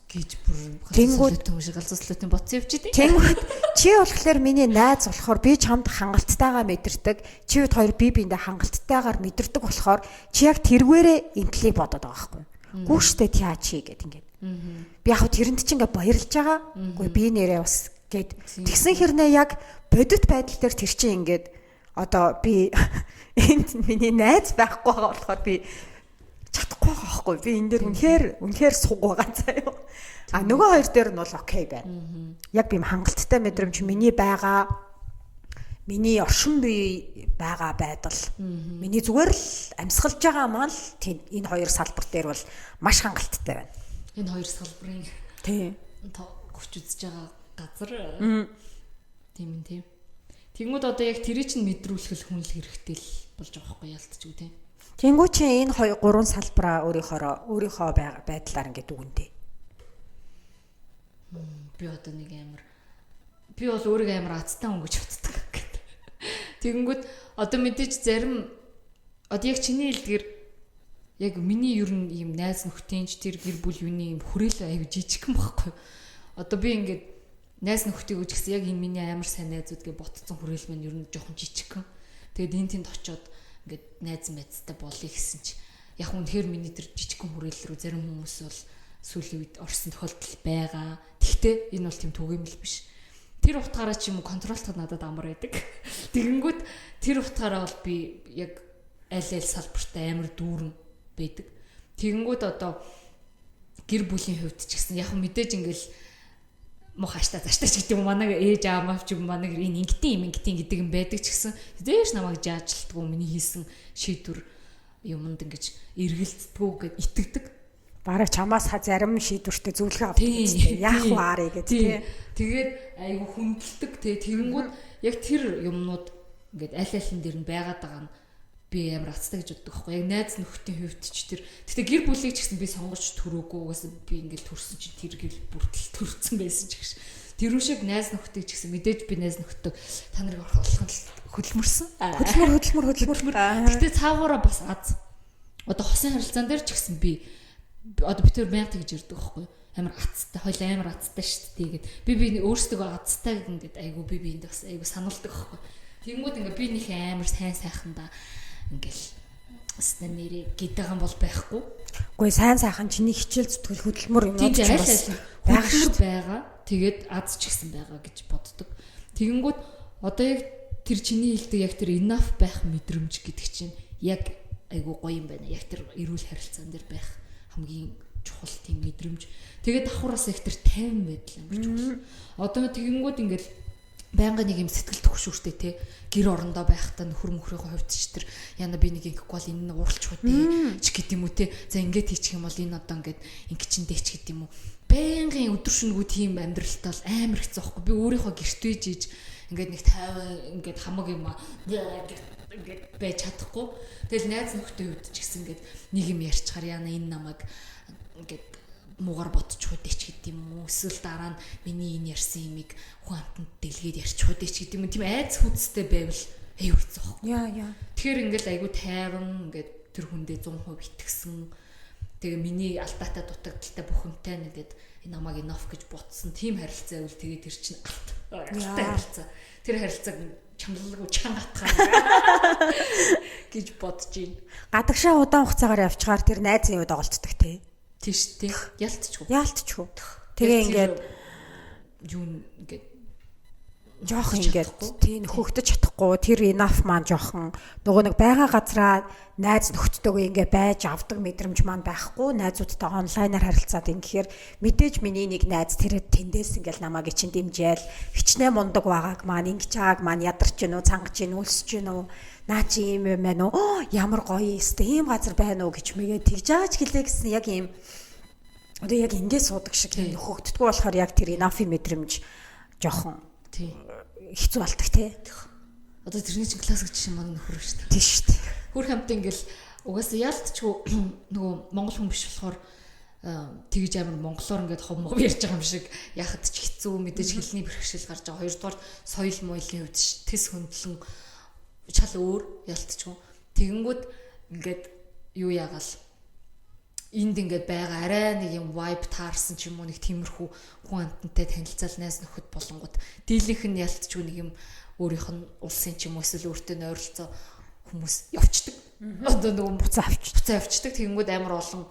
Тэнгүүд галзууслуудын бодсон явчих тийм. Тэнгүүд чи болохоор миний найз болохоор би чамд хангалттайгаа мэдэрдэг. Чи бид хоёр бие биендээ хангалттайгаар мэдэрдэг болохоор чи яг тэргээрээ интлиг бодоод байгаа байхгүй. Гүүштэй тиа чи гэд ингээд. Би яг тэрэнд чи ингээ баярлж байгаа. Үгүй би нэрээ бас гэд тэгсэн хэрнээ яг бодит байдал дээр тэр чи ингээд одоо би энд миний найз байхгүй байгаа болохоор би чадахгүй байгаа байхгүй. Би энэ дээр үнэхээр суг байгаа заяа. Нөгөө хоёр дээр нь бол окей байна. Яг би хангалттай мэдрэмж миний байгаа, миний оршин бие байгаа байдал, миний зүгээр л амьсгалж байгаа маань л тийм энэ хоёр салбар дээр бол маш хангалттай байна. Энэ хоёр салбарын тий гүч үзэж байгаа газар тийм. Тэгмүүд одоо яг тэрий чинь мэдрүүлэх хүн л хэрэгтэй л болж байгаа байхгүй ялтчгүй тийм. Тэнгүү чи энэ 3 салбараа өөрийнхөө байдлаар ингээд үгэнтэй. Би одоо нэг амар би бол өөрийгөө амар азтай хүн гэж боддог. Тэгэнгүүт одоо мэдээж зарим одоо яг чиний хэлдгэр яг миний ер нь ийм найз нөхдийн ч тэр гэр бүл юуны ийм хүрээлэн аяг жижигхэн байхгүй. Одоо би ингээд найз нөхдийг үз гэсэн яг энэ миний амар сайн найзууд гэж ботцсон хүрээлэн маань ер нь жоохон жижигхэн. Тэгээд энэ тэнд очиод ингээд найз мэдтэй болъё гэсэн чи яг үнэхээр миний тэр жижигхэн хүрээлэл рүү зарим хүмүүс бол сүүлийн үед орсон тохиолдол байгаа. Тэгтээ энэ бол тийм түгээмэл биш. Тэр утгаараа ч юм уу контролтод надад амар байдаг. Тэгэнгүүт тэр утгаараа бол би яг аль салбартай амар дүүрэн байдаг. Тэгэнгүүт одоо гэр бүлийн хувьд ч гэсэн яг мэдээж ингээл мох хаштаа заштаач гэдэг юм манай ээж аамаа ч юм манай энэ ингэтийн гэдэг юм байдаг ч гэсэн дээш намайг жаажилтгүй миний хийсэн шийдвэр юмд ингэж эргэлздэггүй гэд итгэдэг. Бараг чамаас зарим шийдвэртээ зөвлөгөө авдаг юм. Яах вэ арыг гэдэг тий. Тэгээд айгу хүндэлдэг тий. Тэгэнгүүт яг тэр юмнууд ингээд аль алин дээр нь байгаад байгаа нь би амар хацтай гэж боддог байхгүй. Яг найз нөхдийн хувьд ч тэр. Гэтэ гэр бүлийг ч гэсэн би сонгож төрөөгүй. Угаасаа би ингээд төрсөн чинь тэр гэр бүртэл төрсэн байсан ч гэж. Тэр шиг найз нөхдийг ч гэсэн мэдээж би найз нөхдөө та нарыг орхуулах хөдөлмөрсөн. Хөдөлмөр. Гэтэ цаагаараа бас аз. Одоо хосын харилцаан дээр ч гэсэн би одоо битэр байнг гэж ирдэг байхгүй. Амар азтай, хойл амар азтай шүү дээ гэд. Би өөрсдөө азтай ингээд айгу би энд бас айгу сануулдаг байхгүй. Тэнгүүд ингээд би нэг амар сайхандаа ингээл өстө нэрээ гэдэг юм бол байхгүй. Үгүй сайн сайхан чиний хичээл зүтгэл хөдөлмөр юм уу ч байгаа. Тэгээд аз ч гэсэн байгаа гэж боддог. Тэгэнгүүт одоо яг тэр чиний хэлдэг яг тэр enough байх мэдрэмж гэдэг чинь яг айгу гоё юм байна. Яг тэр эрүүл харилцаан дээр байх хамгийн чухал тийм мэдрэмж. Тэгээд давхараас их тэр 50 байдал амар чухал. Одоо тэгэнгүүт ингээл байнга нэг юм сэтгэл төгшүүртэй те гэр орондоо байхдаа нөхөр мөхрийнхөө хувьд ч тэр яна би нэг ингэхгүй бол энэ нь ууралчих үү ч гэдэм үү те. За ингээд хийчих юм бол энэ одоо ингээд ингэчэндээ ч гэдэм үү. Байнгын өдөр шөнөгүй тийм амьдралтай бол амар хэцүү байхгүй. Би өөрийнхөө гэрт үйж ийж ингээд нэг 50 ингээд хамаг юм ингээд байж чадахгүй. Тэгэл найз нөхдөд хувьд ч гэсэн ингээд нэг юм ярьчихаар яна энэ намайг ингээд муугар бодчих үдэ ч гэдэм юм уу. Эсвэл дараа нь миний энэ ярьсан юмыг хүн амтанд дэлгээд ярьчих үдэ ч гэдэм юм. Тийм айц хүчтэй байвал аюу хэцүү байхгүй. Яа. Тэгэхээр ингээл айгу тайван ингээд тэр хүндээ 100% итгэсэн. Тэгээ миний алдаатай дутагдaltaй бүхэмтэй нэгэд энэ намайг enough гэж ботсон. Тийм харилцаа байвал тэгээ тэр чинь алтай харилцаа. Тэр харилцааг чамлалгүй чангатгаа гэж бодож байна. Гадагшаа удаан хугацаагаар явчихаар тэр найзын үед оголцдог те. Тийш тий. Ялтчихгүй. Тэгээ ингээд юу ингээд жоохон ингээд тийм хөгдөж чадахгүй тэр enough маань жоохон нөгөө нэг байгаа газраа найз нөхдөдөө ингээд байж авдаг мэдрэмж маань байхгүй найзуудтай онлайнаар харилцаад ингэхээр мэдээж миний нэг найз тэр тэндээс ингээд намайг чинь дэмжээл хичнээн мундаг байгааг маань ингэж байгааг маань ядарч гинөө цангаж гинөө өлсөж гинөө наа чи юм байна уу ямар гоё юмстэй ийм газар байна уу гэж мэгээ тэгж аач гэлээ гэсэн яг ийм одоо яг ингээд суудаг шиг хөгддөггүй болохоор яг тэр enough мэдрэмж жоохон тий хэцүү болдог тий. Одоо тэрний чинь классик жишээ маань нөхөр шүү дээ. Тий шүү дээ. Хөр хамт ингээл угаасаа ялтчгүй нөгөө монгол хүн биш болохоор тэгж амар монголоор ингээд хов ярьж байгаа юм шиг яхад ч хэцүү мэдээж хэлний бэрхшээл гарч байгаа. Хоёрдугаар соёл моёлын хувьд тэс хөндлөн чал өөр ялтчгүй. Тэгэнгүүт ингээд юу яагаал энд ингээд байгаа арай нэг юм vibe таарсан ч юм уу нэг тиймэрхүү хүн амтантай танилцал найз нөхөд болонгууд дийлийнх нь ялтчгүй нэг юм өөрийнх нь улсын ч юм уу эсвэл өөртөө нойролцоо хүмүүс явцдаг. Одоо нөгөө буцаа авчдаг. Тэгэнгүүт амар олон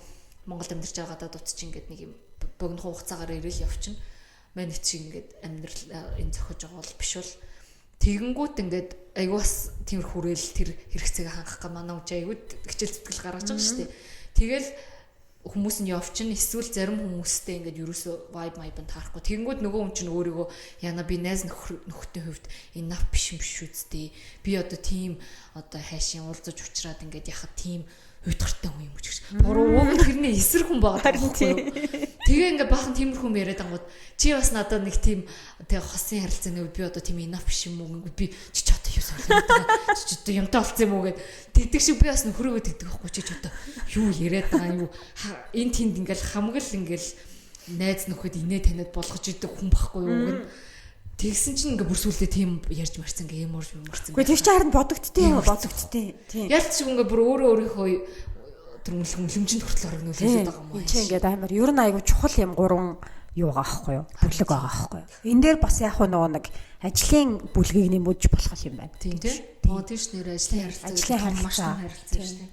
Монголд амьдарч байгаа гадаад утч ингээд нэг юм богино хугацаагаар ирэл явчихна. Манайд чи ингээд амьдрал энэ зохиж байгаа бол биш бол тэгэнгүүт ингээд айгуус тиймэр хүрээл тэр хэрэгцээг хангах га манай үуч айгууд хичээл зүтгэл гаргаж байгаа шүү дээ. Тэгэл хүмүүс нь явчин эсвэл зарим хүмүүстэй ингээд ерөөсөө vibe vibe таарахгүй. Тэгэнгүүт нөгөө хүн чинь өөрийгөө яна би найз нөхөдийн хувьд enough биш юм биш үсттэй. Би одоо тийм одоо хайшин уулзаж уучраад ингээд яхад тийм уйдгартай хүн юм гэж. Буруу уг тэрний эсрэг хүн байгаа байхгүй. Тэгээ ингээд бахан тиймэрхүү юм яриад ангууд чи бас надад нэг тийм тэгээ хосын харилцааны үед би одоо тийм enough биш юм уу би чи одоо юу солиод байгаа чи одоо юмтай болцсон юм уу гэд тэгдэг шиг би бас нөхрөөгөө тэгдэг байхгүй чи одоо юу яриад байгаа юу энэ тэнд ингээл хамаг л ингээл найз нөхөд инээ таниад болгож идэг хүн байхгүй юу гэн Тэгсэн чинь ингээ бүр сүлдээ тийм ярьж марцсан ингээ юм уурсан. Гэхдээ тэр чинь харин бодогдтiin. Тийм. Ялц шиг ингээ бүр өөрийнхөө тэр мөлөмжөнд хүртэл орогнуулж байгаа юм уу? Энд чинь ингээд амар ер нь айгу чухал юм 3 юугаа аахгүй юу? Бүлэг байгаа аахгүй юу? Энэ дээр бас яг нөгөө нэг ажлын бүлгийг нэмж болох юм байна. Тийм тийм. Тийш нэр ажлын харилцаа шүү дээ.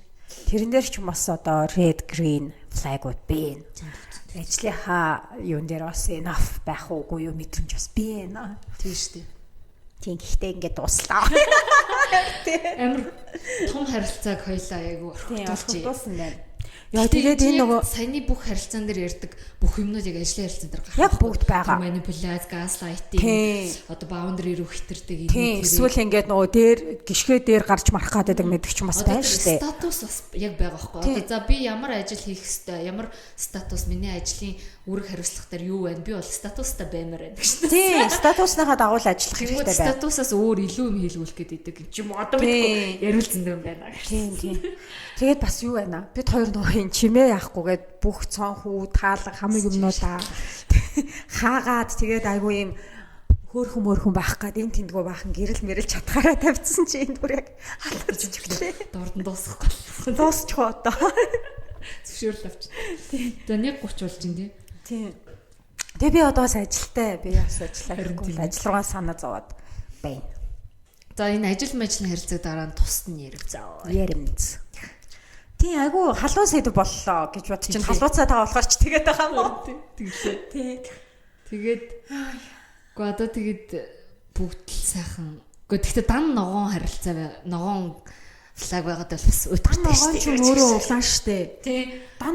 Тэрэн дээр ч бас одоо red green flag-ууд байна. Ажлынхаа юун дээр бас enough байх уугүй юу мэдрэмж бас байна. Тийм шүү дээ. Тийм гэхдээ ингээд дуслаа. Амар том харилцааг хоёлаа айгу орхитуулсан байна. Яа тэгээд энэ нөгөө саяны бүх харилцаан дээр ярьдаг бүх юмнууд яг ажлын харилцаан дээр гарах. Яг бүгд байгаа. Манипуляц, газлайтинг, одоо баундари руу хитэрдэг энэ. Эсвэл ингээд нөгөө дээр гიშгээ дээр гарч марах гэдэг мэдгч юм бас байна шүү дээ. Статус бас яг байгаа байхгүй. Одоо за би ямар ажил хийх ёстой, ямар статус миний ажлын үүрэг хариуцлага дээр юу байна? Би бол статустай баймаар байна гэж. Тийм, статусныхаа дагуу ажиллах хэрэгтэй байна. Статусаас өөр илүү юм хийлгүүлэх гэдэг юм уу? Одоо мэдгүй яриулсан юм байна. Тийм. Тэгээд бас юу байна? Бид хоёр нөгөө чимээ яахгүйгээд бүх цон хүү таалга хамаг юмнуудаа хаагаад тэгээд айгүй юм хөөрхөн байх гээд энэ тэндгөө баахан гэрэл мэрэл чатгаараа тавьчихсан чи энэ бүр яг алдарч өглөө. Дордон дуусахгүй. Дуусчих одоо. Зөвшөөрөл авч. Тийм. За 1:30 болж ин тийм. Тэгээ би одоо бас ажилтай. Би бас ажиллаа. Ажил руугаа санаа зовоод байна. За энэ ажлын харилцааг дараа нь тусад нь ярив заа. Яримц. Тийм айгу халуун сэдв боллоо гэж бод чинь халууцаа таа болохоор ч тэгээд байгаа юм уу? Тэглээ. Тэгээд гоо одоо тэгээд бүгд л сайхан. Гэхдээ дан ногоон харилцаа ногоон флаг байгаад бол бас өдөртэй шүү дээ. Ногоон ч өөрөө улаан шүү дээ. Тий. Дан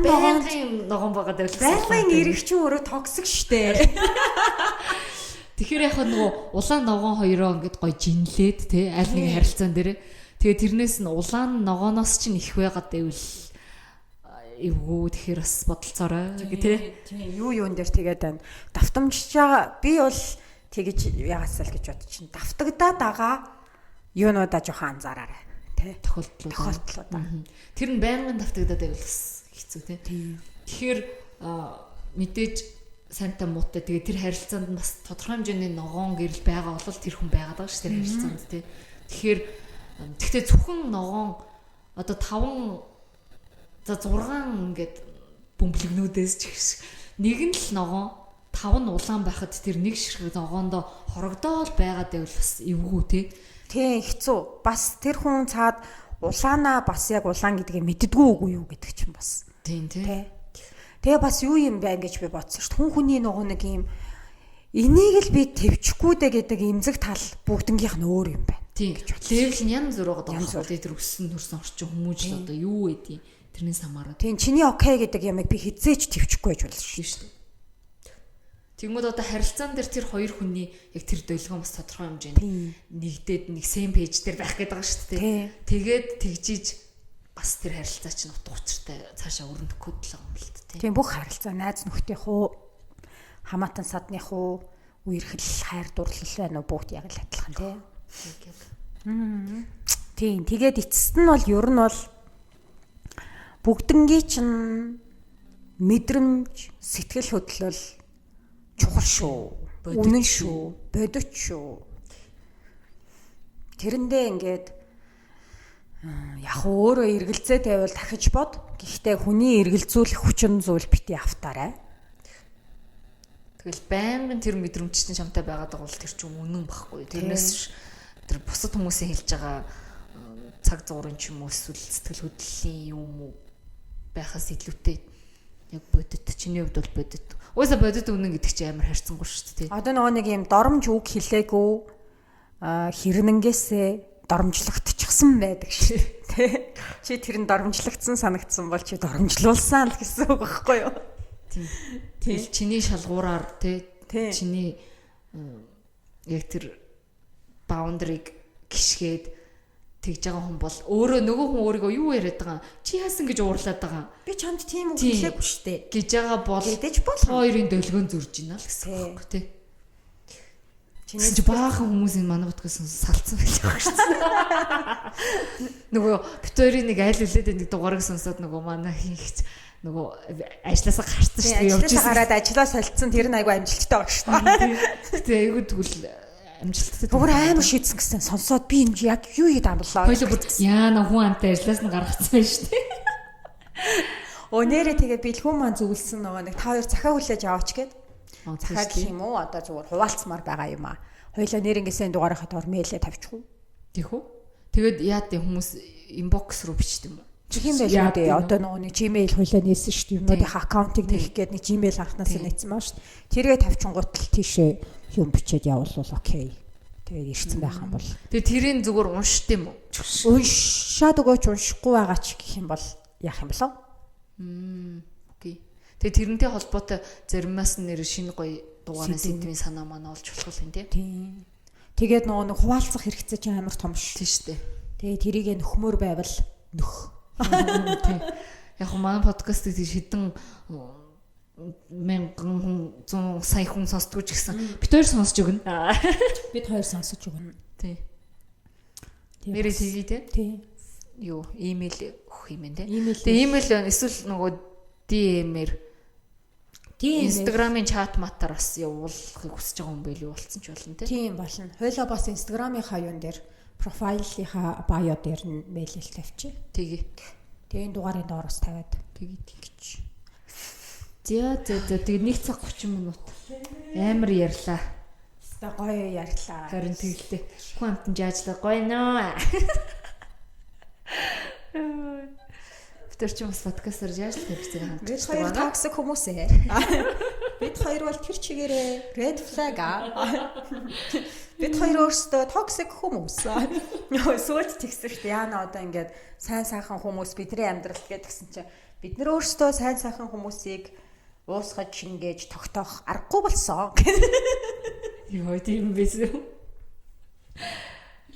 ногоон байгаад бол байгалийн эрэг чинь өөрөө токсик шүү дээ. Тэгэхээр яг нөгөө улаан ногоон хоёроо ингээд гоё жинлээд тий аль нэг харилцаан дээр тэгээ тэрнээс нь улаан ногооноос чинь их байгаад байвал эвгүй тэгэхээр бас бодолцоорой тий. Юу юун дээр тэгээд байна. Давтамжиж байгаа би бол тэгэж ягаасаа л гэж бодож чинь давтагдаад байгаа юунуудаа жоохон анзаараарай тий. Тохиолдлуудаа. Тэр нь байнгын давтагдаад байвал бас хэцүү тий. Тэгэхээр мэдээж санта муутай тэгээ тэр харилцаанд бас тодорхой хэмжээний ногоон гэрэл байгаа бол тэр хүн байгаад байгаа ш тэр харилцаанд тий. Тэгэхээр тэгтээ зөвхөн ногоон одоо 5 за 6 ингээд бөмбөлгнүүдээс ч их нэг нь л ногоон 5 нь улаан байхад тэр нэг ширхэг ногоондоо хорогдоол байгаад байвал бас эвгүй тий. Тий хэцүү. Бас тэр хүн цаад улаанаа бас яг улаан гэдгийг мэддэггүй үгүй юу гэдэг чинь бас. Тийм тий. Тэгээ бас юу юм байна гэж би бодсон шүү дээ. Хүн хүний нөгөө нэг юм энийг л би твчихгүй дээ гэдэг эмзэг тал бүгднгийнх нь өөр юм байна. Тийм гэж бодлоо. Левел нь янз бүр байгаа даа. Тэр өссөн төрсөн орчин хүмүүжил одоо юу вэ? Тэрнээс хамаарат. Тийм чиний окей гэдэг ямыг би хизээч твчихгүй гэж болно шүү дээ. Тэгмээд одоо харилцаан дээр тэр хоёр хүний яг тэр долгион бас тодорхой хэмжээнд нэгдээд нэг same page дээр байх гэдэг байгаа шүү дээ. Тэгээд тэгжиж бас тэр харилцаа чинь утга учиртай цаашаа өрнөх гээд л юм л дээ. Тийм бүх харилцаа найз нөхдөйх үү, хамаатан садных үү, үерхэл хайр дурлал байна уу бүгд яг л адилхан тийм. Тэгээд эцэст нь бол ер нь бол бүгднгийн чинь мэдрэмж, сэтгэл хөдлөл чухал шүү. Үнэн шүү. Бодит шүү. Тэрэндээ ингээд яг өөрөө эргэлзээ тавиул дахиж бод. Гэхдээ хүний эргэлзүүлэх хүчин зүйл бити автаарай. Тэгэл байнгын тэр мэдрэмж чинь чамтай байгаад байгаа бол тэр чинь үнэн багхгүй. Тэрнээс тэр бусад хүмүүсийн хэлж байгаа цаг зуурын ч юм уу эсвэл сэтгэл хөдлөлийн юм уу байхаас илүүтэй яг бодит чиний хувьд бол бодит. Уусаа бодит үнэн гэдэг чинь амар харьцангуй шүү дээ. Одоо нөгөө нэг юм доромж үг хэлээгүй хэрнэнгээсээ доромжлогдчихсан байдаг шүү дээ. Чи тэр нь доромжлогдсон санагдсан бол чи доромжлуулсан л гэсэн үг байхгүй юу? Тийм. Чиний шалгуураар тий чиний яг тэр баундрыг гიშгээд тэгж байгаа хүн бол өөрөө нөгөө хүн өөрийгөө юу яриад байгаа чи яасан гэж уурлаад байгаа. Би чамд тийм үг хэлээгүй шүү дээ гэж байгаа бол мэдээж бол хоёрын долгион зурж ийна л гэсэн үг тий. Чиний баахан хүмүүсийн манай утгаас салцсан байлаа шүү дээ. Нөгөө бит хоёрын нэг айл үлээд нэг дугаарыг сонсоод нөгөө манай хийх нөгөө ажлаасаа гарсан шүү дээ. Ажлаасаа гараад ажлаа солилцсон тэр нь айгүй амжилттай баг шүү дээ. Тэгээ айгүй тэгвэл амжилттай. Бүр амар шийдсэн гэсэн сонсоод би энэ яг юу хийд амблаа. Хоёул бүр яана хүн амтай ажлаас нь гаргацсан байж тээ. Нэрээ тэгээ бэлгүүн маань зөвлөсөн нөгөө нэг та хоёр захаа хүлээж аваач гээд. Захаа гэх юм уу? Одоо зүгээр хуваалцмаар байгаа юм аа. Хоёлаа нэрнгээсээ дугаарынхаа доор мэйлээ тавьчих уу? Тийх үү? Тэгээд яад юм хүмүүс инбокс руу бичдэг юм уу? Чихэн байж үү? Одоо нөгөө нэг Gmail хоёлаа нээсэн шүү дээ. Юмнуудынхаа аккаунтыг нээх гээд нэг Gmail анхнаас нь нээсэн маа шүү дээ. Тэргээ тавьчингууд л тийшээ юм бичээд явуулвал окей. Тэгээд ирсэн байх юм бол. Тэгээд тэрийг зүгээр уншд юм уу? Уншаад өгөөч уншихгүй байгаа ч гэх юм бол яах юм болов? Окей. Тэгээд тэрнтэй холбоотой заримаас нэр шинэ гоё дугаараа сэдвийн санаа маань олж болох юм тийм. Тэгээд нөгөө нэг хуваалцах хэрэгцээ чинь амар том шүү. Тийм шүү дээ. Тэгээд тэрийг нөхмөр байвал нөх. Тийм. Яг нь манай подкастыг тийш хэдэн мянган хүн 100 сая хүн сонсдгоо ч гэсэн бид хоёр сонсож өгнө. Бид хоёр сонсож өгнө. Тийм. Нэрээ TV тийм. Юу, имэйл өгөх юм байна те. Тэгээ имэйл эсвэл нөгөө DM-ээр Instagram-ын чат матаар бас явуулахыг хүсэж байгаа хүн байл юу болцсон ч болно те. Тийм болно. Хойлоо бас Instagram-ийнхаа юун дээр профайлынхаа байо дээр нь мэйлэл тавьчих. Тэгээ. Тэгээ энэ дугаарын доороос тавиад тэгээ гэж. За тэгээ 1 цаг 30 минут амар ярьлаа. Өстой гоё ярьлаа. Харин тэгэлтэй. Хүн амтан жаажлаа гоё нөө. Тэр ч бас подкастаар яаж л хэрэгцээг хандж бид хоёр токсик хүмүүс ээ. Бид хоёр бол тэр чигээрээ red flag аа. Бид хоёр өөрсдөө токсик хүмүүс. Сүүлд тэгсэн шүү дээ. Яна одоо ингээд сайн сайхан хүмүүс бидний амьдралд гэдгсэн чинь бид нар өөрсдөө сайн сайхан хүмүүсийг уусгаж шингээж тогтоох аргагүй болсон. Йоо тийм байсан.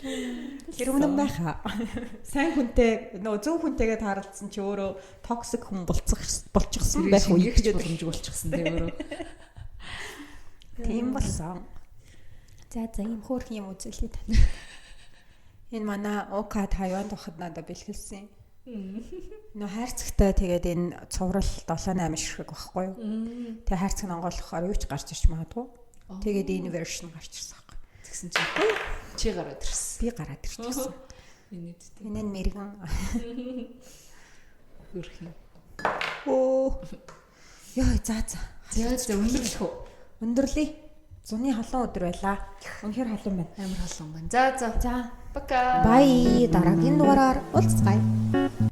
Тэр үнэн байхаа. Сайн хүнтэй нөө зөв хүнтэйгээ тааралцсан чи өөрөө токсик хүн болчихсон байх үе гэж боломжгүй болчихсон тийм өөрөө. Тийм болсон. За ийм хөөрхөн юм үзүүлээ та. Энэ манай Ока Тайванд байхад надад бэлгэлсэн. Нөө хайрцагтай тэгээд энэ цуврал 7-8 ширхэг байхгүй юу? Тэгээ хайрцаг нь онгойлгохоор юу ч гарч ирч магадгүй. Тэгээд энэ вершн гарч ирсэн байхгүй. Тэгсэн чи гараад ирсэн. Би гараад ирчихсэн. Энэ нь мэрэгэн. Хөрхий. Оо. Яа за. За өндөрлөх үү? Өндөрлөе. Зуны халуун өдөр байлаа. Үнэхээр халуун байна. Амар халуун байна. За. За. Пока. Бай. Дараагийн дугаараар уулзцгаая.